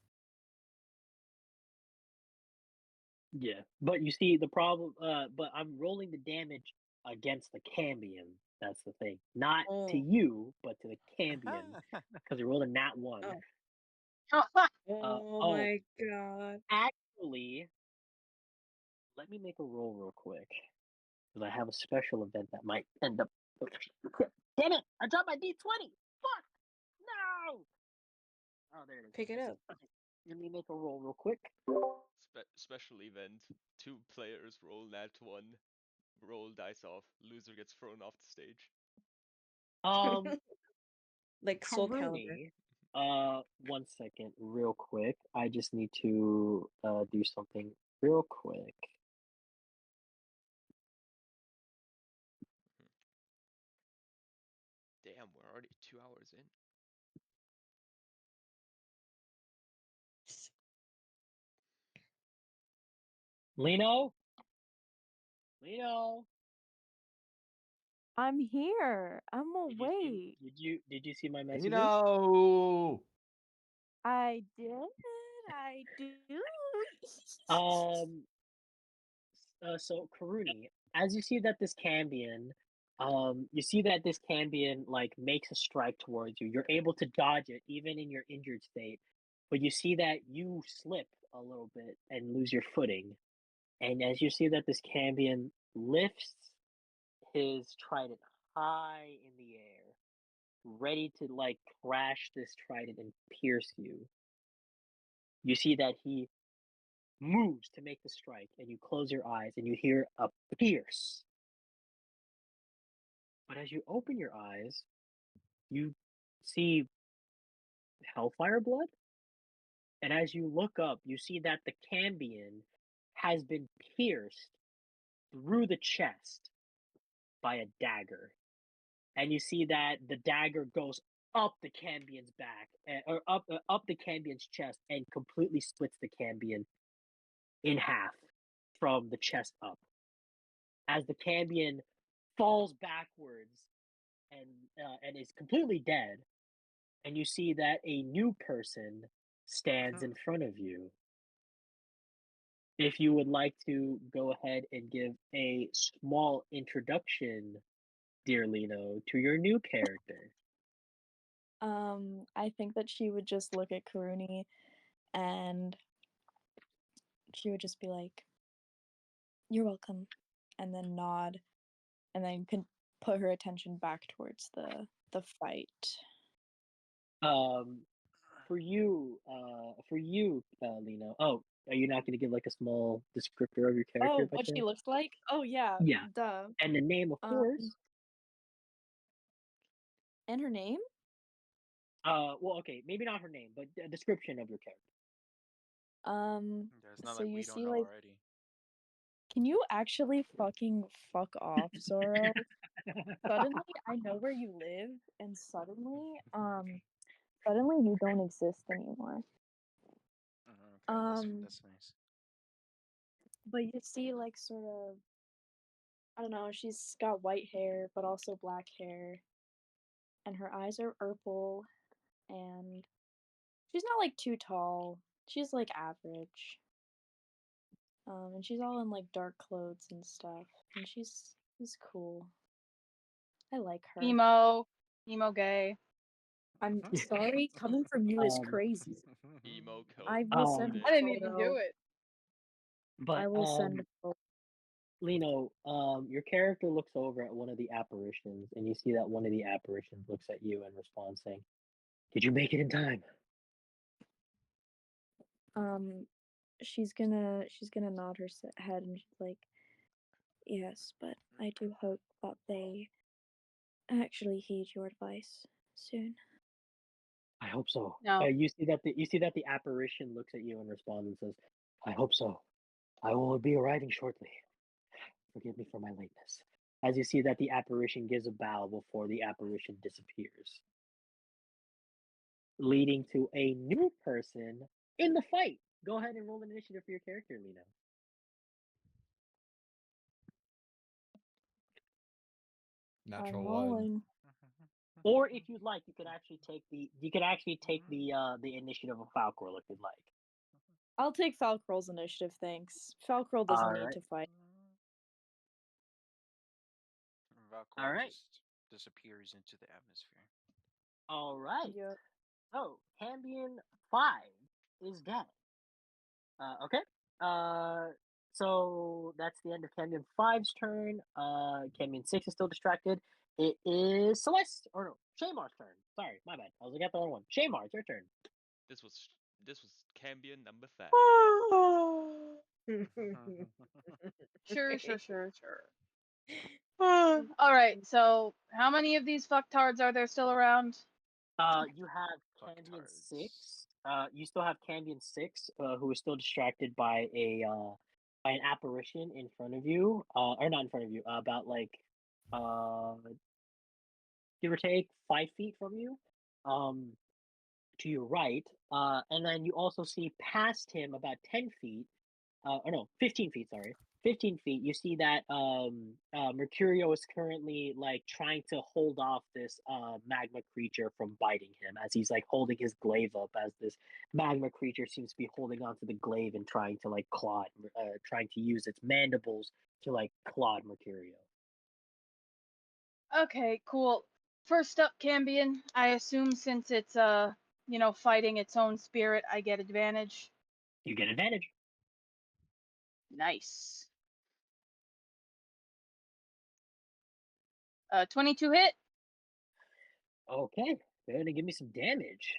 Yeah, but you see the problem. But I'm rolling the damage against the Cambion. That's the thing, not to Oh. you, but to the Cambion, because you rolled a nat 1. Oh. Oh My god. Actually, let me make a roll real quick, because I have a special event that might end up. Damn it! I dropped my D20. Fuck! No! Oh, there it is. Pick it up. Okay, let me make a roll real quick. Special event. 2 players roll nat 1. Roll dice off. Loser gets thrown off the stage. Like Soul Calibur. Karuni, 1 second, real quick. I just need to do something real quick. Damn, we're already 2 hours in. Lino, I'm here. I'm awake. did you see my messages? No. I did. I do. So Karuni, as you see that this Cambion, like makes a strike towards you. You're able to dodge it even in your injured state, but you see that you slip a little bit and lose your footing. And as you see that this Cambion lifts his trident high in the air, ready to like crash this trident and pierce you. You see that he moves to make the strike, and you close your eyes and you hear a pierce. But as you open your eyes, you see hellfire blood. And as you look up, you see that the Cambion has been pierced through the chest by a dagger. And you see that the dagger goes up the Cambion's back, or up the Cambion's chest, and completely splits the Cambion in half from the chest up. As the Cambion falls backwards and is completely dead, and you see that a new person stands in front of you. If you would like to go ahead and give a small introduction, dear Lino, to your new character. I think that she would just look at Karuni and she would just be like, "You're welcome," and then nod, and then can put her attention back towards the fight. For you, Lino. Oh, are you not going to give like a small descriptor of your character? Oh, what she looks like? Oh yeah. Yeah. Duh. And the name, of course. And her name? Well, okay, maybe not her name, but a description of your character. It's not So like you we see, don't know like, already. can you actually fucking fuck off, Zoro? Suddenly, I know where you live, and suddenly you don't exist anymore. Okay, that's nice. But you see, like, sort of, I don't know, she's got white hair, but also black hair, and her eyes are purple, and she's not, like, too tall. She's, like, average. And she's all in, like, dark clothes and stuff, and she's cool. I like her. Emo gay. I'm sorry, coming from you is crazy. Emo code. I will send. I didn't even do it. But I will send. Lino, your character looks over at one of the apparitions, and you see that one of the apparitions looks at you and responds saying, "Did you make it in time?" She's gonna nod her head and she's like, "Yes, but I do hope that they actually heed your advice soon." I hope so. No. You see that the apparition looks at you and responds and says, "I hope so. I will be arriving shortly." forgive me for my lateness. As you see that the apparition gives a bow before the apparition disappears, leading to a new person in the fight. Go ahead and roll an initiative for your character, Lena. Natural I'm one. rolling. Or if you'd like, you could actually take the initiative of Falcor if you'd like. I'll take Falcrol's initiative, thanks. Falcrol doesn't need Alright. to fight. Valkyrie Alright. just disappears into the atmosphere. All right. Yep. So Cambion 5 is dead. Okay. So that's the end of Cambion 5's turn. Cambion 6 is still distracted. It is Celeste, or no, Shaymar's turn. Sorry, my bad. I was looking at the wrong one. Shaymar, it's your turn. This was Cambion number 5. Sure. All right. So, how many of these fucktards are there still around? You have Cambion Fucktards. 6. You still have Cambion 6, who is still distracted by by an apparition in front of you. Or not in front of you. About like give or take 5 feet from you. To your right. And then you also see past him about 10 feet. Or no, 15 feet. Sorry. 15 feet, you see that Mercurio is currently like trying to hold off this magma creature from biting him, as he's like holding his glaive up, as this magma creature seems to be holding onto the glaive and trying to like trying to use its mandibles to like claw Mercurio. Okay, cool. First up, Cambion. I assume since it's fighting its own spirit, I get advantage. You get advantage. Nice. 22 hit. Okay, go ahead and give me some damage.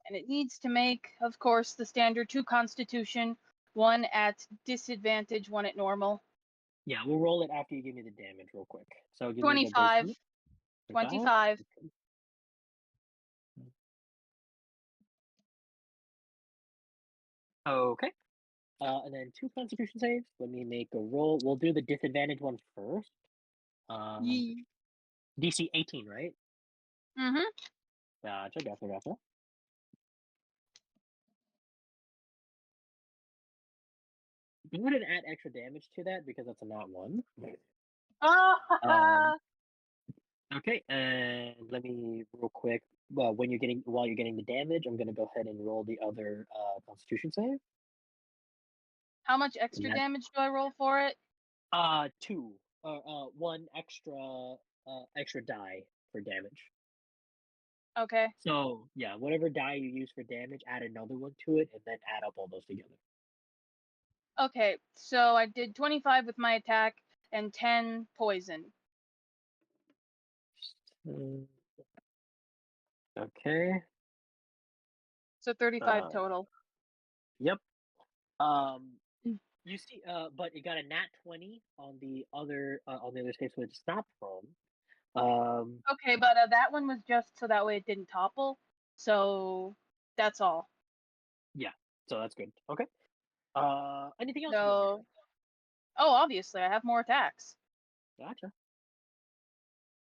And it needs to make, of course, the standard 2 Constitution, 1 at disadvantage, 1 at normal. Yeah, we'll roll it after you give me the damage real quick. So give me 25. the 25. Okay. And then 2 Constitution saves. Let me make a roll. We'll do the disadvantage one first. DC 18, right? Mm-hmm. Gotcha. Go ahead and add extra damage to that because that's a nat 1. Okay, and let me real quick. Well, while you're getting the damage, I'm gonna go ahead and roll the other Constitution save. How much extra That- damage do I roll for it? 2. 1 extra die for damage. Okay. So yeah, whatever die you use for damage, add another one to it, and then add up all those together. Okay, so I did 25 with my attack and 10 poison. Okay. So 35 total. Yep. You see, but it got a nat 20 on the other save, so it stopped from. Okay, but that one was just so that way it didn't topple. So that's all. Yeah, so that's good. Okay. Anything else? So, obviously I have more attacks. Gotcha.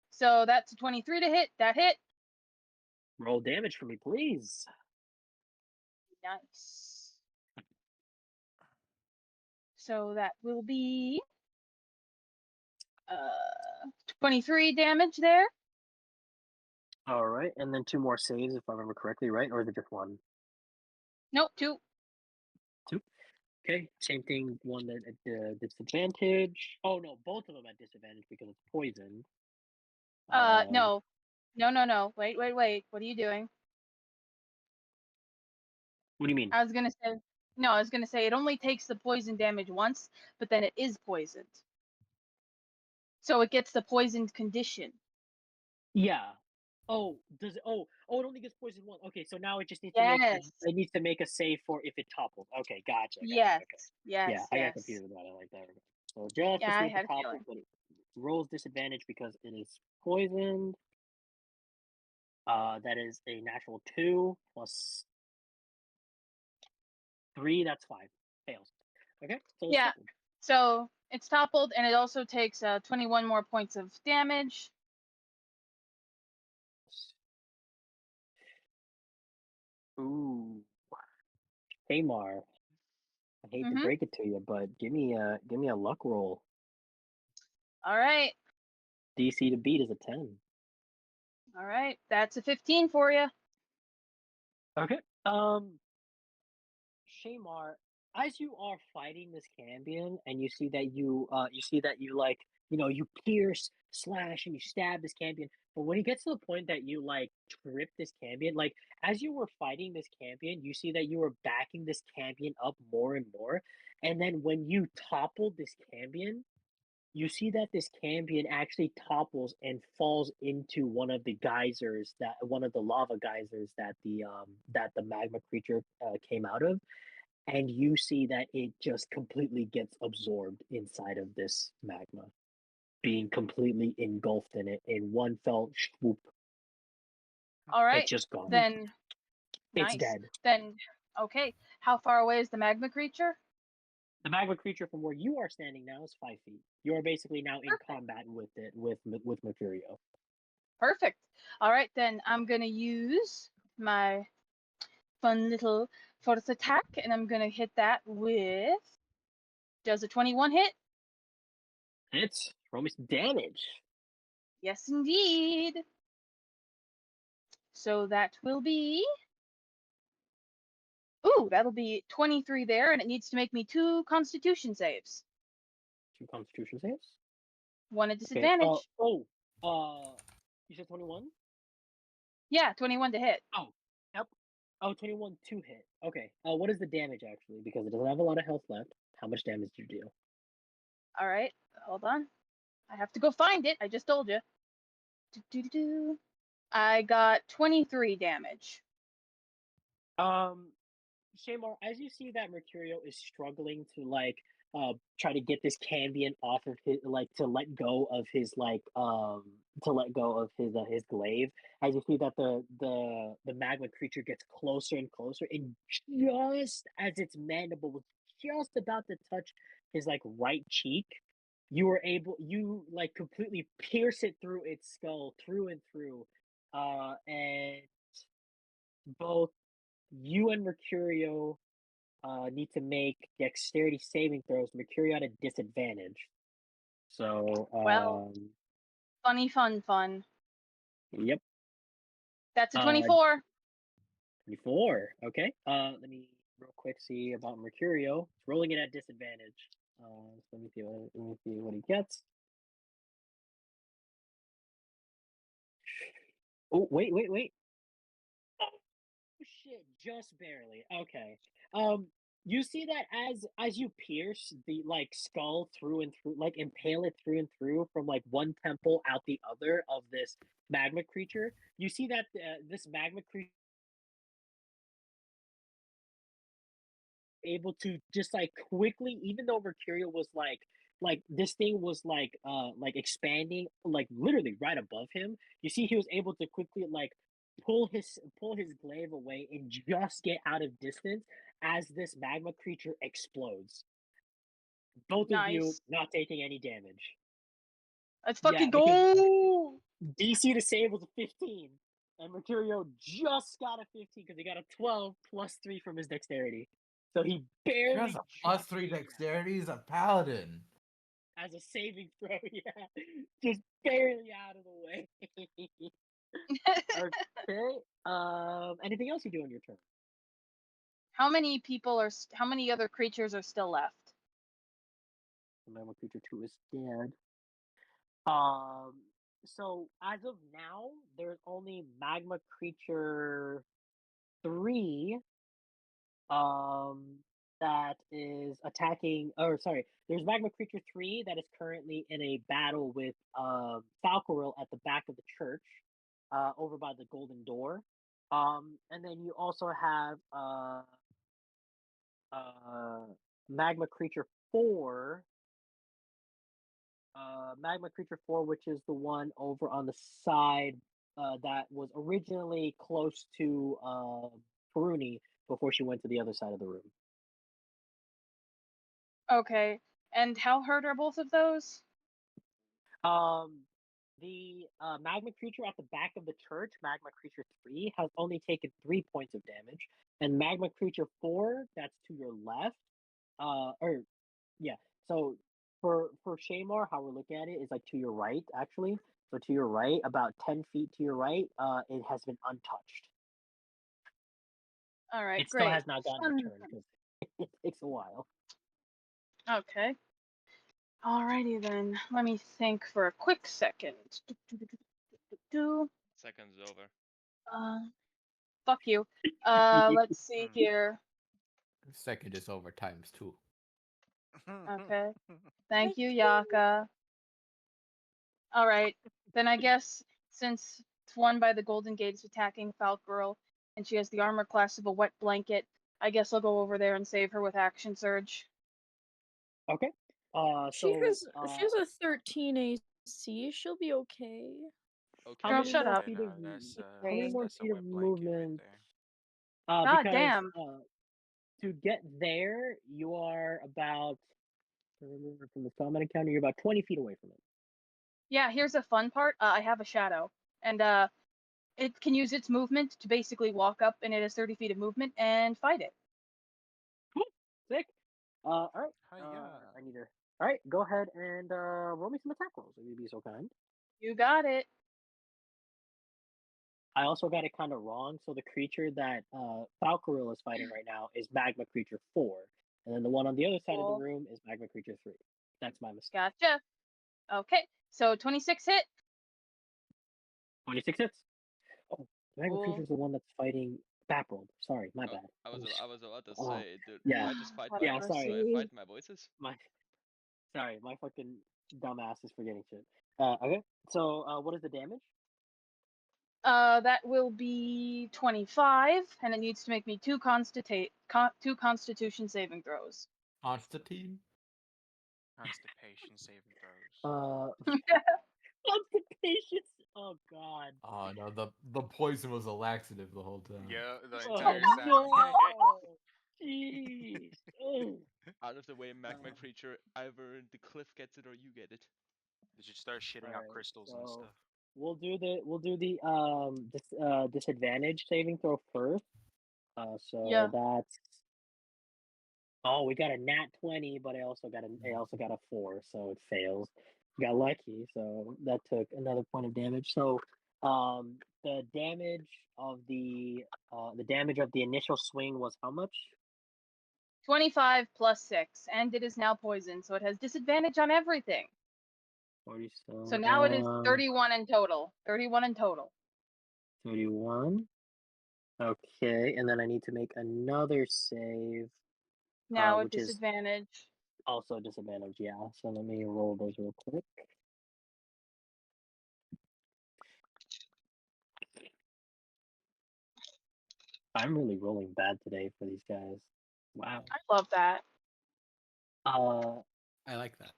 So that's a 23 to hit. That hit. Roll damage for me, please. Nice. So that will be 23 damage there. All right, and then 2 more saves if I remember correctly, right? Or is it just 1? Nope, 2. 2. Okay, same thing. 1 at disadvantage. Oh no, both of them at disadvantage because it's poison. No. Wait. What are you doing? What do you mean? I was gonna say it only takes the poison damage once, but then it is poisoned. So it gets the poisoned condition. Yeah. Oh, does it? Oh, it only gets poison 1. Okay, so now it just needs Yes. to make a save for if it topples. Okay, gotcha. Yes. Okay. Yes. Yeah, I got confused about it like that. So just Yeah, to I see if had it a topples, feeling. but it rolls disadvantage because it is poisoned. That is a natural 2 plus 3. That's 5. Fails. Okay. So it's Yeah. toppled. So It's toppled, and it also takes 21 more points of damage. Ooh. Tamar, I hate to break it to you, but give me a luck roll. All right. DC to beat is a 10. All right. That's a 15 for you. Okay. Shamar, as you are fighting this Cambion, and you see that you like, you pierce, slash, and you stab this Cambion. But when it gets to the point that you like trip this Cambion, like as you were fighting this Cambion, you see that you were backing this Cambion up more and more. And then when you toppled this Cambion, you see that this Cambion actually topples and falls into one of the lava geysers that the magma creature came out of, and you see that it just completely gets absorbed inside of this magma, being completely engulfed in it in one fell swoop. All right. It's just gone. Then, It's nice. dead. Then, okay. How far away is the magma creature? The magma creature from where you are standing now is 5 feet. You are basically now in combat with it, with Mercurio. Perfect. All right, then I'm gonna use my fun little force attack, and I'm gonna hit that with. Does a 21 hit? Hits. Roll me some damage. Yes, indeed. So that will be. Ooh, that'll be 23 there, and it needs to make me 2 Constitution saves. 2 Constitution saves. 1 at disadvantage. Okay. You said 21? Yeah, 21 to hit. Oh, yep. Oh, 21 to hit. Okay. What is the damage actually? Because it doesn't have a lot of health left. How much damage do you deal? All right, hold on. I have to go find it. I just told you. I got 23 damage. Shamar, as you see that Mercurio is struggling to try to get this Cambion off of his to let go of his his glaive, as you see that the magma creature gets closer and closer, and just as its mandible was just about to touch his right cheek, you completely pierce it through its skull through and through, and both you and Mercurio need to make dexterity saving throws. Mercurio at a disadvantage. So, well, funny fun. Yep. That's a 24. 24. Okay. Let me real quick see about Mercurio. It's rolling it at disadvantage. So let me see what he gets. Oh, wait. Oh, shit, just barely. Okay. You see that as you pierce the skull through and through, impale it through and through from one temple out the other of this magma creature, you see that this magma creature able to just quickly, even though Mercurio was this thing was expanding literally right above him, you see he was able to quickly pull his glaive away and just get out of distance as this magma creature explodes. Both of you not taking any damage. Let's fucking go! DC to save was a 15, and Mercurio just got a 15 because he got a 12 plus 3 from his dexterity. So he barely has a plus 3 dexterity. He's a paladin. As a saving throw, yeah, just barely out of the way. Okay. Anything else you do on your turn? How many other creatures are still left? Magma creature 2 is dead. So as of now, there's only magma creature 3. That is attacking. Or sorry, there's magma creature 3 that is currently in a battle with Falcoril at the back of the church, over by the golden door. And then you also have magma creature 4. Magma creature 4, which is the one over on the side that was originally close to Peruni before she went to the other side of the room. Okay. And how hurt are both of those? The magma creature at the back of the church, magma creature 3, has only taken 3 points of damage, and magma creature 4, that's to your left. Or yeah. So for Shamar, how we're looking at it is like to your right, actually. So to your right, about 10 feet to your right, it has been untouched. All right, It great. still has not gotten a turn because it takes a while. Okay. Alrighty then. Let me think for a quick second. Seconds over. Fuck you. Let's see here. Second is over times 2. Okay. Thank you, Yaka. Alright. Then I guess since it's won by the Golden Gate is attacking Falk Girl, and she has the armor class of a wet blanket, I guess I'll go over there and save her with Action Surge. Okay. She has 13 AC. She'll be okay. Okay. How Girl, many shut more up. feet of That's how many more that's a feet of wet blanket right movement? there. God Because damn. to get there, you are about from the summon encounter, you're about 20 feet away from it. Yeah, here's a fun part. I have a shadow, and it can use its movement to basically walk up, and it has 30 feet of movement and fight it. Cool. Sick. All right. Hi-ya. I need to. All right, go ahead and roll me some attack rolls. If you'd be so kind. You got it. I also got it kind of wrong. So the creature that Falcaril is fighting right now is Magma Creature 4, and then the one on the other side of Cool. the room is Magma Creature 3. That's my mistake. Gotcha. Okay, so 26 hit. 26 hits. Oh, Magma Cool. Creature's the one that's fighting Bapruld. Sorry, my bad. I was about to Oh, say, dude. yeah. I just fight Yeah, my sorry. Do I fight my voices? My fucking dumbass is forgetting shit. Okay. So, what is the damage? That will be 25, and it needs to make me two Constitution saving throws. Constantine? Constipation saving throws. Constipation. Oh god. Oh no, the poison was a laxative the whole time. Yeah, the Oh entire time. no. Jeez. Ugh. Out of the way, magma creature. Either the cliff gets it or you get it. They should start shitting out Alright, crystals and so stuff. we'll do the disadvantage saving throw first. So Yeah. that's we got a nat 20, but I also got a 4, so it fails. Got lucky, so that took another point of damage. So the damage of the initial swing was how much? 25 plus 6, and it is now poisoned, so it has disadvantage on everything. 40, So now it is 31 in total. 31 in total. 31. Okay, and then I need to make another save. Now at which is disadvantage. also disadvantage, yeah. So let me roll those real quick. I'm really rolling bad today for these guys. Wow. I love that. I like that.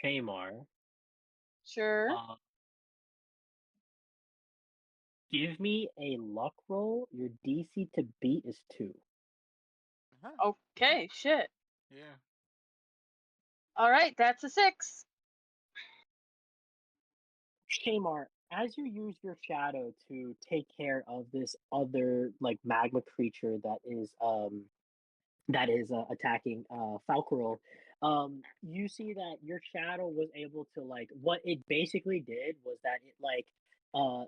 Shamar. Sure. Give me a luck roll. Your DC to beat is 2. Okay, shit. Yeah. Alright, that's a 6. Shamar, as you use your shadow to take care of this other like magma creature that is attacking Falcaril, you see that your shadow was able to like what it basically did was that it like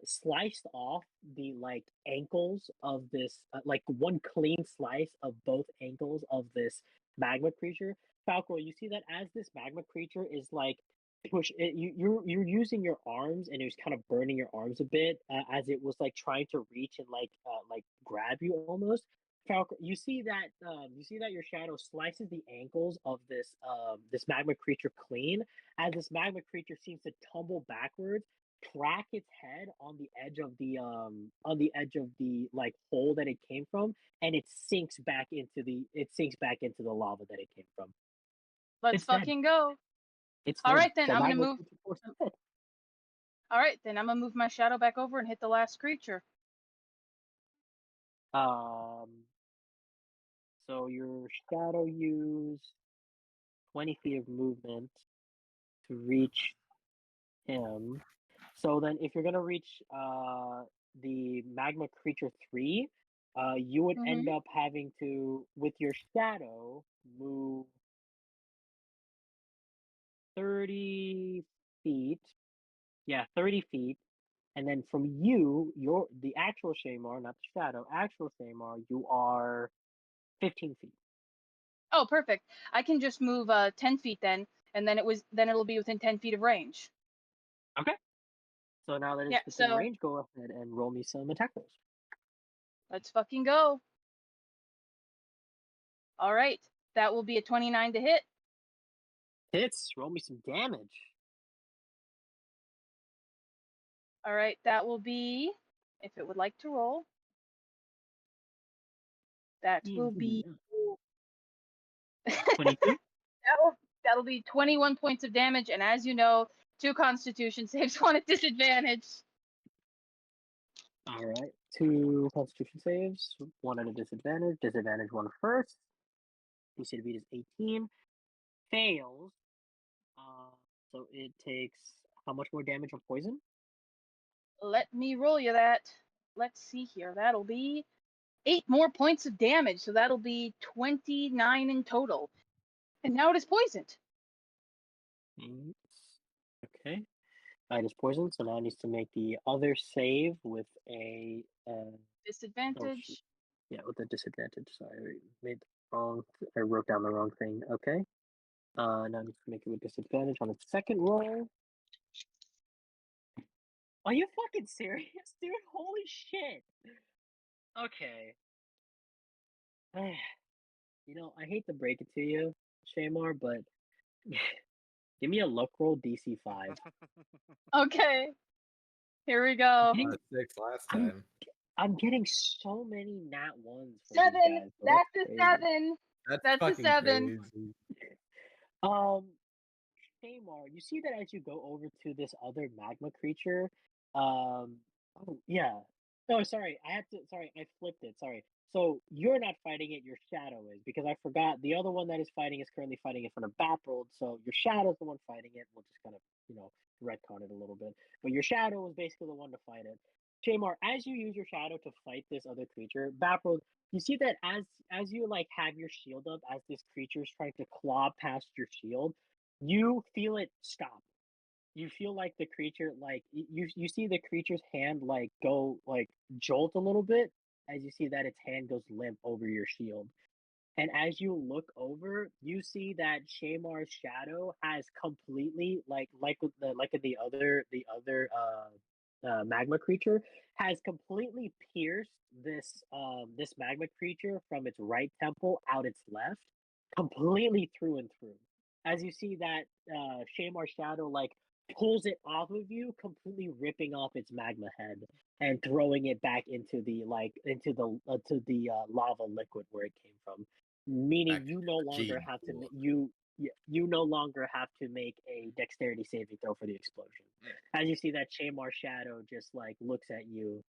sliced off the like ankles of this like one clean slice of both ankles of this magma creature. Falcaril, you see that as this magma creature is like you're using your arms and it was kind of burning your arms a bit as it was like trying to reach and like grab you almost. Falcon, you see that your shadow slices the ankles of this magma creature clean as this magma creature seems to tumble backwards, crack its head on the edge of the like hole that it came from, and it sinks back into the lava that it came from. Let's fucking go. It's Alright dead. then, So I'm gonna magma move. creature force is dead. Alright then, I'm gonna move my shadow back over and hit the last creature. So your shadow used 20 feet of movement to reach him. So then, if you're gonna reach the magma creature 3, you would end up having to, with your shadow, move 30 feet. Yeah, 30 feet. And then from you, the actual Shamar, not the shadow, actual Shamar, you are 15 feet. Oh, perfect. I can just move 10 feet then, and then it'll be within 10 feet of range. Okay. So now that it's Yeah, within so range, go ahead and roll me some attack rolls. let's fucking go. All right, that will be a 29 to hit. Hits. Roll me some damage. All right, that will be, if it would like to roll, that will be 22. that'll be 21 points of damage, and as you know, 2 Constitution saves, 1 at disadvantage. All right. 2 Constitution saves, 1 at a disadvantage. Disadvantage 1 first. DC to beat is 18. Fails. So it takes how much more damage of poison? Let me roll you that. Let's see here. That'll be 8 more points of damage, so that'll be 29 in total. And now it is poisoned. Okay. It is poisoned, so now it needs to make the other save with a Disadvantage. yeah, with a disadvantage. Sorry, I wrote down the wrong thing. Okay. Now it needs to make it with disadvantage on its second roll. Are you fucking serious, dude? Holy shit. Okay. You know, I hate to break it to you, Shamar, but give me a luck roll DC 5. Okay. Here we go. 6 last I'm- time. I'm getting so many nat ones for 7. these guys. Bro. That's a Crazy. 7. That's a fucking 7. crazy. Shamar, you see that as you go over to this other magma creature, oh yeah. Oh, sorry, I flipped it. Sorry. So you're not fighting it, your shadow is, because I forgot the other one that is fighting is currently fighting in front of Bapruld, so your shadow's the one fighting it. We'll just kind of, retcon it a little bit. But your shadow is basically the one to fight it. Shamar, as you use your shadow to fight this other creature, Bapruld, you see that as you like have your shield up, as this creature is trying to claw past your shield, you feel it stop. You feel like the creature, like you see the creature's hand like go like jolt a little bit as you see that its hand goes limp over your shield. And as you look over, you see that Shamar's shadow has completely like the other magma creature has completely pierced this magma creature from its right temple out its left, completely through and through. As you see that Shamar's shadow like pulls it off of you, completely ripping off its magma head and throwing it back into the lava liquid where it came from, meaning you no longer have to you no longer have to make a dexterity saving throw for the explosion. As you see that Shamar shadow just like looks at you.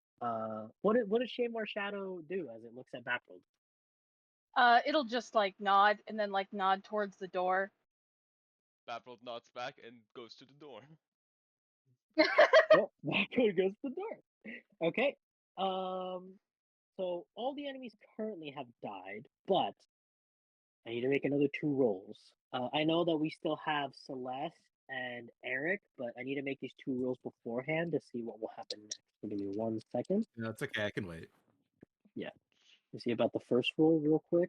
What does Shamar shadow do as it looks at Bapruld? It'll just like nod and then like nod towards the door. Bapruld nods back and goes to the door. Oh, Bapruld goes to the door. Okay. So all the enemies currently have died, but I need to make another 2 rolls. I know that we still have Celeste and Eric, but I need to make these 2 rolls beforehand to see what will happen next. So give me 1 second. No, it's okay. I can wait. Yeah. Let's see about the first roll real quick.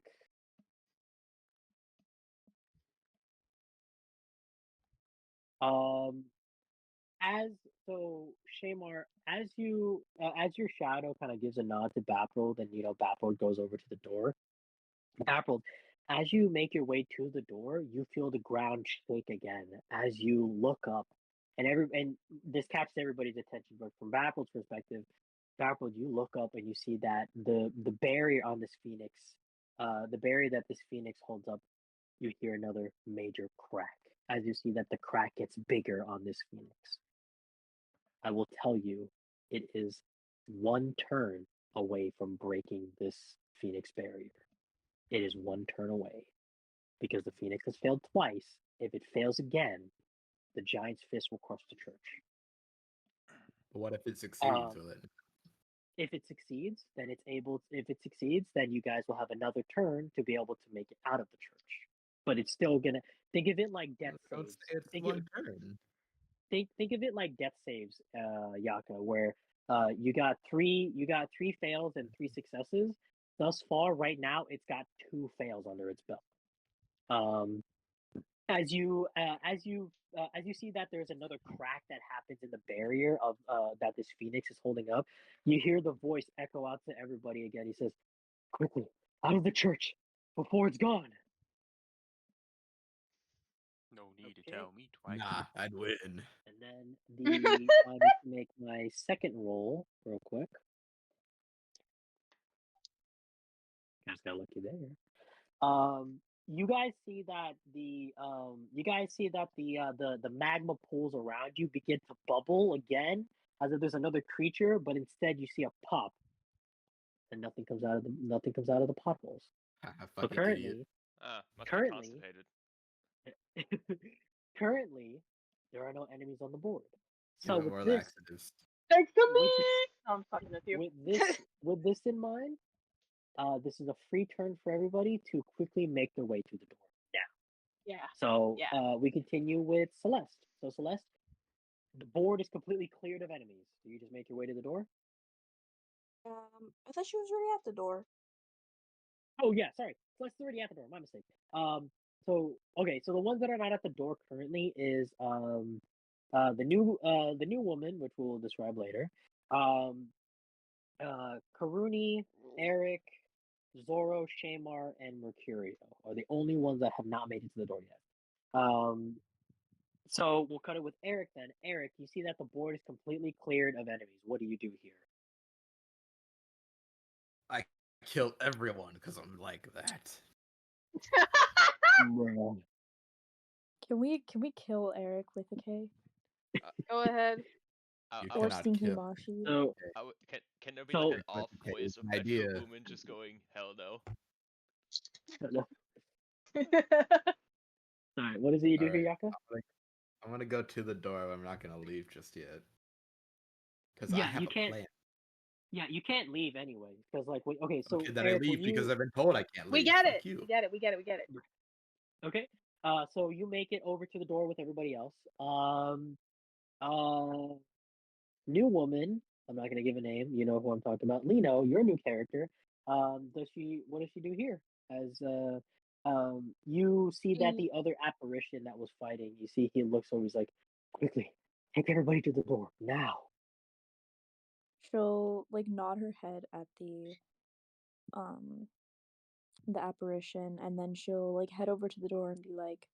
Shamar, as your shadow kind of gives a nod to Bapruld, and Bapruld goes over to the door. Bapruld, as you make your way to the door, you feel the ground shake again as you look up, and this catches everybody's attention. But from Bapruld's perspective, Bapruld, you look up and you see that the barrier on this phoenix, the barrier that this phoenix holds up, you hear another major crack as you see that the crack gets bigger on this phoenix. I will tell you, it is 1 turn away from breaking this phoenix barrier. it is one turn away. Because the Phoenix has failed twice. If it fails again, the Giant's fist will crush the church. But what if it succeeds? Will it? If it succeeds, then it's able. If it succeeds, then you guys will have another turn to be able to make it out of the church. But it's still gonna think of it like death Don't saves. say it's Think one turn. think of it like death saves, Yaka, where you got three fails and 3 successes. Thus far, right now, it's got 2 fails under its belt. As you see that there's another crack that happens in the barrier of that this Phoenix is holding up, you hear the voice echo out to everybody again. He says, "Quickly, out of the church before it's gone." No need to Okay. tell me twice. Nah, I'd win. And then I need to make my second roll real quick. Guys got lucky there. You guys see that the magma pools around you begin to bubble again, as if there's another creature, but instead you see a pop, and nothing comes out of the potholes. So Fucking idiot. Must be currently, constipated. currently, there are no enemies on the board. So Even with more this, laxatives. Thanks to me. with, No, I'm fucking with you. with this in mind, this is a free turn for everybody to quickly make their way to the door now. Yeah. So Yeah. we continue with Celeste. So Celeste, the board is completely cleared of enemies. Do you just make your way to the door? I thought she was already at the door. Oh yeah, sorry. Celeste's already at the door. My mistake. So okay, so the ones that are not at the door currently is the new woman, which we'll describe later. Karuni, Eric, Zoro, Shamar, and Mercurio are the only ones that have not made it to the door yet. So we'll cut it with Eric then. Eric, you see that the board is completely cleared of enemies. What do you do here? I kill everyone because I'm like that. Can we kill Eric with a K? Go ahead. You Or cannot Stinky kill. Moshi? So Can there be So- like an off Okay, voice of an idea. Metro Boomin just going, hell no? Alright, what is it you do here, Yaka? I'm gonna go to the door. I'm not gonna leave just yet. Because Yeah, I have you a can't- plan. Yeah, you can't leave anyway. Because like okay, so Okay, then Eric, I leave when because you... I've been told I can't leave. We get Fuck it. you. We get it. We get it. We get it. Okay. So you make it over to the door with everybody else. New woman. I'm not gonna give a name. You know who I'm talking about. Lino, your new character. What does she do here? As you see that the other apparition that was fighting, you see he looks over. He's like, quickly, take everybody to the door now. She'll like nod her head at the apparition, and then she'll like head over to the door and be like,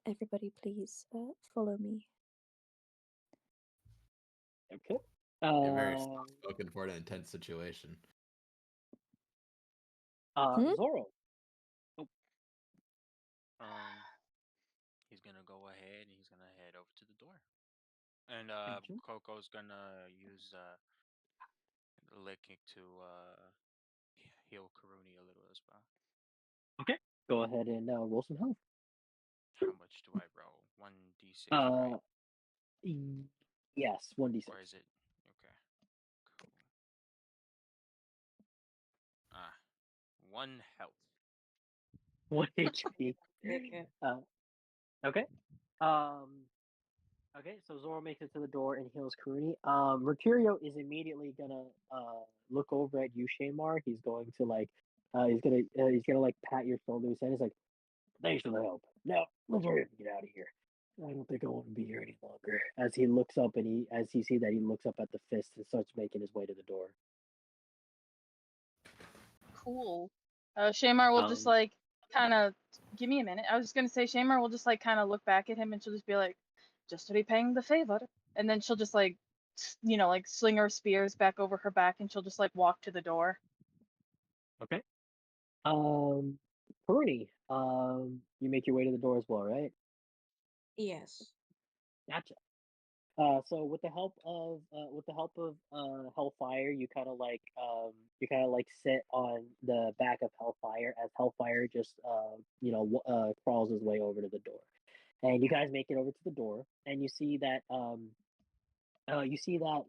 everybody please follow me. Okay. You're very spoken for an intense situation. Zoro. He's gonna go ahead and he's gonna head over to the door. And Gotcha. Coco's gonna use licking to heal Karuni a little as well. Okay. Go ahead and roll some health. How much do I roll? 1d6, right? Yes, 1d6. Or is it okay? Cool. 1 health. 1 HP. Okay. Okay. Okay, so Zoro makes it to the door and heals Karuni. Mercurio is immediately gonna look over at you, Shamar. He's going to like he's gonna like pat your shoulder and he's like, thanks for the help. Now let's hurry up and get out of here. I don't think I want to be here any longer. As he looks up and as you see that he looks up at the fist and starts making his way to the door. Cool. Shamar will just like kind of give me a minute. I was just gonna say Shamar will just like kind of look back at him and she'll just be like, just repaying the favor, and then she'll just like, like sling her spears back over her back and she'll just like walk to the door. Okay. Karuni, you make your way to the door as well, right? Yes. Gotcha. So with the help of Hellfire, you kind of like sit on the back of Hellfire as Hellfire just crawls his way over to the door, and you guys make it over to the door, and you see that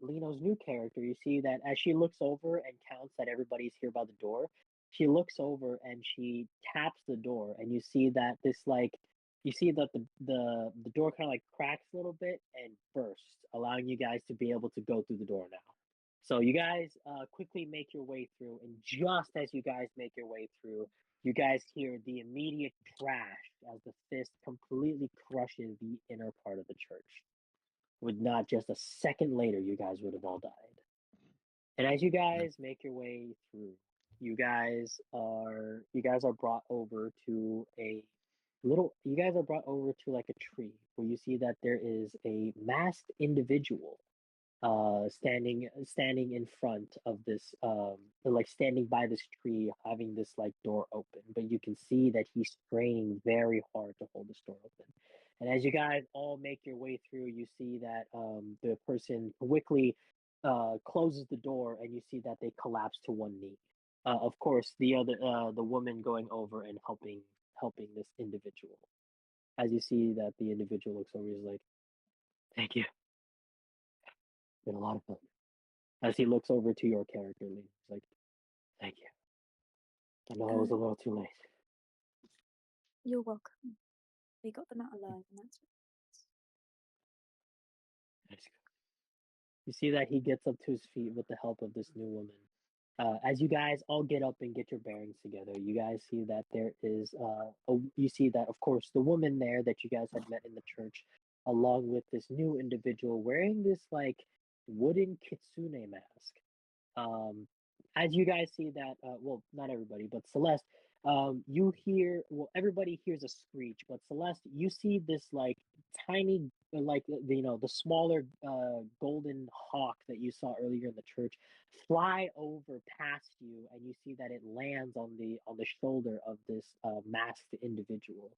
Lino's new character. You see that as she looks over and counts that everybody's here by the door, she looks over and she taps the door, and you see that the door kind of like cracks a little bit and bursts, allowing you guys to be able to go through the door now. So you guys quickly make your way through, and just as you guys make your way through, you guys hear the immediate crash as the fist completely crushes the inner part of the church. With not just a second later, you guys would have all died. And as you guys make your way through, you guys are brought over to like a tree where you see that there is a masked individual standing in front of this like standing by this tree, having this like door open, but you can see that he's straining very hard to hold this door open. And as you guys all make your way through, you see that the person quickly closes the door, and you see that they collapse to one knee. Of course, the woman going over and helping this individual. As you see that the individual looks over, he's like, "Thank you. Been a lot of fun." As he looks over to your character, Lee, he's like, "Thank you. I know I was a little too late." You're welcome. We got them out alive, and that's You see that he gets up to his feet with the help of this new woman. As you guys all get up and get your bearings together, you guys see that you see that, of course, the woman there that you guys had met in the church, along with this new individual wearing this like wooden kitsune mask. Um, as you guys see that, well, not everybody, but Celeste, everybody hears a screech, but Celeste, you see this like tiny, the smaller golden hawk that you saw earlier in the church fly over past you, and you see that it lands on the shoulder of this masked individual.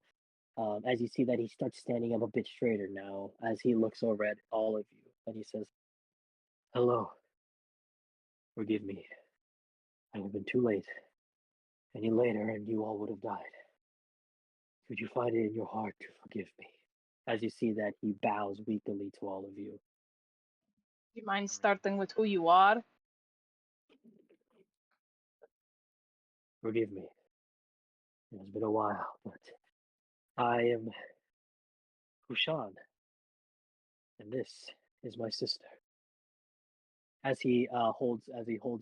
As you see that he starts standing up a bit straighter now, as he looks over at all of you, and he says, "Hello. Forgive me. I have been too late. Any later, and you all would have died. Could you find it in your heart to forgive me?" As you see that he bows weakly to all of you. Do you mind starting with who you are? Forgive me. It has been a while, but I am Hushan, and this is my sister. As he holds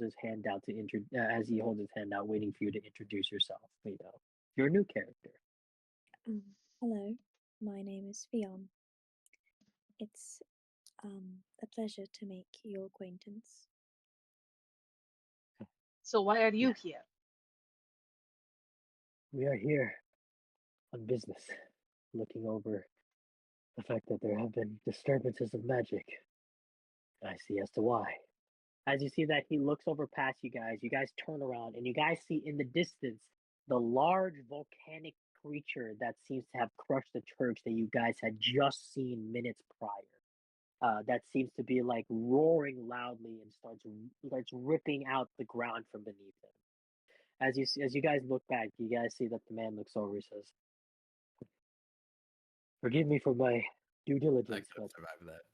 his hand out waiting for you to introduce yourself. You're a new character. Hello, my name is Fion. It's a pleasure to make your acquaintance. So why are you here? We are here on business, looking over the fact that there have been disturbances of magic. I see as to why. As you see that he looks over past you guys turn around, and you guys see in the distance the large volcanic creature that seems to have crushed the church that you guys had just seen minutes prior. That seems to be like roaring loudly and starts ripping out the ground from beneath him. As you guys look back, you guys see that the man looks over. He says, "Forgive me for my due I diligence, could but survive that.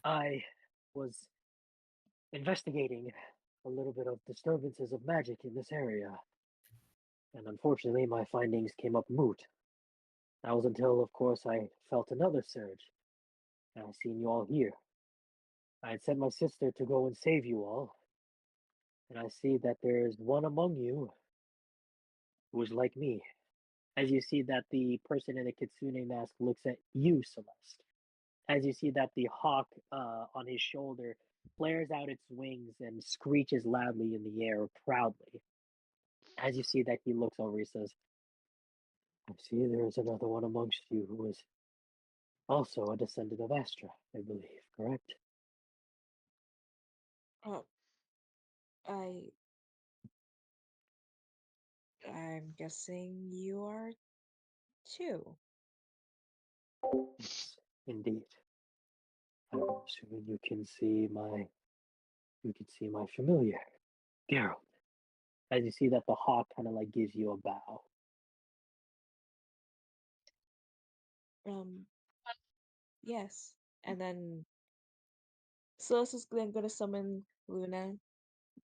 I was investigating a little bit of disturbances of magic in this area, and unfortunately my findings came up moot. That was until, of course, I felt another surge, and I seen you all here. I had sent my sister to go and save you all, and I see that there is one among you who is like me." As you see that the person in the kitsune mask looks at you, Celeste. As you see that the hawk on his shoulder flares out its wings and screeches loudly in the air proudly. As you see that he looks over, he says, "I see there is another one amongst you who is also a descendant of Astra, I believe, correct?" Oh, I'm guessing you are too. "Yes, indeed. Soon you can see my familiar, Geralt. As you see that the hawk kind of like gives you a bow. Yes. And then Celeste is then gonna summon Luna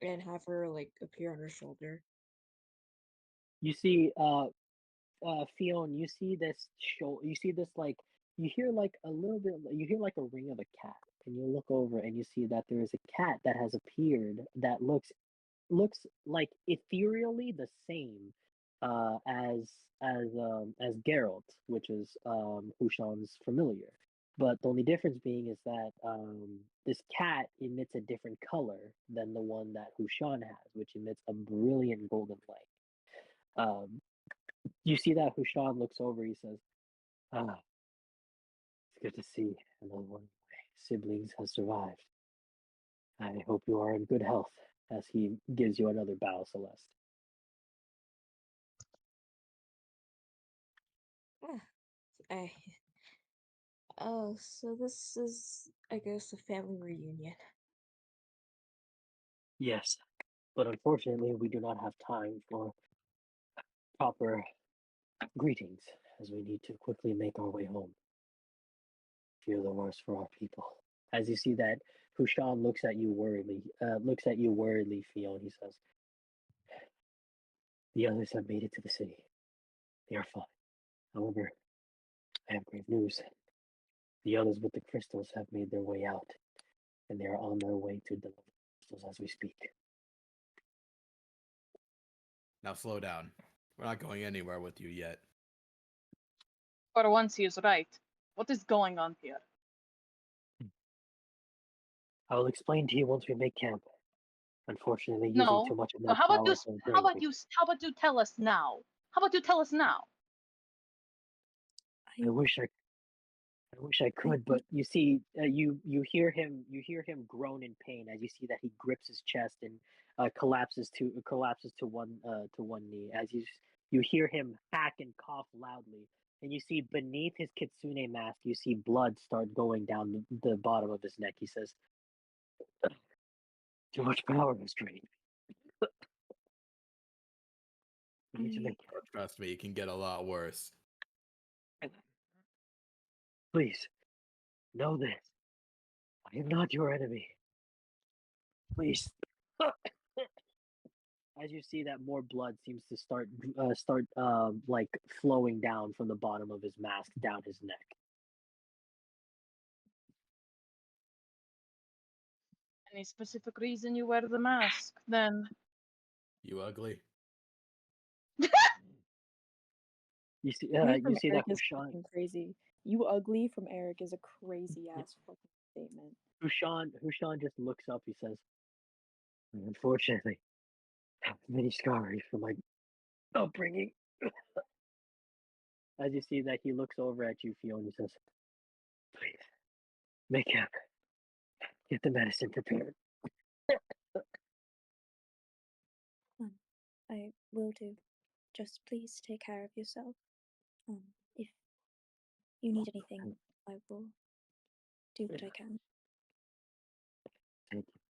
and have her like appear on her shoulder. You see, Fiona, you see this you see this like you hear like a little bit, you hear like a ring of a cat, and you look over and you see that there is a cat that has appeared that looks like ethereally the same as Geralt, which is Hushan's familiar. But the only difference being is that this cat emits a different color than the one that Hushan has, which emits a brilliant golden light. You see that Hushan looks over, he says, "Ah, it's good to see another one of my siblings has survived. I hope you are in good health," as he gives you another bow, Celeste. I Oh, so this is, I guess, a family reunion. Yes, but unfortunately, we do not have time for proper greetings, as we need to quickly make our way home. Fear the worst for our people. As you see that, Hushan looks at you worriedly, Fiona. He says, "The others have made it to the city. They are fine. However, I have grave news. The others with the crystals have made their way out, and they are on their way to deliver the crystals as we speak." Now slow down. We're not going anywhere with you yet. For once, he is right. What is going on here? I will explain to you once we make camp. Unfortunately, using No. too much of No, my power for how about you tell us now? How about you tell us now? I wish I could, but you see, you hear him groan in pain as you see that he grips his chest and collapses to one knee. As you hear him hack and cough loudly, and you see beneath his kitsune mask, you see blood start going down the bottom of his neck. He says, "Too much power was drained. We need to make Oh, trust me, it can get a lot worse. Please, know this. I am not your enemy. Please." As you see that more blood seems to start like flowing down from the bottom of his mask down his neck. Any specific reason you wear the mask, then? You ugly. You see, Coming from you see that Eric is Hushan, fucking crazy. You ugly from Eric is a crazy ass fucking statement. Hushan just looks up. He says, "Unfortunately, I have many scars from my upbringing." As you see that he looks over at you, Fiona, and says, "Please, make camp. Get the medicine prepared." I will do. Just please take care of yourself. If you need anything, I will do what I can. Thank you.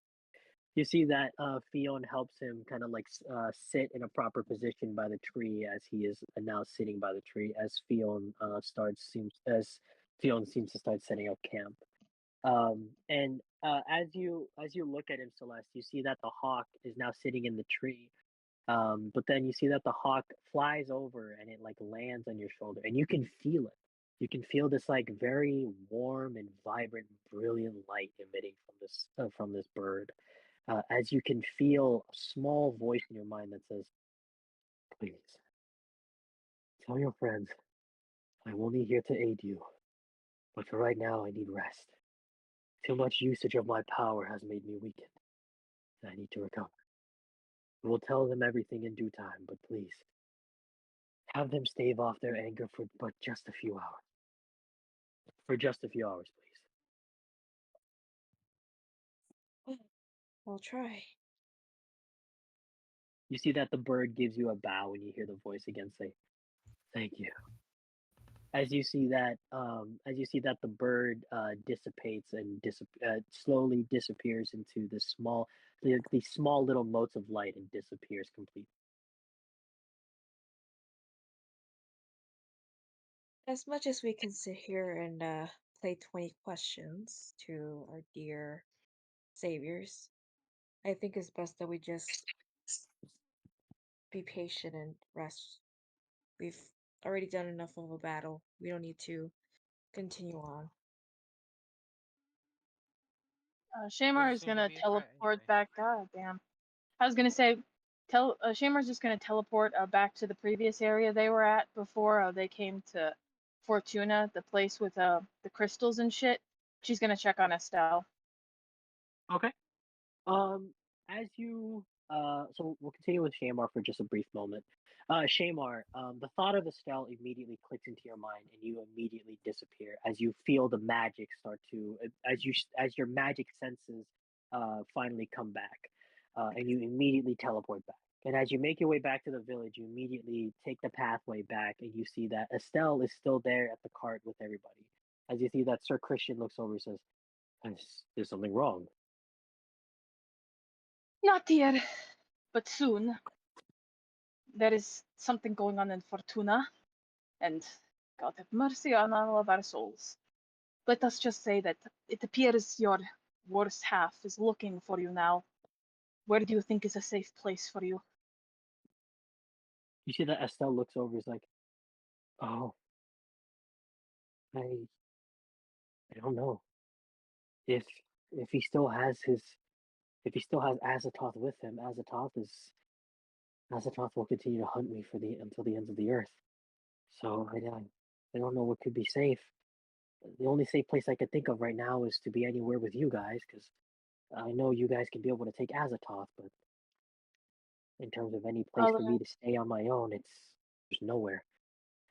You see that Fiona helps him kind of like sit in a proper position by the tree as he is now sitting by the tree as Fiona seems to start setting up camp. And as you look at him, Celeste, you see that the hawk is now sitting in the tree. But then you see that the hawk flies over and it like lands on your shoulder, and you can feel it. You can feel this like very warm and vibrant, brilliant light emitting from this bird. As you can feel a small voice in your mind that says, "Please tell your friends I'm only here to aid you, but for right now I need rest. Too much usage of my power has made me weakened, and I need to recover. We'll tell them everything in due time, but please have them stave off their anger for but just a few hours. For just a few hours, please." I'll try. You see that the bird gives you a bow when you hear the voice again say, "Thank you." as you see that the bird dissipates and slowly disappears into these small little motes of light and disappears completely. As much as we can sit here and play 20 questions to our dear saviors, I think it's best that we just be patient and rest. We've already done enough of a battle. We don't need to continue on. Shamar Doesn't is seem to gonna be a threat teleport anyway. back. God damn. I was gonna say, Shamar's just gonna teleport back to the previous area they were at before they came to Fortuna, the place with the crystals and shit. She's gonna check on Estelle. Okay. As you so we'll continue with Shamar for just a brief moment. Shamar, the thought of Estelle immediately clicks into your mind, and you immediately disappear as you feel the magic start to as your magic senses finally come back, and you immediately teleport back. And as you make your way back to the village, you immediately take the pathway back, and you see that Estelle is still there at the cart with everybody. As you see that Sir Christian looks over and says, "There's something wrong." Not here, but soon. There is something going on in Fortuna, and God have mercy on all of our souls. Let us just say that it appears your worse half is looking for you now. Where do you think is a safe place for you? You see that Estelle looks over, is like, "Oh, I don't know if if he still has his if he still has Azathoth with him. Azathoth will continue to hunt me until the ends of the earth. So I don't know what could be safe. The only safe place I could think of right now is to be anywhere with you guys, because I know you guys can be able to take Azathoth, but in terms of any place for me to stay on my own, there's nowhere.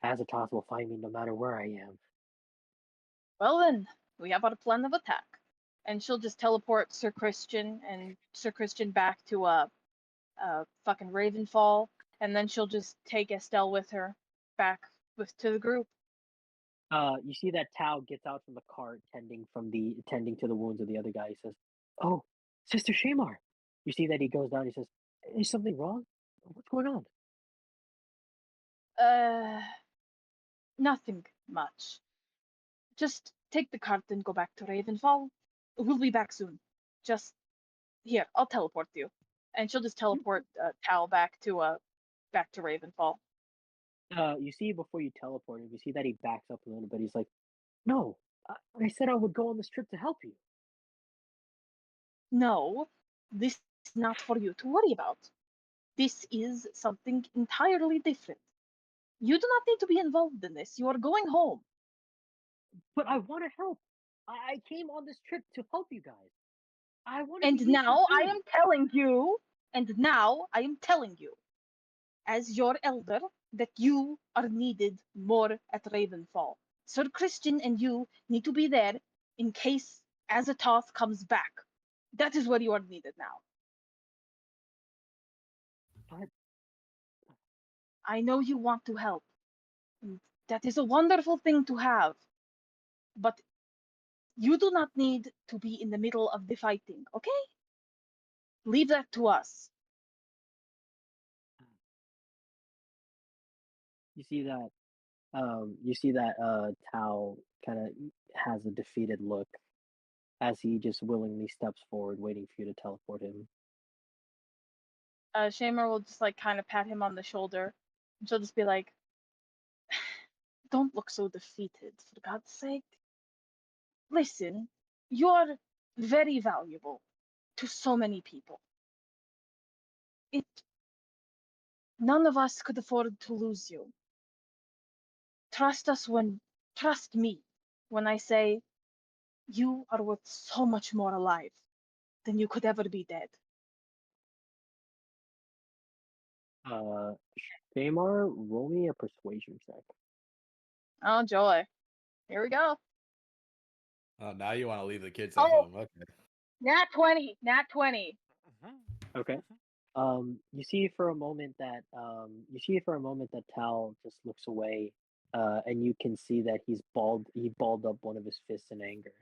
Azathoth will find me no matter where I am." Well then, we have our plan of attack. And she'll just teleport Sir Christian back to fucking Ravenfall, and then she'll just take Estelle with her back to the group. You see that Tao gets out from the cart, tending to the wounds of the other guy. He says, "Oh, Sister Shamar." You see that he goes down. He says, "Is something wrong? What's going on?" Nothing much. Just take the cart and go back to Ravenfall. We'll be back soon. Just here, I'll teleport you. And she'll just teleport Tal back to Ravenfall. You see before you teleport him, you see that he backs up a little bit. He's like, "No, I said I would go on this trip to help you." No, this is not for you to worry about. This is something entirely different. You do not need to be involved in this. You are going home. "But I want to help. I came on this trip to help you guys. I want to And be useful now I too." am telling you, as your elder, that you are needed more at Ravenfall. Sir Christian and you need to be there in case Azathoth comes back. That is where you are needed now. But I know you want to help. And that is a wonderful thing to have. But you do not need to be in the middle of the fighting, okay? Leave that to us. you see that Tao kind of has a defeated look as he just willingly steps forward, waiting for you to teleport him. Shamer will just like kind of pat him on the shoulder. And she'll just be like, don't look so defeated, for God's sake. Listen, you're very valuable to so many people. None of us could afford to lose you. Trust me when I say you are worth so much more alive than you could ever be dead. Shamar, roll me a persuasion check. Oh, joy. Here we go. Oh, now you want to leave the kids at Oh. home. Okay. Nat 20. Nat 20. Okay. You see for a moment that Tal just looks away and you can see that he's balled. He balled up one of his fists in anger.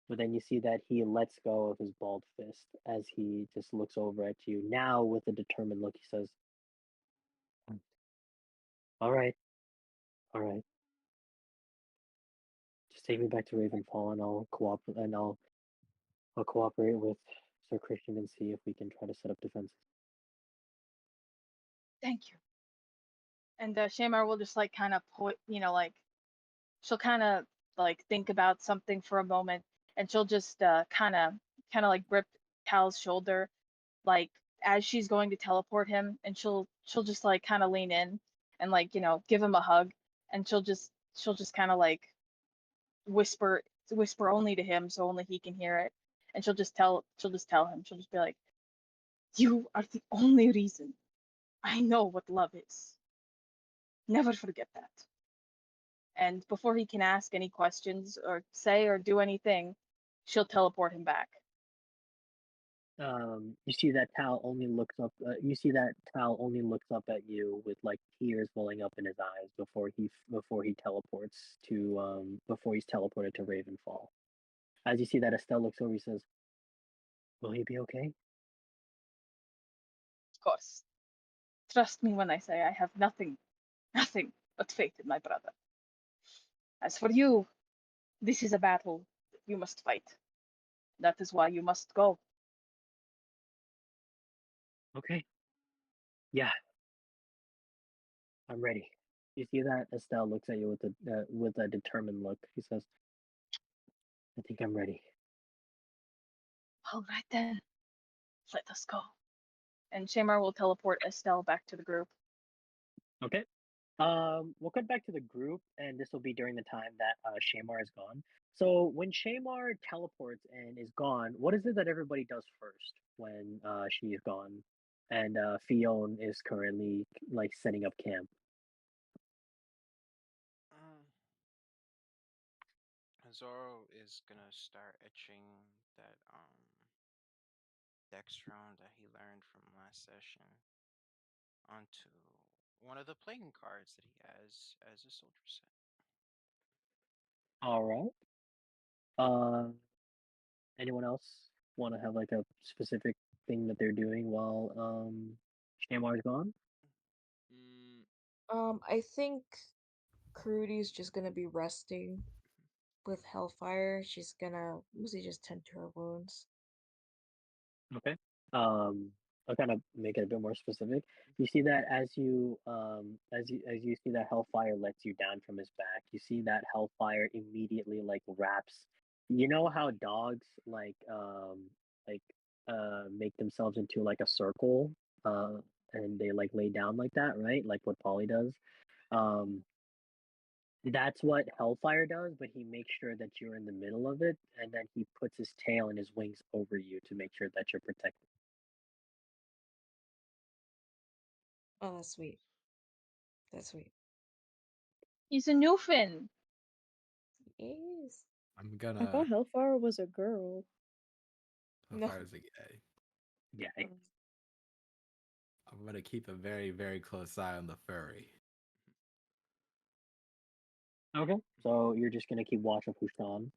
But then you see that he lets go of his balled fist as he just looks over at you. Now, with a determined look, he says, "All right, all right. Just take me back to Ravenfall, and I'll cooperate. And I'll cooperate with Sir Christian and see if we can try to set up defenses." Thank you. And Shamar will just like kind of put, like she'll kind of like think about something for a moment, and she'll just kind of like grip Cal's shoulder, like as she's going to teleport him, and she'll just like kind of lean in and like give him a hug, and she'll just kind of like whisper only to him so only he can hear it, and she'll just tell him, she'll just be like, "You are the only reason I know what love is. Never forget that." And before he can ask any questions or say or do anything, she'll teleport him back. You see that Tal only looks up. You see that Tal only looks up at you with like tears welling up in his eyes before he teleports to before he's teleported to Ravenfall. As you see that Estelle looks over, he says, "Will he be okay?" Of course. Trust me when I say I have nothing but faith in my brother. As for you, this is a battle that you must fight. That is why you must go. Okay. Yeah, I'm ready. You see that Estelle looks at you with a determined look. He says, "I think I'm ready." All right then, let us go. And Shamar will teleport Estelle back to the group. Okay. We'll cut back to the group, and this will be during the time that Shamar is gone. So when Shamar teleports and is gone, what is it that everybody does first when she is gone, and Fiona is currently like setting up camp? Zoro is gonna start etching that dextron that he learned from last session onto one of the playing cards that he has as a soldier set. All right. Uh, anyone else want to have like a specific thing that they're doing while Shamar is gone? I think Crudy's just gonna be resting with Hellfire. She's gonna mostly just tend to her wounds. Okay. I'll kind of make it a bit more specific. You see that as you see that Hellfire lets you down from his back, you see that Hellfire immediately like wraps. You know how dogs like make themselves into like a circle and they like lay down like that, right? Like what Polly does. Um, that's what Hellfire does, but he makes sure that you're in the middle of it, and then he puts his tail and his wings over you to make sure that you're protected. Oh, that's sweet. That's sweet. He's a Newfin. He is. I'm I gonna. thought Hellfire was a girl. No. Hellfire's a gay. Yeah. I'm gonna keep a very, very close eye on the furry. Okay. So you're just gonna keep watch of Hushan.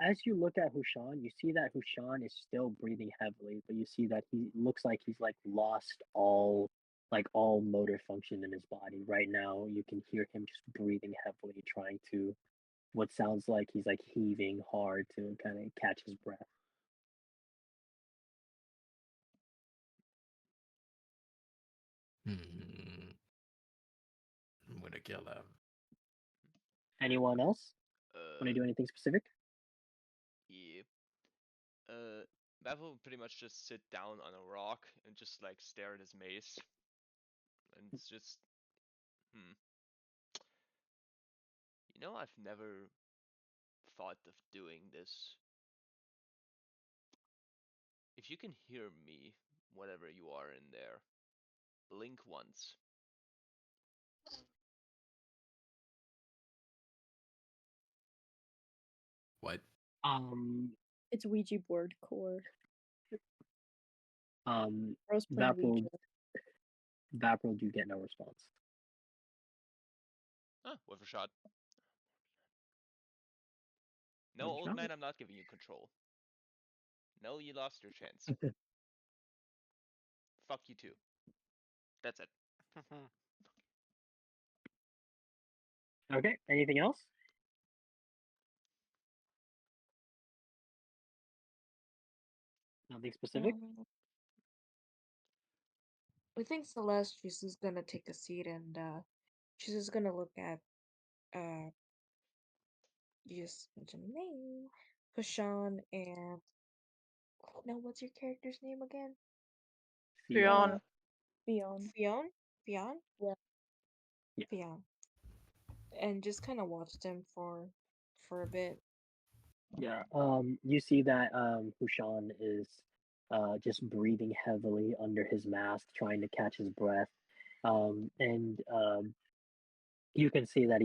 As you look at Hushan, you see that Hushan is still breathing heavily, but you see that he looks like he's like lost all motor function in his body. Right now, you can hear him just breathing heavily, trying to what sounds like he's like heaving hard to kind of catch his breath. I'm gonna kill him. Anyone else want to do anything specific? Yeah. Bev will pretty much just sit down on a rock and just like stare at his mace. And it's just, I've never thought of doing this. If you can hear me, whatever you are in there, blink once. What? It's Ouija board core. Rose playing Bapruld, Ouija. Bapruld, you get no response. With a shot. No, With a old shot? man, I'm not giving you control. No, you lost your chance. Fuck you too. That's it. Okay. Anything else? Nothing specific? I think Celeste, she's just gonna take a seat and she's just gonna look at you just mentioned the name, Hashan and now what's your character's name again? Fionn. Beyond. Fionn? Fionn? Yeah. Yeah. Fionn. And just kind of watched him for a bit. Yeah. You see that Hushan is just breathing heavily under his mask, trying to catch his breath. And you can see that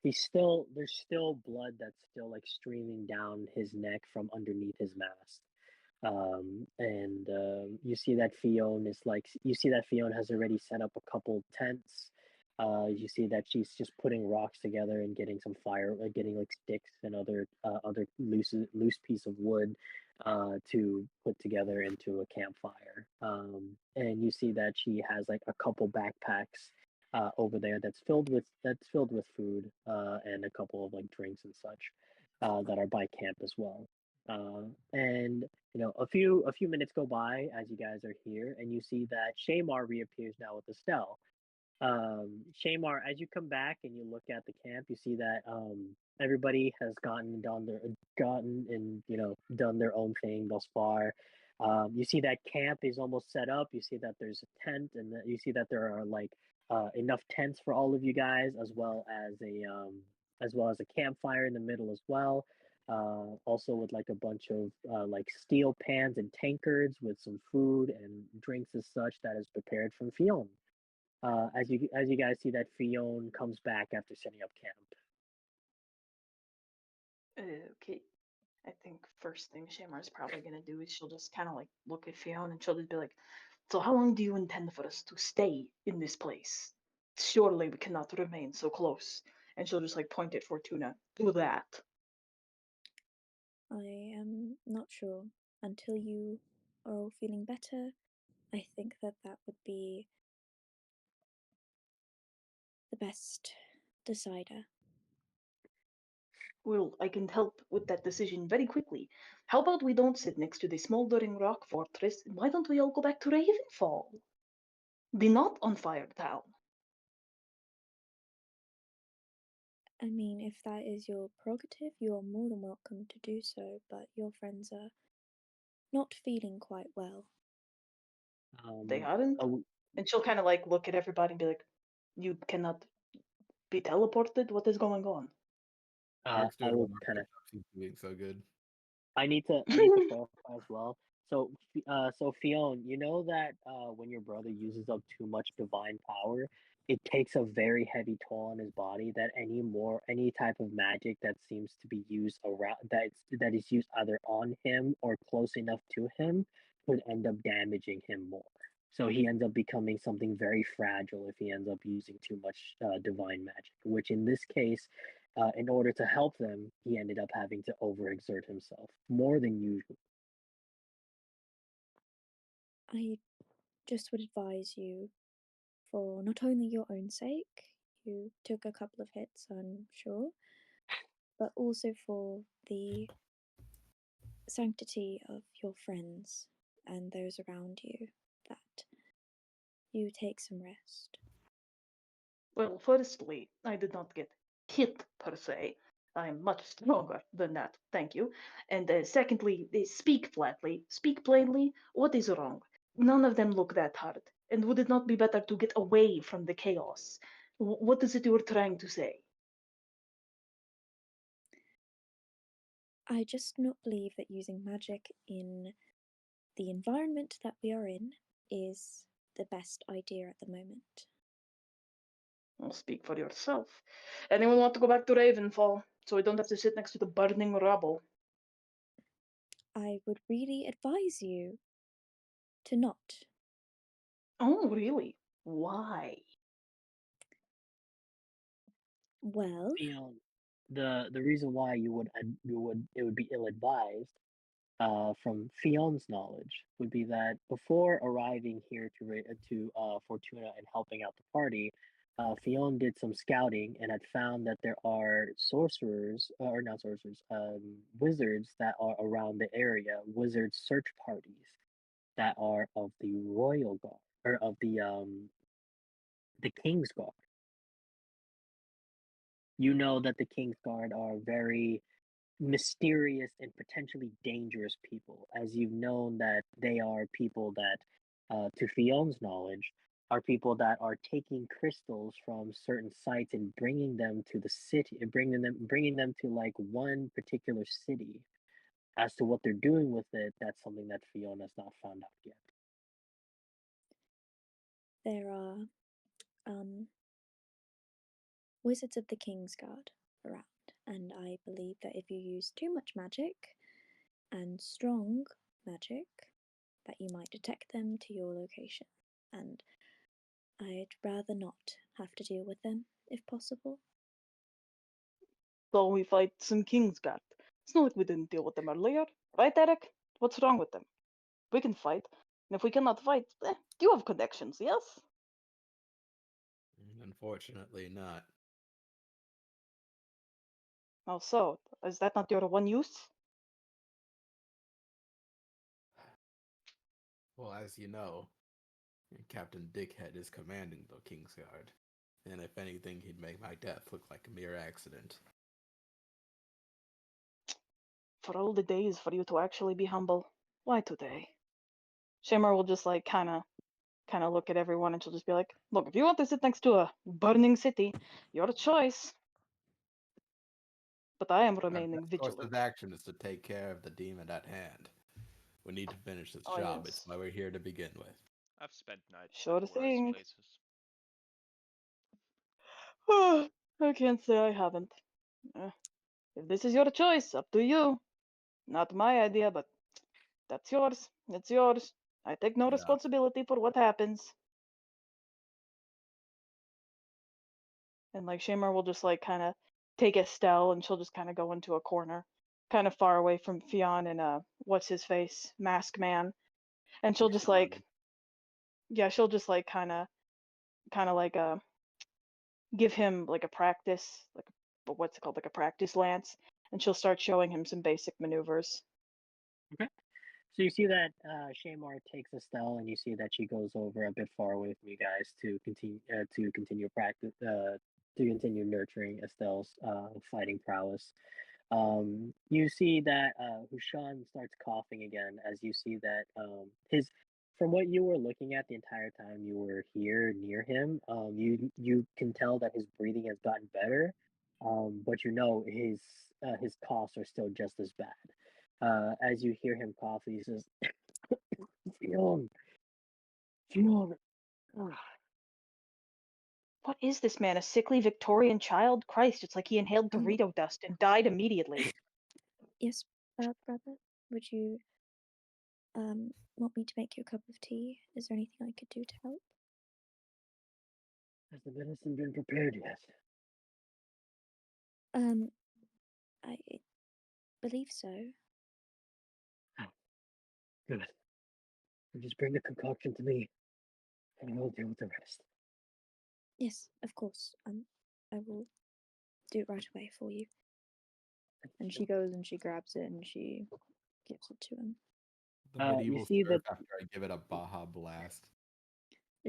there's still blood that's still like streaming down his neck from underneath his mask. And you see that Fionn has already set up a couple tents. You see that she's just putting rocks together and getting some fire, like getting like sticks and other loose piece of wood to put together into a campfire. And you see that she has like a couple backpacks over there that's filled with food and a couple of like drinks and such that are by camp as well. And a few minutes go by as you guys are here, and you see that Shamar reappears now with Estelle. Shamar, as you come back and you look at the camp, you see that everybody has done their own thing thus far. You see that camp is almost set up. You see that there's a tent, and you see that there are like enough tents for all of you guys, as well as a campfire in the middle as well. Also with like a bunch of like steel pans and tankards with some food and drinks as such that is prepared from Fionn. As you guys see that Fionn comes back after setting up camp. Okay. I think first thing Shamar's probably gonna do is she'll just kind of like look at Fionn and she'll just be like, "So how long do you intend for us to stay in this place? Surely we cannot remain so close." And she'll just like point at Fortuna. Do that. I am not sure. Until you are all feeling better, I think that would be the best decider. Well, I can help with that decision very quickly. How about we don't sit next to the smoldering rock fortress? Why don't we all go back to Ravenfall? The not on fire town. I mean, if that is your prerogative, you are more than welcome to do so, but your friends are not feeling quite well. They aren't? Oh, And she'll kind of like look at everybody and be like, "You cannot be teleported? What is going on?" Mark's I doing will one kind of He's doing so good. I need to clarify as well. So Fionn, you know that when your brother uses up too much divine power, it takes a very heavy toll on his body. That any type of magic that seems to be used around that is used either on him or close enough to him could end up damaging him more. So he ends up becoming something very fragile if he ends up using too much divine magic. Which in this case, in order to help them, he ended up having to overexert himself more than usual. I just would advise you, for not only your own sake, you took a couple of hits, I'm sure, but also for the sanctity of your friends and those around you, that you take some rest. Well, firstly, I did not get hit per se. I am much stronger than that, thank you. And secondly, speak flatly, speak plainly. What is wrong? None of them look that hard. And would it not be better to get away from the chaos? What is it you were trying to say? I just not believe that using magic in the environment that we are in is the best idea at the moment. Well, speak for yourself. Anyone want to go back to Ravenfall so we don't have to sit next to the burning rubble? I would really advise you to not. Oh, really? Why? Well, The reason why it would be ill advised, from Fion's knowledge, would be that before arriving here to Fortuna and helping out the party, Fion did some scouting and had found that there are sorcerers, or not sorcerers, wizards that are around the area, wizard search parties that are of the royal guard, or of the King's Guard. You know that the King's Guard are very mysterious and potentially dangerous people, as you've known that they are people that, to Fion's knowledge, are people that are taking crystals from certain sites and bringing them to the city, bringing them to like one particular city. As to what they're doing with it, that's something that Fiona has not found out yet. there are wizards of the King's Guard around, and I believe that if you use too much magic and strong magic, that you might detect them to your location, and I'd rather not have to deal with them if possible. So we fight some Kingsguard. It's not like we didn't deal with them earlier, right, Eric? What's wrong with them? We can fight, and if we cannot fight, you have connections, yes? Unfortunately, not. Oh, so is that not your one use? Well, as you know, Captain Dickhead is commanding the Kingsguard, and if anything, he'd make my death look like a mere accident. For all the days for you to actually be humble, why today? Shamar will just like kind of look at everyone, and she'll just be like, "Look, if you want to sit next to a burning city, your choice. But I am Our remaining best course vigilant." of action is to take care of the demon at hand. We need to finish this Oh, job. yes. It's why we're here to begin with. I've spent nights Sure at worse thing. places. I can't say I haven't. If this is your choice, up to you. Not my idea, but that's yours. It's yours. I take no Yeah. responsibility for what happens. And like Shamar will just like kind of take Estelle, and she'll just kind of go into a corner, kind of far away from Fionn and what's his face, Mask Man. And she'll just like, yeah, she'll just like kind of like give him like a practice, like what's it called, like a practice lance, and she'll start showing him some basic maneuvers. Okay. So you see that Shamar takes Estelle, and you see that she goes over a bit far away from you guys to continue practice to continue nurturing Estelle's fighting prowess. You see that Hushan starts coughing again, as you see that his from what you were looking at the entire time you were here near him, you can tell that his breathing has gotten better, but you know his coughs are still just as bad. As you hear him cough, he says, Fion, Fion. What is this man? A sickly Victorian child? Christ, it's like he inhaled Dorito dust and died immediately. Yes, brother, would you want me to make you a cup of tea? Is there anything I could do to help? Has the medicine been prepared yet? I believe so. Good. Just bring the concoction to me, and we'll deal with the rest. Yes, of course. I will do it right away for you. And she goes and she grabs it and she gives it to him. The medieval see surf that- after I give it a Baja Blast.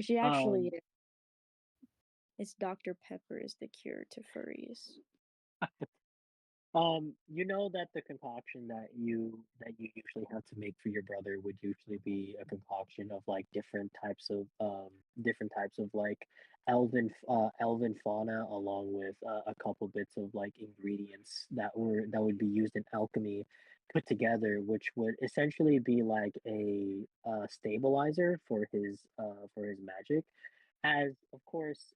She actually, it's Dr. Pepper is the cure to furries. You know that the concoction that you usually have to make for your brother would usually be a concoction of like different types of like elven fauna, along with a couple bits of like ingredients that would be used in alchemy, put together, which would essentially be like a stabilizer for his magic. As of course,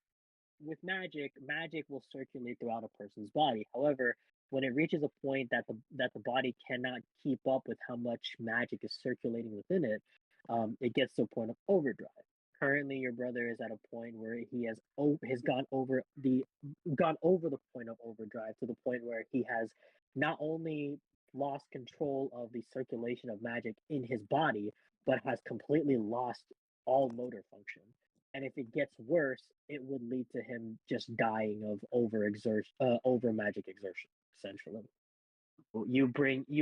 with magic will circulate throughout a person's body. However, when it reaches a point that the body cannot keep up with how much magic is circulating within it, it gets to a point of overdrive. currently your brother is at a point where he has gone over the point of overdrive to the point where he has not only lost control of the circulation of magic in his body, but has completely lost all motor function. And if it gets worse, it would lead to him just dying of over magic exertion, essentially. He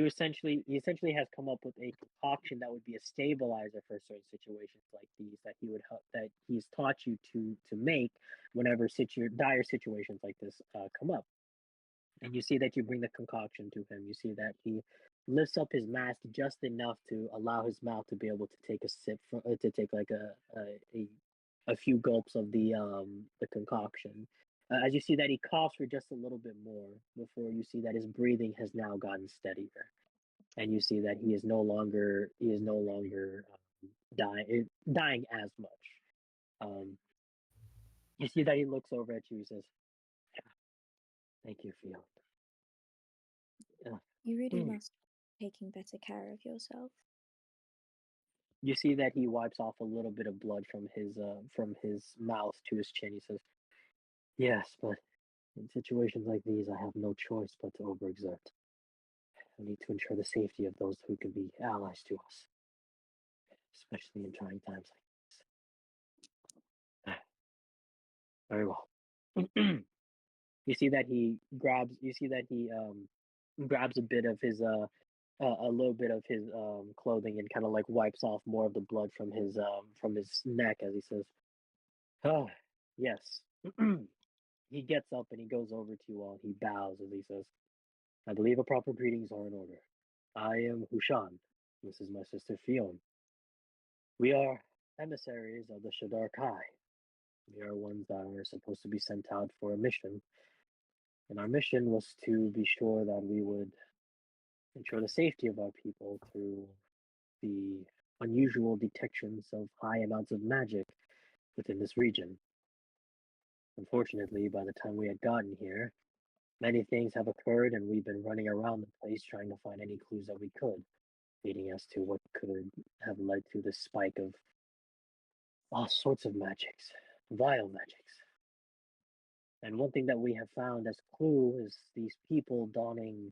essentially has come up with a concoction that would be a stabilizer for certain situations like these that he's taught you to make whenever dire situations like this come up. And you see that you bring the concoction to him. You see that he lifts up his mask just enough to allow his mouth to be able to take a sip to take like a few gulps of the concoction. As you see that he coughs for just a little bit more before you see that his breathing has now gotten steadier, and you see that he is no longer dying as much. Um, you see that he looks over at you. He says, "Thank you, Fiona." You really Hmm. must be taking better care of yourself. You see that he wipes off a little bit of blood from his mouth to his chin. He says, "Yes, but in situations like these, I have no choice but to overexert. I need to ensure the safety of those who can be allies to us, especially in trying times like this." Very well. You see that he grabs. You see that he grabs a bit of his a little bit of his clothing and kind of like wipes off more of the blood from his neck as he says, "Ah, yes." He gets up and he goes over to you all. He bows as he says, "I believe a proper greetings are in order. I am Hushan. This is my sister Fion. We are emissaries of the Shadar Kai. We are ones that are supposed to be sent out for a mission. And our mission was to be sure that we would ensure the safety of our people through the unusual detections of high amounts of magic within this region. Unfortunately, by the time we had gotten here, many things have occurred, and we've been running around the place trying to find any clues that we could, leading us to what could have led to the spike of all sorts of magics, vile magics. And one thing that we have found as clue is these people donning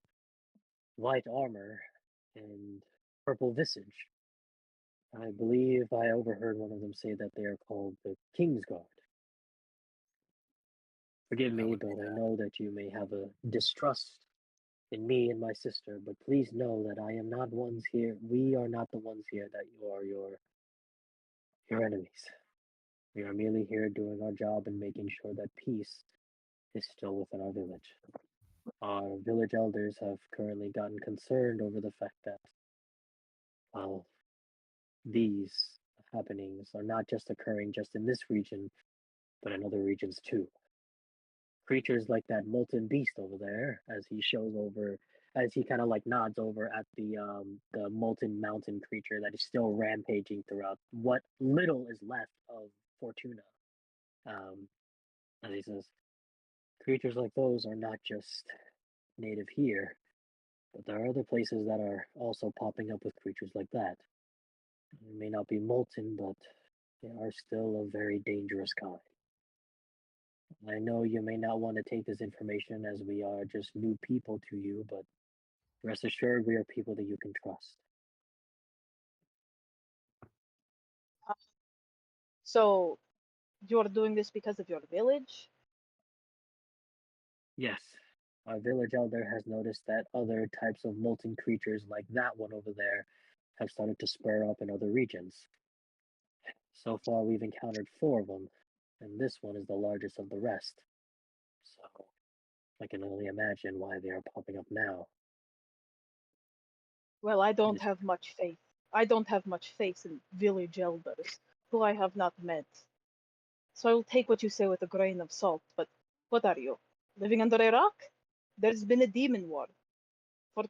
white armor and purple visage. I believe I overheard one of them say that they are called the King's Guard. Forgive me, but I know that you may have a distrust in me and my sister, but please know that I am not ones here. We are not the ones here that you are your enemies. We are merely here doing our job and making sure that peace is still within our village. Our village elders have currently gotten concerned over the fact that, well, these happenings are not just occurring just in this region, but in other regions too. Creatures like that molten beast over there, as he kind of like nods over at the molten mountain creature that is still rampaging throughout what little is left of Fortuna. Um, as he says, creatures like those are not just native here, but there are other places that are also popping up with creatures like that. They may not be molten, but they are still a very dangerous kind. I know you may not want to take this information as we are just new people to you, but rest assured we are people that you can trust. So you're doing this because of your village? Yes, our village elder has noticed that other types of molten creatures like that one over there have started to spur up in other regions. So far, we've encountered four of them, and this one is the largest of the rest. So I can only imagine why they are popping up now. Well, I don't It is have much faith. I don't have much faith in village elders, who I have not met. So I'll take what you say with a grain of salt, but what are you? Living under a rock? There's been a demon war for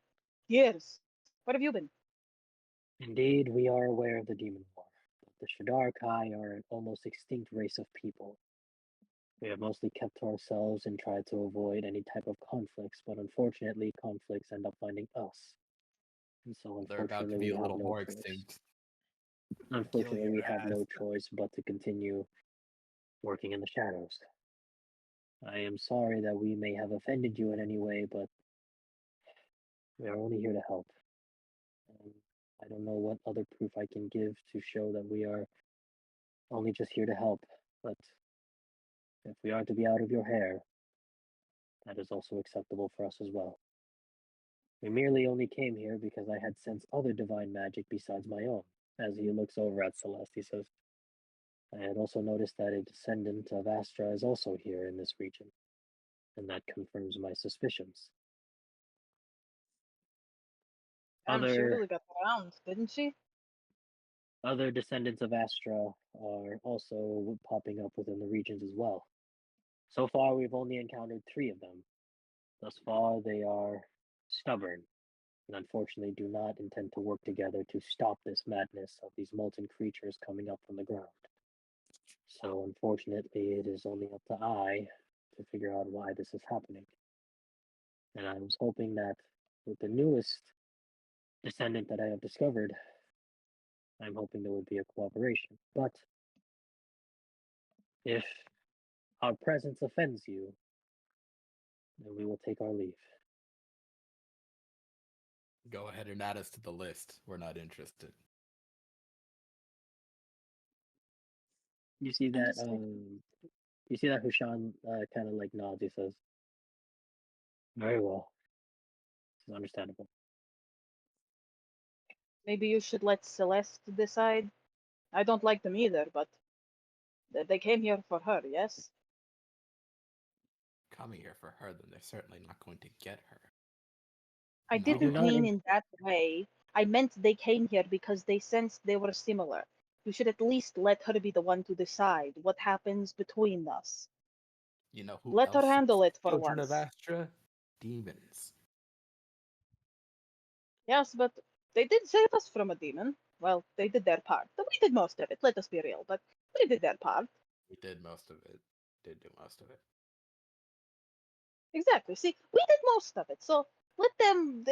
years. Where have you been? Indeed, we are aware of the demon war. But the Shadar Kai are an almost extinct race of people. We have mostly kept to ourselves and tried to avoid any type of conflicts, but unfortunately, conflicts end up finding us. And so, They're about to unfortunately, be we a have little no more choice. extinct. Unfortunately, we your have no ass. choice but to continue working in the shadows. I am sorry that we may have offended you in any way, but we are only here to help. I don't know what other proof I can give to show that we are only just here to help, but if we are to be out of your hair, that is also acceptable for us as well. We merely only came here because I had sensed other divine magic besides my own. As he looks over at Celeste, he says, I had also noticed that a descendant of Astra is also here in this region, and that confirms my suspicions. Damn, she Other really got around, didn't she? other descendants of Astra are also popping up within the regions as well. So far, we've only encountered 3 of them. Thus far, they are stubborn and unfortunately do not intend to work together to stop this madness of these molten creatures coming up from the ground. So, unfortunately, it is only up to I to figure out why this is happening. And I was hoping that with the newest descendant that I have discovered, I'm hoping there would be a cooperation. But if our presence offends you, then we will take our leave. Go ahead and add us to the list. We're not interested. You see that Understood. Hushan kind of like nods. He says, "Very well. It's understandable." Maybe you should let Celeste decide. I don't like them either, but they came here for her, yes? Coming here for her, then they're certainly not going to get her. I No. We do didn't not mean in- in that way. I meant they came here because they sensed they were similar. You should at least let her be the one to decide what happens between us. You know who Let her else handle is it for children of once. Astra? Demons. Yes, but they did save us from a demon. Well, they did their part. We did most of it, let us be real, but we did their part. We did most of it. Did do most of it. Exactly. See, we did most of it, so let them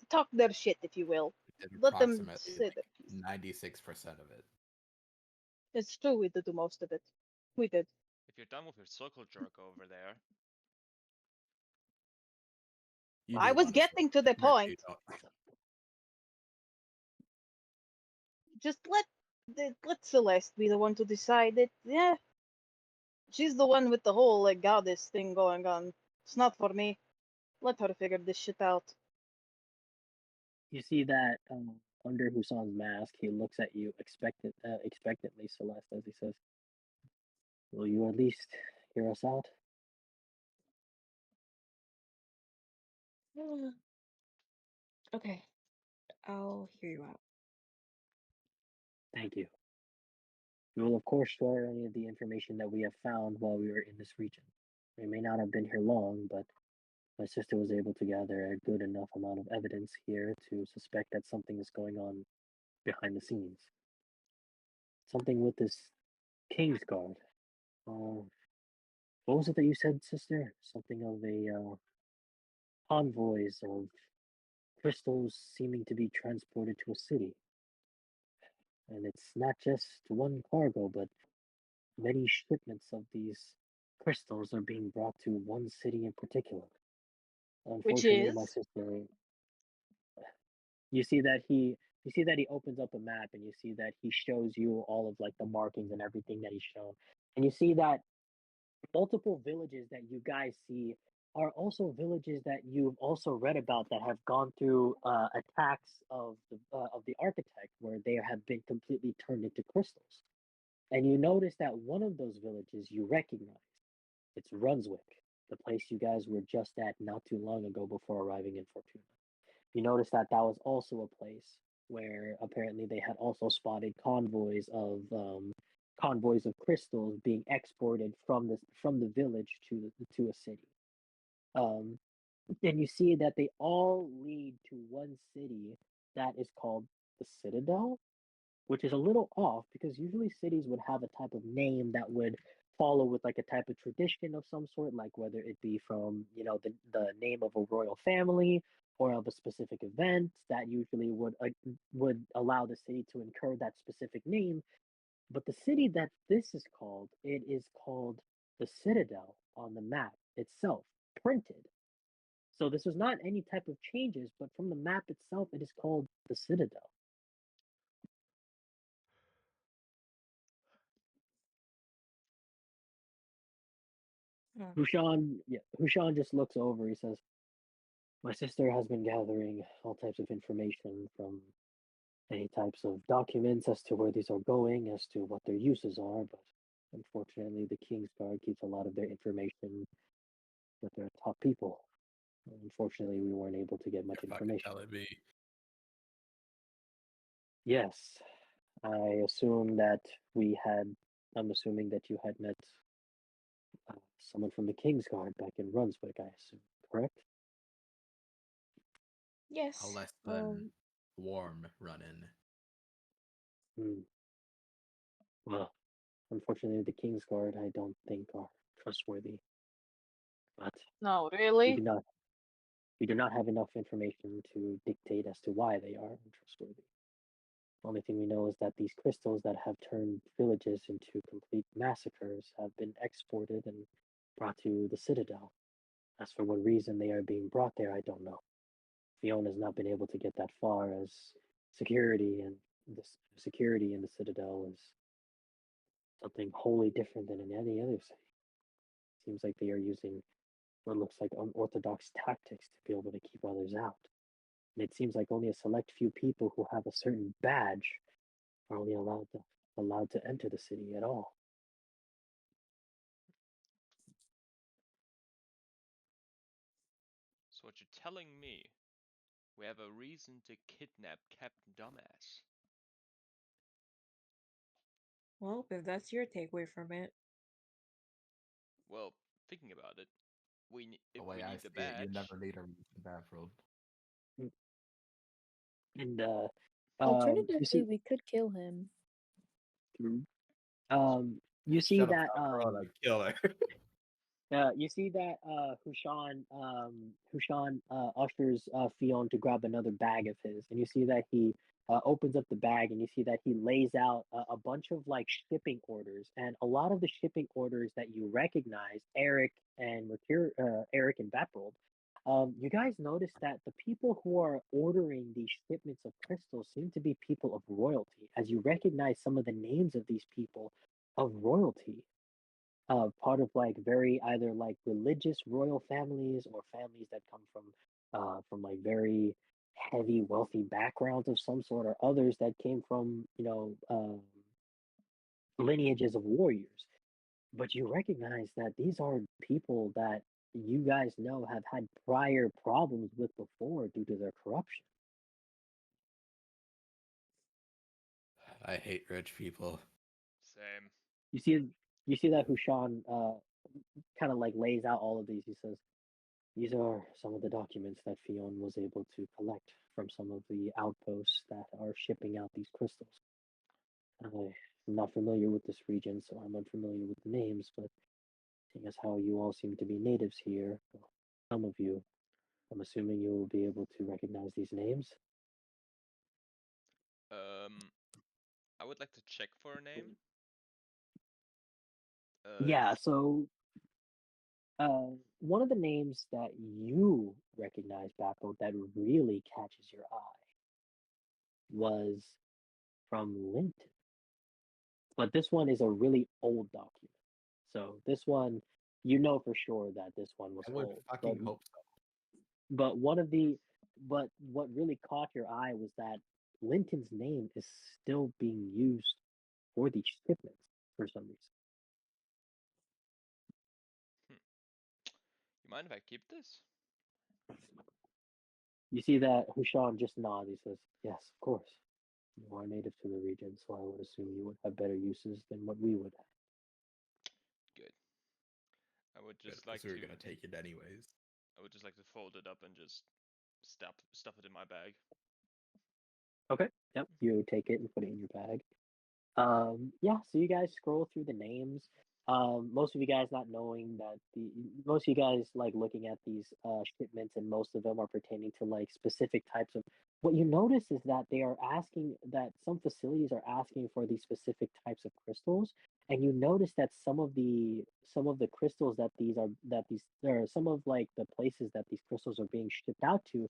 talk their shit, if you will. We did Let them approximately say their piece. 96% of it. It's true, we did do most of it. We did. If you're done with your circle jerk over there, You I do was run a getting to circle the jerk, point. you don't. Just let Celeste be the one to decide it. Yeah, she's the one with the whole like goddess thing going on. It's not for me. Let her figure this shit out. You see that under Husan's mask, he looks at you expectantly, Celeste, as he says, "Will you at least hear us out?" Okay, I'll hear you out. Thank you. We will, of course, share any of the information that we have found while we were in this region. We may not have been here long, but my sister was able to gather a good enough amount of evidence here to suspect that something is going on behind the scenes. Something with this King's Guard. What was it that you said, sister? Something of a convoys of crystals seeming to be transported to a city. And it's not just one cargo, but many shipments of these crystals are being brought to one city in particular. Which Unfortunately, my is sister, you see that he opens up a map and you see that he shows you all of like the markings and everything that he's shown. And you see that multiple villages that you guys see are also villages that you've also read about that have gone through attacks of the architect where they have been completely turned into crystals. And you notice that one of those villages you recognize. It's Runswick, the place you guys were just at not too long ago before arriving in Fortuna. You notice that that was also a place where apparently they had also spotted convoys of crystals being exported from the village to a city. Um, and you see that they all lead to one city that is called the Citadel, which is a little off because usually cities would have a type of name that would follow with like a type of tradition of some sort, like whether it be from the name of a royal family or of a specific event that usually would allow the city to incur that specific name. But the city that this is called, it is called the Citadel on the map itself, printed. So this was not any type of changes, but from the map itself, it is called the Citadel. Hushan just looks over. He says, "My sister has been gathering all types of information from any types of documents as to where these are going, as to what their uses are, but unfortunately, the King's Guard keeps a lot of their information with their top people. Unfortunately, we weren't able to get much You're fucking information." telling me. Yes, I assume that we had. I'm assuming that you had met someone from the King's Guard back in Brunswick. I assume, correct? A Yes. less than warm run-in. Well, unfortunately, the King's Guard I don't think are trustworthy. But No, we really? do not have enough information to dictate as to why they are untrustworthy. The only thing we know is that these crystals that have turned villages into complete massacres have been exported and brought to the Citadel. As for what reason they are being brought there, I don't know. Fiona has not been able to get that far, as security and the security in the Citadel is something wholly different than in any other city. Seems like they are using what looks like unorthodox tactics to be able to keep others out. And it seems like only a select few people who have a certain badge are only allowed to enter the city at all. So what you're telling me, we have a reason to kidnap Captain Dumbass. Well, if that's your takeaway from it. Well, thinking about it, if The way we I need the see it, you badge, never need a reason, Bapruld. And you Alternatively, see, we could kill him. you see Shut up, that Bapruld, I'd kill her. you see that Hushan ushers Fion to grab another bag of his, and you see that he opens up the bag, and you see that he lays out a bunch of like shipping orders, and a lot of the shipping orders that you recognize, Eric and Bapruld. You guys notice that the people who are ordering these shipments of crystals seem to be people of royalty, as you recognize some of the names of these people of royalty, part of like very either like religious royal families or families that come from like very heavy wealthy backgrounds of some sort, or others that came from lineages of warriors. But you recognize that these are people that you guys know have had prior problems with before due to their corruption. I hate rich people. same. You see that Hushan kind of like lays out all of these. He says, "These are some of the documents that Fion was able to collect from some of the outposts that are shipping out these crystals. I'm not familiar with this region, so I'm unfamiliar with the names, but seeing as how you all seem to be natives here, well, some of you, I'm assuming you will be able to recognize these names." I would like to check for a name. Yeah, so one of the names that you recognize, Bappo, that really catches your eye was from Linton. But this one is a really old document. So this one, you know for sure that this one was I would old. fucking hope so. But what really caught your eye was that Linton's name is still being used for these shipments for some reason. You mind if I keep this? You see that Hushan just nods. He says, "Yes, of course. You are native to the region, so I would assume you would have better uses than what we would have." Good. I would Good, just like because we were to. gonna take it anyways. I would just like to fold it up and just stuff it in my bag. Okay. Yep. You take it and put it in your bag. Yeah. So you guys scroll through the names. Most of you guys not knowing that most of you guys like looking at these shipments, and most of them are pertaining to like specific types of. What you notice is that they are asking that some facilities are asking for these specific types of crystals, and you notice that some of the crystals or some of like the places that these crystals are being shipped out to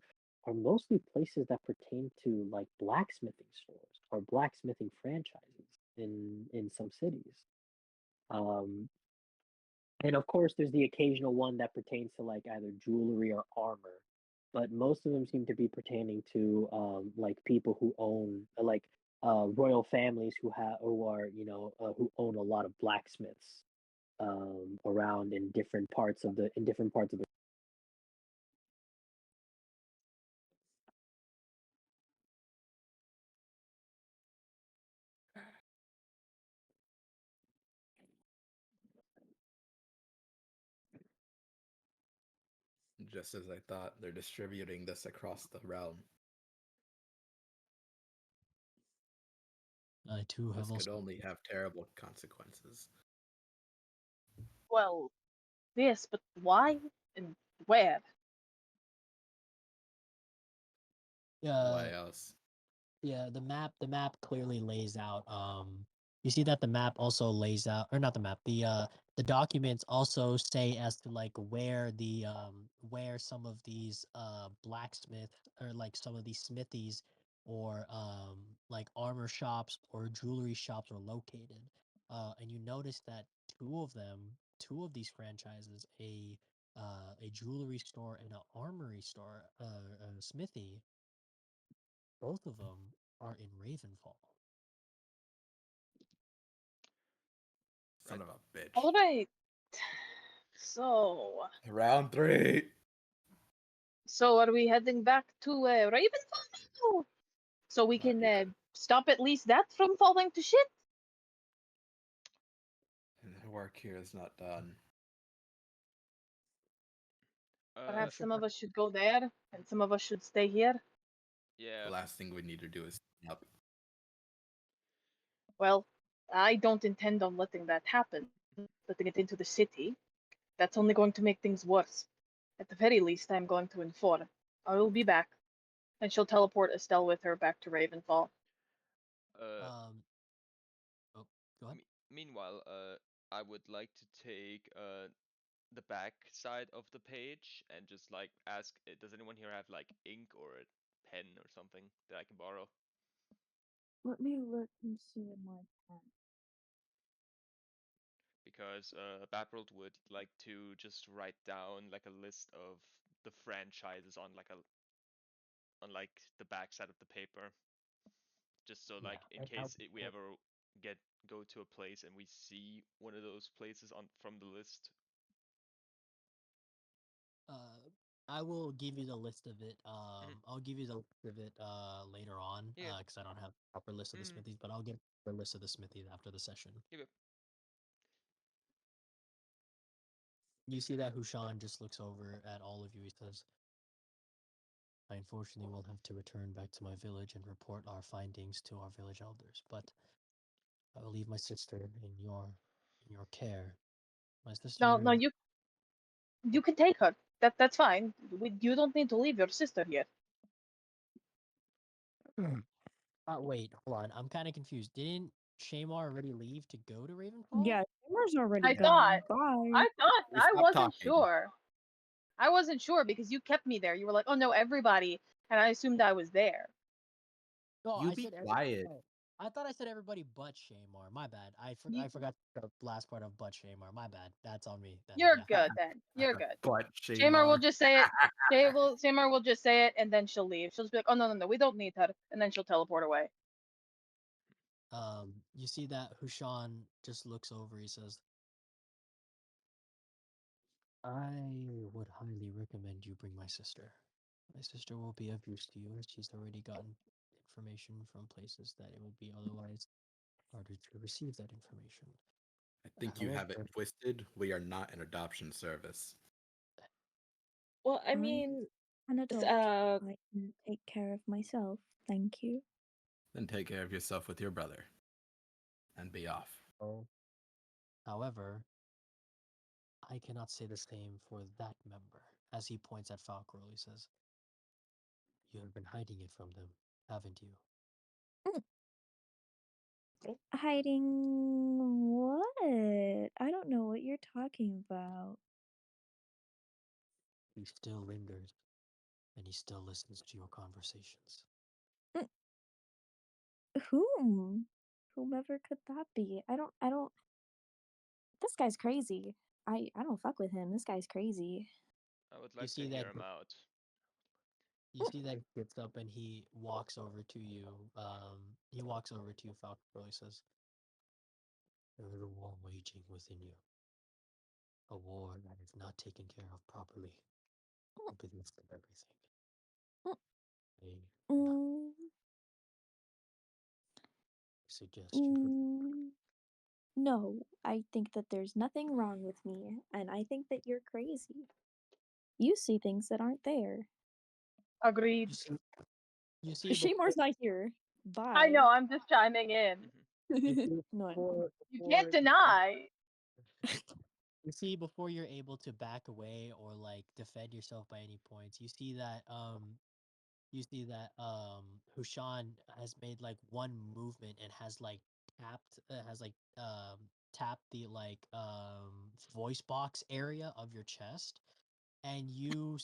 are mostly places that pertain to like blacksmithing stores or blacksmithing franchises in some cities. Um, and of course, there's the occasional one that pertains to like either jewelry or armor, but most of them seem to be pertaining to like people who own royal families who are who own a lot of blacksmiths around in different parts of the. Just as I thought, they're distributing this across the realm. I too This have could also. only have terrible consequences. Well, yes, but why and where? Why Yeah, else? yeah. The map clearly lays out. You see that the map also lays out, or not the map. The documents also say as to like where some of these blacksmith or like some of these smithies or like armor shops or jewelry shops are located. And you notice that two of these franchises, a jewelry store and an armory store, a smithy, both of them are in Ravenfall. Son of a bitch. All right. So, Round 3. so are we heading back to Ravenfall now? So we can stop at least that from falling to shit? The work here is not done. Perhaps some of us should go there and some of us should stay here. Yeah. The last thing we need to do is up. Well, I don't intend on letting that happen, letting it into the city. That's only going to make things worse. At the very least, I'm going to inform. I will be back, and she'll teleport Estelle with her back to Ravenfall. Oh, go ahead. Meanwhile, I would like to take the back side of the page and just like ask, does anyone here have like ink or a pen or something that I can borrow? Let me look and see in my pen. Because Bapruld would like to just write down like a list of the franchises on like the back side of the paper, just so like in case we ever go to a place and we see one of those places from the list. I will give you the list of it. I'll give you the list of it later on. Yeah. Because I don't have a proper list of the smithies, but I'll get a list of the smithies after the session. Yeah. You see that Hushan just looks over at all of you. He says, I unfortunately will have to return back to my village and report our findings to our village elders, but I will leave my sister in your care. My sister. No, you can take her. That's fine. You don't need to leave your sister here. Wait, hold on. I'm kind of confused. Didn't Shamar already leave to go to Ravenfall? Yeah, Shamar's already I gone. thought. Bye. I Stop wasn't talking. sure. I wasn't sure because you kept me there. You were like, "Oh no, everybody," and I assumed I was there. No, You I be said quiet. I thought I said everybody but Shamar. My bad. I forgot the last part of but Shamar. My bad. That's on me. Then. You're Yeah. good then. You're good. But Shamar will Shamar. just say it. Shamar will just say it, and then she'll leave. She'll just be like, "Oh no, we don't need her," and then she'll teleport away. You see that Hushan just looks over. He says, I would highly recommend you bring my sister. My sister will be of use to you, as she's already gotten information from places that it would be otherwise harder to receive that information. I think you have it However, twisted. We are not an adoption service. Well, I I'm mean, an adult. I can take care of myself. Thank you. Then take care of yourself with your brother. And be off. oh, However, I cannot say the same for that member. As he points at Falcor, he says, "You have been hiding it from them, haven't you?" Hiding what? I don't know what you're talking about. He still lingers, and he still listens to your conversations. Whom? Whomever could that be? I don't. This guy's crazy. I don't fuck with him. This guy's crazy. I would like to see hear that- him out. You see that he gets up and he walks over to you. He walks over to you, Falcor. He says, "There is a war waging within you. A war that is not taken care of properly. Because of everything. I Mm, suggest you." no, I think that there's nothing wrong with me, and I think that you're crazy. You see things that aren't there. Agreed. You see Shamar's not here. Bye. I know. I'm just chiming in. No, I know. before- You before- can't deny. You see, before you're able to back away or like defend yourself by any points, you see that Hushan has made like one movement and has like tapped the voice box area of your chest, and you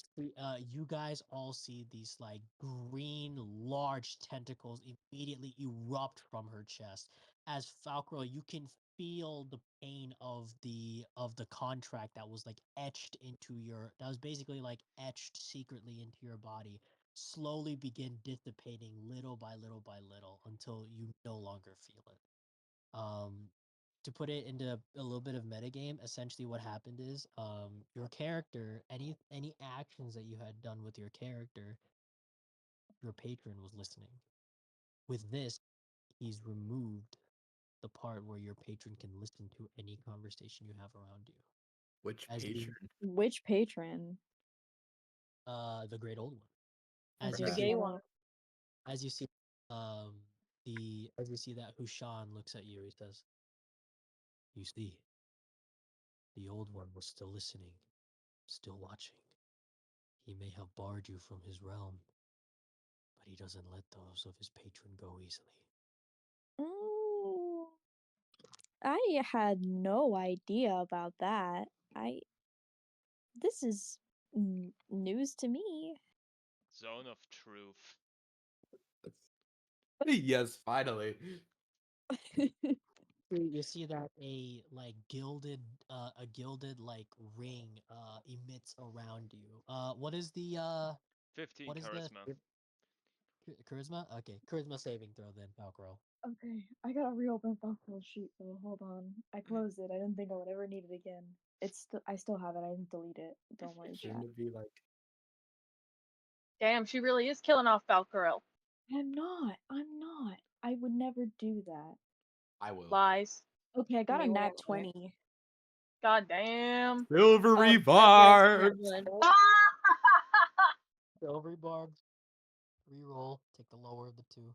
guys all see these like green large tentacles immediately erupt from her chest. As Falcor, you can feel the pain of the contract that was like that was basically like etched secretly into your body, slowly begin dissipating little by little by little until you no longer feel it. To put it into a little bit of metagame, essentially what happened is your character, any actions that you had done with your character, your patron was listening. With this, he's removed the part where your patron can listen to any conversation you have around you. Which As you- patron? Which patron? The great old one. The You gay see- one. As you see, as you see that Hushan looks at you, he says, "You see, the old one was still listening, still watching. He may have barred you from his realm, but he doesn't let those of his patron go easily." Mm, I had no idea about that. This is news to me. Zone of truth. Yes, finally. You see that a gilded like ring emits around you. What is the 15 what is charisma. the charisma? Okay, charisma saving throw then, Falcro. Okay, I gotta reopen Falco's sheet though. Hold on. I closed it. I didn't think I would ever need it again. I still have it. I didn't delete it. Don't worry, chat. Shouldn't it be like Damn, she really is killing off Valkyrie. I'm not. I would never do that. I will. Lies. Okay, I got a You nat won't, 20. God damn. Silvery Severance, barbs. that one. Silvery barbs. Reroll. Take the lower of the two.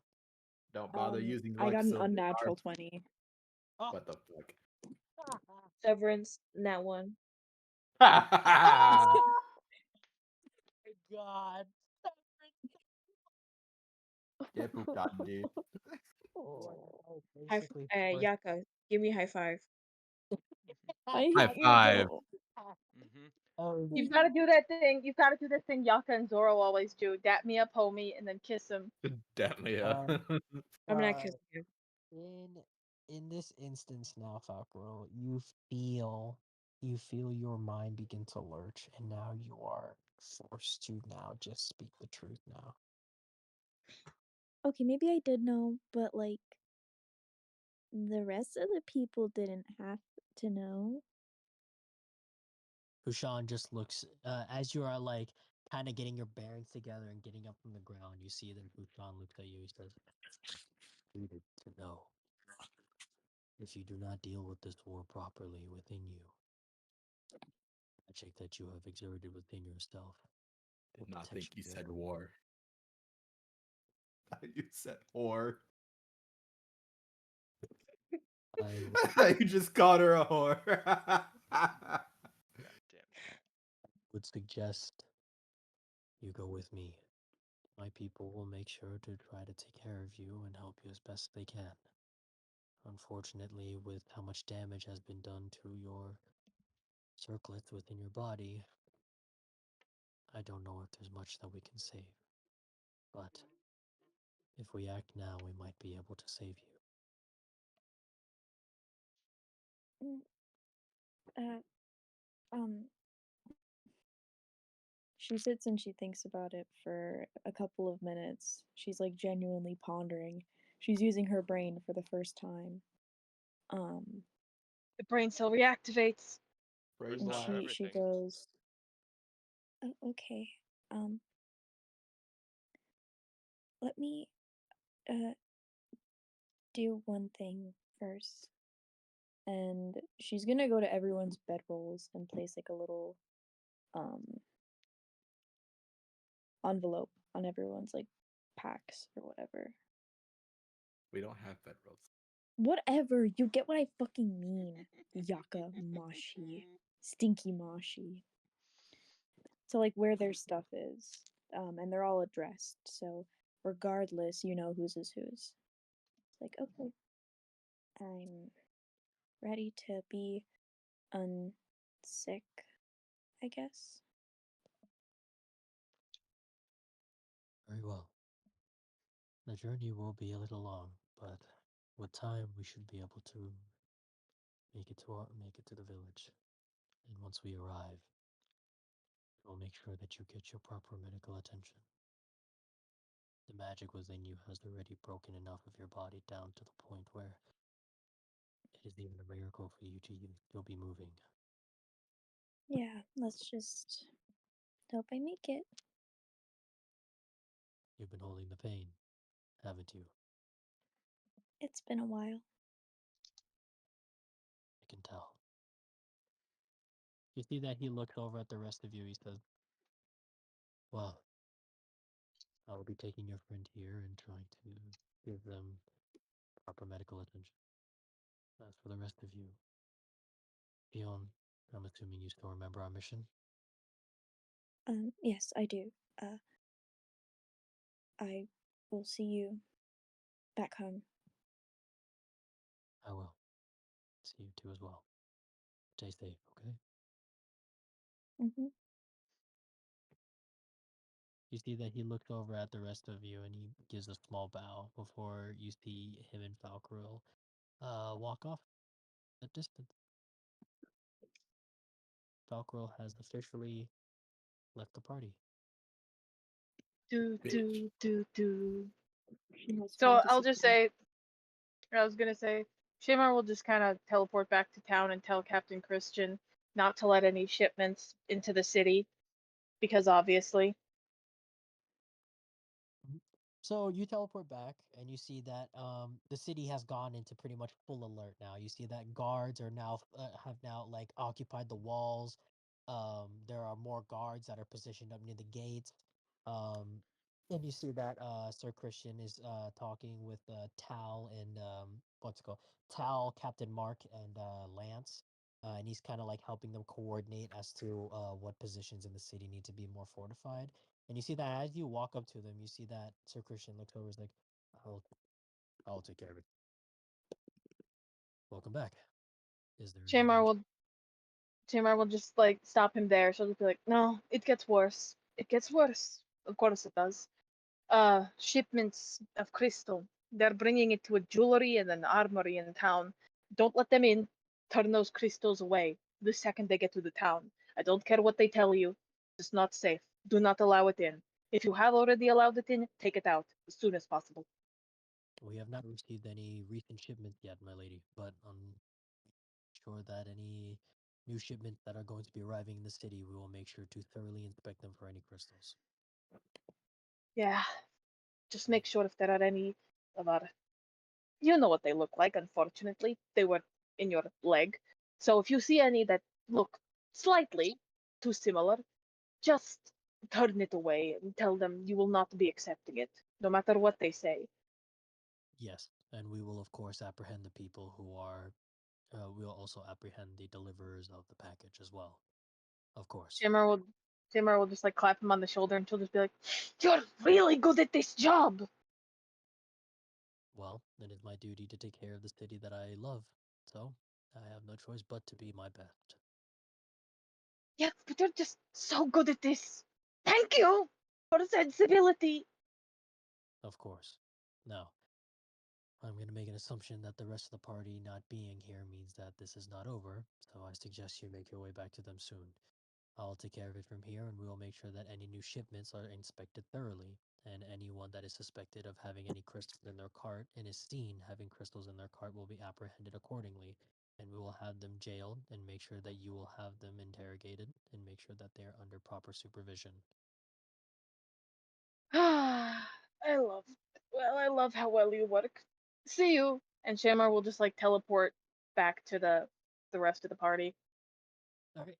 Don't bother using I like got an silvery unnatural barbs. 20. What the fuck? Severance, that one. My God. Get pooped on, dude. Basically, Yaka, give me a high five. I hate High you, five. though. Oh, You've got to do that thing. You've got to do this thing Yaka and Zoro always do. Dap me up, hold me, and then kiss him. Definitely. I'm not kissing you. in this instance now, Falcro, you feel your mind begin to lurch, and now you are forced to now just speak the truth now. Okay, maybe I did know, but like the rest of the people didn't have to know. Hushan just looks as you are like kind of getting your bearings together and getting up from the ground. You see that Hushan looks at you. He says, "Needed to know. If you do not deal with this war properly within you, magic that you have exerted within yourself will Did not think protect you you said forever." war. You said whore. You just called her a whore. God damn. Would suggest you go with me. My people will make sure to try to take care of you and help you as best they can. Unfortunately, with how much damage has been done to your circlets within your body, I don't know if there's much that we can save. But if we act now, we might be able to save you. She sits and she thinks about it for a couple of minutes. She's like genuinely pondering. She's using her brain for the first time. The brain cell reactivates. Brain And blast. she goes, Oh, okay. Let me do one thing first. and she's gonna go to everyone's bedrolls and place like a little envelope on everyone's like packs or whatever. We don't have bedrolls. Whatever, you get what I fucking mean. Yaka Mashi. Stinky Mashi. So like where their stuff is. And they're all addressed, so regardless, you know whose is whose. It's like, okay. I'm ready to be unsick, I guess. Very well. The journey will be a little long, but with time we should be able to make it to the village. And once we arrive, we'll make sure that you get your proper medical attention. The magic within you has already broken enough of your body down to the point where it is even a miracle for you to still be moving. Yeah, let's just hope I make it. You've been holding the pain, haven't you? It's been a while. I can tell. You see that he looks over at the rest of you. He says, well, I will be taking your friend here and trying to give them proper medical attention. As for the rest of you, Fion, I'm assuming you still remember our mission? Yes, I do. I will see you back home. I will. See you too as well. Stay safe, okay? Mm-hmm. You see that he looked over at the rest of you and he gives a small bow before you see him and Falcrill walk off at distance. Falcrill has officially left the party. Do. She has So fantasy I'll just time. say, I was gonna say, Shamar will just kind of teleport back to town and tell Captain Christian not to let any shipments into the city, because obviously. So you teleport back and you see that the city has gone into pretty much full alert now. You see that guards are now have now like occupied the walls. There are more guards that are positioned up near the gates. And you see that Sir Christian is talking with Tal and what's it called? Tal, Captain Mark, and Lance. And he's kind of like helping them coordinate as to what positions in the city need to be more fortified. And you see that as you walk up to them, you see that Sir Christian looks over, is like, I'll take care of it. Welcome back. Is there anything Shamar will just like stop him there. She'll just be like, "No, it gets worse. It gets worse. Of course it does. Shipments of crystal. They're bringing it to a jewelry and an armory in town. Don't let them in. Turn those crystals away the second they get to the town. I don't care what they tell you. It's not safe. Do not allow it in. If you have already allowed it in, take it out as soon as possible." We have not received any recent shipments yet, my lady, but I'm sure that any new shipments that are going to be arriving in the city, we will make sure to thoroughly inspect them for any crystals. Yeah, just make sure if there are any of our. You know what they look like, unfortunately. They were in your leg. So if you see any that look slightly too similar, just turn it away and tell them you will not be accepting it, no matter what they say. Yes, And we will, of course, apprehend the people who are. We'll also apprehend the deliverers of the package as well. Of course. Shamar will just like clap him on the shoulder and she'll just be like, "You're really good at this job." Well, it is my duty to take care of the city that I love, so I have no choice but to be my best. Yeah, but you're just so good at this. Thank you for the sensibility. Of course. Now, I'm going to make an assumption that the rest of the party not being here means that this is not over, so I suggest you make your way back to them soon. I'll take care of it from here, and we will make sure that any new shipments are inspected thoroughly, and anyone that is suspected of having any crystals in their cart and is seen having crystals in their cart will be apprehended accordingly, and we will have them jailed and make sure that you will have them interrogated and make sure that they are under proper supervision. I love how well you work. See you. And Shamar will just like teleport back to the rest of the party. Okay.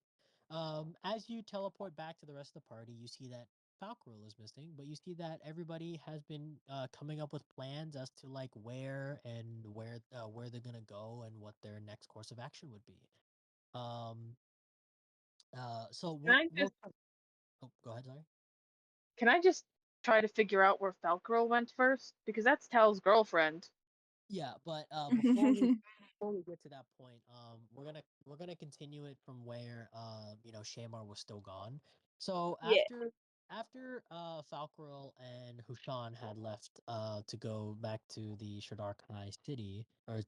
As you teleport back to the rest of the party, you see that Falcrill is missing, but you see that everybody has been coming up with plans as to like where they're gonna go and what their next course of action would be. So Can I just oh, go ahead, sorry. can I just try to figure out where Falcrel went first? Because that's Tal's girlfriend. Yeah, but before we get to that point, we're gonna continue it from where Shamar was still gone. So Yeah. after Falcrill and Hushan had left to go back to the Shadarkai city or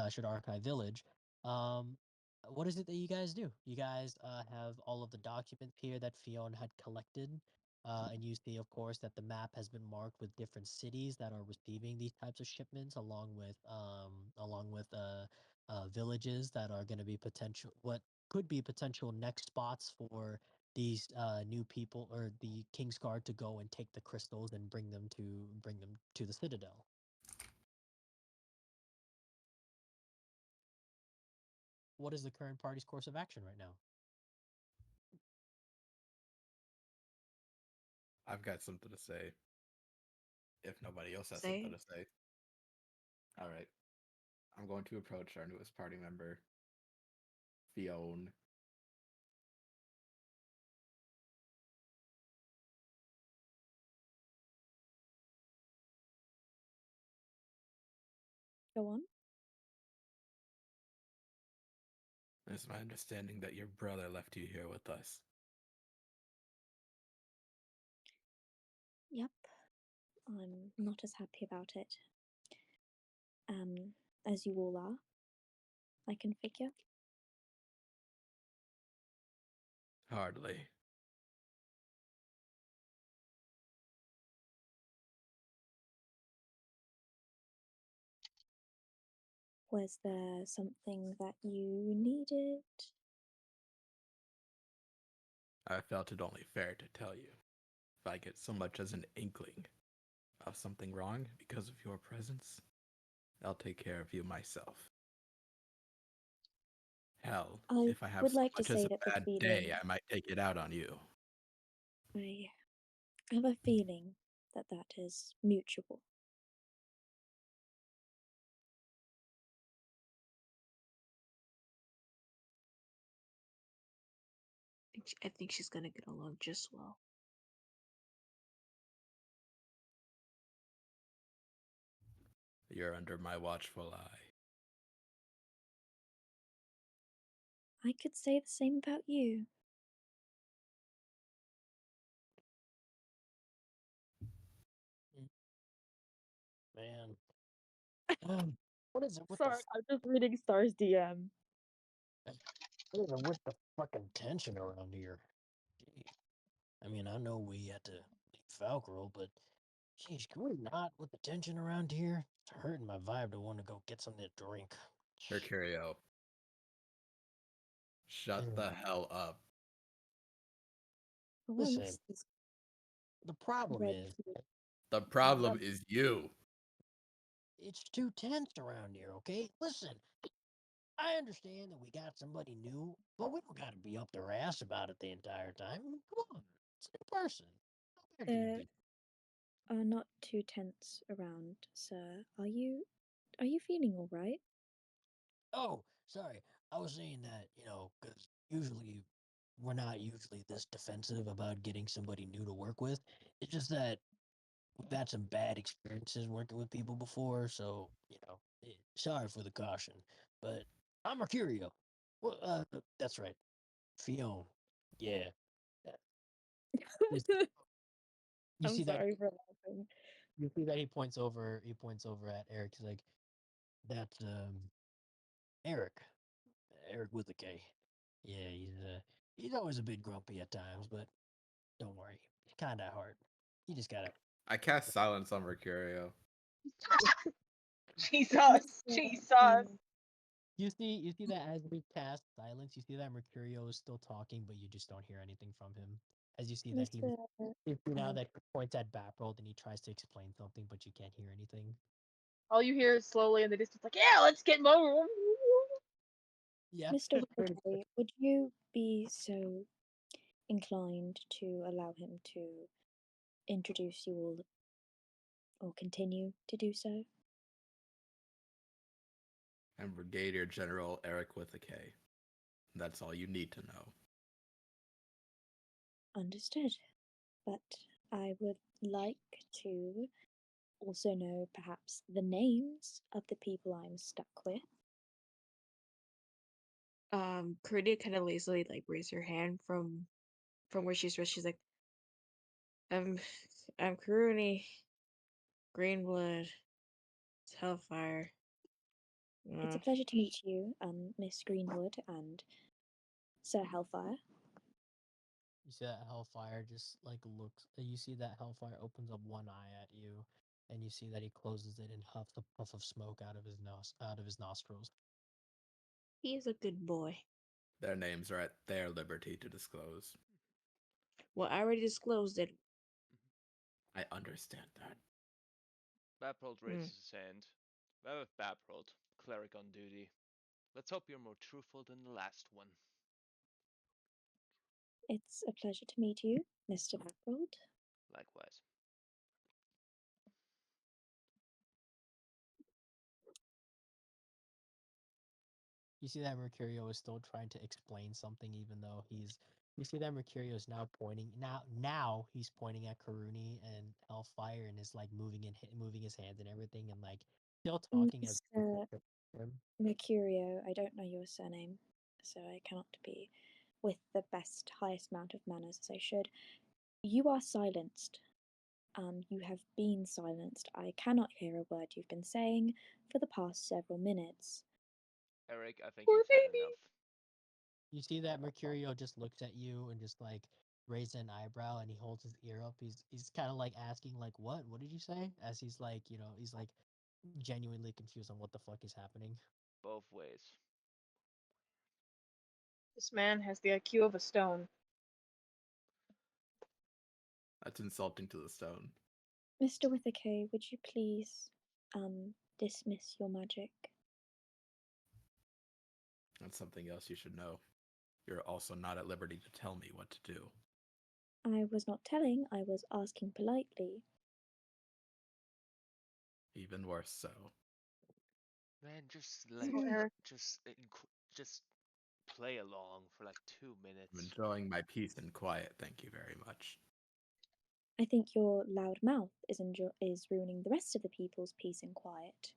Shadarkai village, what is it that you guys do? You guys have all of the documents here that Fionn had collected. And you see, of course, that the map has been marked with different cities that are receiving these types of shipments, along with villages that are going to be what could be potential next spots for these new people or the Kingsguard to go and take the crystals and bring them to the Citadel. What is the current party's course of action right now? I've got something to say. If nobody else has Say something to say. All right. I'm going to approach our newest party member, Fionn. Go on. It's my understanding that your brother left you here with us. Yep. I'm not as happy about it. As you all are, I can figure. Hardly. Was there something that you needed? I felt it only fair to tell you. If I get so much as an inkling of something wrong because of your presence, I'll take care of you myself. Hell, I if I have would so like to much as say a that the bad feeling. day, I might take it out on you. I have a feeling that is mutual. I think she's gonna get along just well. You're under my watchful eye. I could say the same about you. Man, what is it with Sorry, I'm just reading Star's DM. what is it with the fucking tension around here? Gee. I mean, I know we had to leave Falcrill, but geez, can we not with the tension around here? It's hurting my vibe to want to go get something to drink. Hercurio. Shut the hell up. Listen, Once this the problem red is The problem is you. it's too tense around here, okay? Listen, I understand that we got somebody new, but we don't got to be up their ass about it the entire time. Come on, it's a new person. How bad can it there be? are not too tense around, sir. Are you are you feeling all right? Oh, sorry. I was saying that, because usually we're not usually this defensive about getting somebody new to work with. It's just that we've had some bad experiences working with people before, so, sorry for the caution. But I'm Mercurio. Well, that's right. Fiona. Yeah. Just- You I'm see that sorry for laughing. you see that he points over at Eric. He's like, that's Eric. Eric with a K. Yeah, he's always a bit grumpy at times, but don't worry. He's kinda at heart. You just gotta I cast silence on Mercurio. Jesus, Jesus. you see that as we cast silence, you see that Mercurio is still talking, but you just don't hear anything from him. As you see that Mr. you see now that he points at Bapruld and he tries to explain something, but you can't hear anything. All you hear is slowly in the distance, like, yeah, let's get more. Yeah. Mr. Whittaker, would you be so inclined to allow him to introduce you all, or continue to do so? I'm Brigadier General Eric with a K. That's all you need to know. Understood. But I would like to also know perhaps the names of the people I'm stuck with. Cordia kind of lazily like raised her hand from where she's dressed. She's like, I'm Karuni, Greenblood, it's Hellfire. It's a pleasure to meet you, Miss Greenwood and Sir Hellfire. You see that Hellfire just like looks. You see that Hellfire opens up one eye at you, and you see that he closes it and huffs a puff of smoke out of his nostrils. He is a good boy. Their names are at their liberty to disclose. Well, I already disclosed it. I understand that. Bapruld raises his hand. Vaveth Bapruld, cleric on duty. Let's hope you're more truthful than the last one. It's a pleasure to meet you, Mr. Bapruld. Likewise. You see that Mercurio is still trying to explain something, even though he's. You see that Mercurio is now pointing. Now he's pointing at Karuni and Hellfire, and is like moving his hands and everything, and like still talking as. Mr. Mercurio, I don't know your surname, so I cannot be with the highest amount of manners as I should. You are silenced. You have been silenced. I cannot hear a word you've been saying for the past several minutes. Eric, I think Poor you've had baby. enough. You see that Mercurio just looks at you and just like raises an eyebrow, and he holds his ear up. He's kind of like asking like, "What? What did you say?" As he's like, he's like genuinely confused on what the fuck is happening. Both ways. This man has the IQ of a stone. That's insulting to the stone. Mr. Whittaker, would you please dismiss your magic? That's something else you should know. You're also not at liberty to tell me what to do. I was not telling, I was asking politely. Even worse so. Man, just just play along for like 2 minutes. I'm enjoying my peace and quiet, thank you very much. I think your loud mouth is ruining the rest of the people's peace and quiet.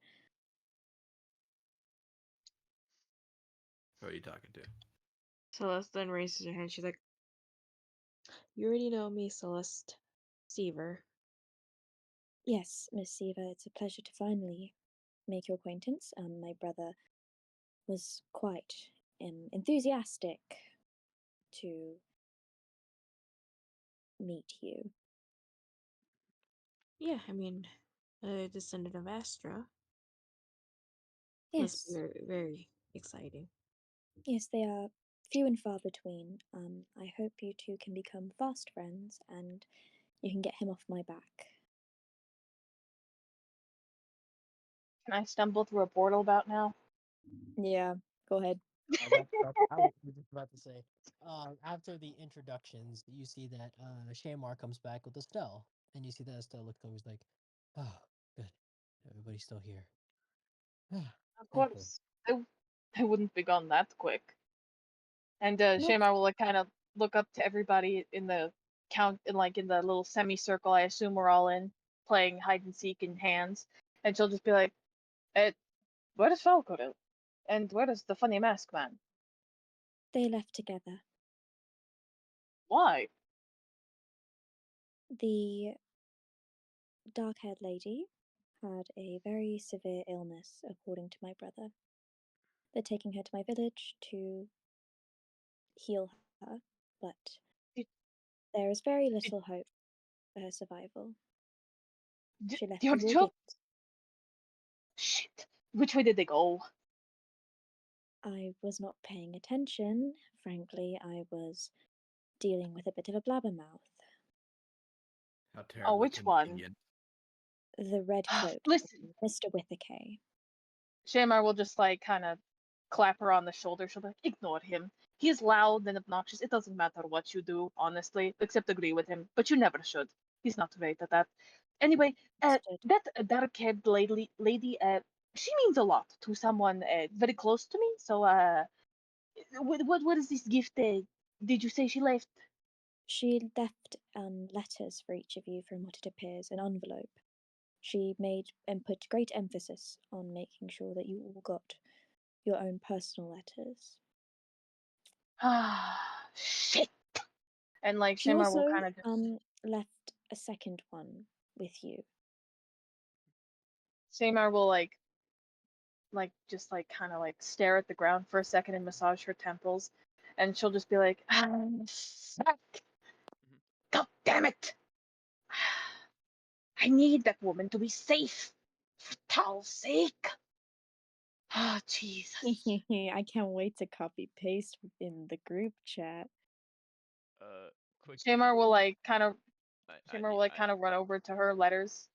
Who are you talking to? Celeste then raises her hand. She's like, you already know me, Celeste. Seaver. Yes, Miss Seaver, it's a pleasure to finally make your acquaintance. My brother was quite enthusiastic to meet you. Yeah, I mean, a descendant of Astra. Yes. That's very, very exciting. Yes, they are few and far between. I hope you two can become fast friends and you can get him off my back. Can I stumble through a portal about now? Yeah, go ahead. I was just about to say. After the introductions, you see that Shamar comes back with Estelle, and you see that Estelle looks over, like, "Oh, good, everybody's still here." Of Thank you. course, they wouldn't be gone that quick. And Not Shamar will like kind of look up to everybody in the in the little semicircle. I assume we're all in playing hide and seek in hands, and she'll just be like, "Where does Falco go? And where does the funny mask man? they left together. Why?" The dark-haired lady had a very severe illness, according to my brother. They're taking her to my village to heal her, but Did- there is very little hope for her survival. She left Your you all job? gifts. Shit. Which way did they go? I was not paying attention. Frankly, I was dealing with a bit of a blabbermouth. How Oh, terribly which one? convenient. The red cloak, Listen, Mr. Witherkay. Shamar will just like kind of clap her on the shoulder. She'll be like, "Ignore him. He is loud and obnoxious. It doesn't matter what you do, honestly, except agree with him. But you never should. He's not great at that. Anyway, Understood. that dark-haired lady, she means a lot to someone very close to me. So, what is this gift? Did you say she left? She left letters for each of you from what it appears, an envelope. She made and put great emphasis on making sure that you all got your own personal letters. Ah, shit. And like She Shamar will also kind of just left a second one with you. Shamar will just like kind of like stare at the ground for a second and massage her temples, and she'll just be like, fuck. God damn it! I need that woman to be safe, for Tal's sake. Ah, Jesus. I can't wait to copy paste in the group chat. Quick. Shamar will like kind of I Shamar will need- like I- kind of run over to her letters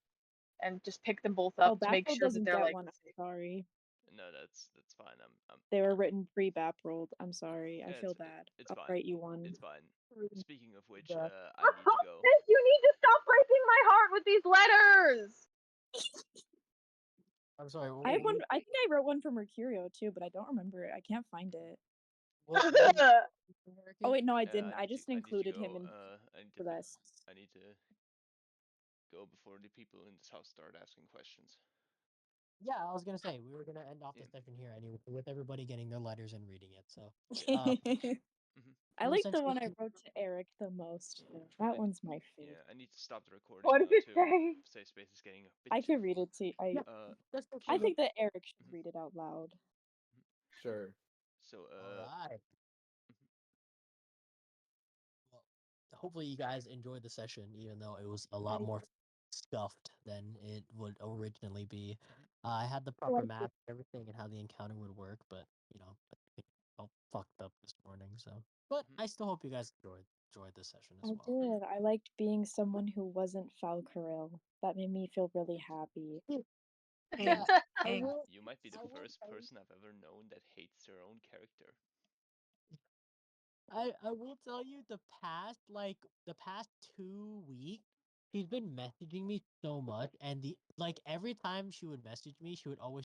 and just pick them both Oh, up to make Bapruld sure that doesn't they're get like one. I'm safe. sorry. No, that's fine. I'm They were written pre-Bapruld. I'm sorry. I Yeah, feel bad. it's I'll fine. write you one. It's fine. Speaking of which, Yeah. I need to go. You need to stop breaking my heart with these letters. I'm sorry. I have one. I think I wrote one for Mercurio too, but I don't remember it. I can't find it. Oh wait, no, I didn't. I just included him in the rest. I need to go before the people in this house start asking questions. Yeah, I was gonna say we were gonna end off the session here anyway, with everybody getting their letters and reading it. So I we're like the one I essentially- wrote to Eric the most. That one's my favorite. Yeah, I need to stop the recording. What does it too. say? Safe space is getting a bit. I can read it to you. I think that Eric should read it out loud. Sure. So, all right. Well, hopefully you guys enjoyed the session, even though it was a lot more scuffed than it would originally be. I had the proper map, everything, and how the encounter would work, but it all fucked up this morning. So, but I still hope you guys enjoyed this session as I well. did. I liked being someone who wasn't Falcaril. That made me feel really happy. Yeah, I will. You might be the first person I've ever known that hates their own character. I will tell you the past 2 weeks, she's been messaging me so much, and every time she would message me, she would always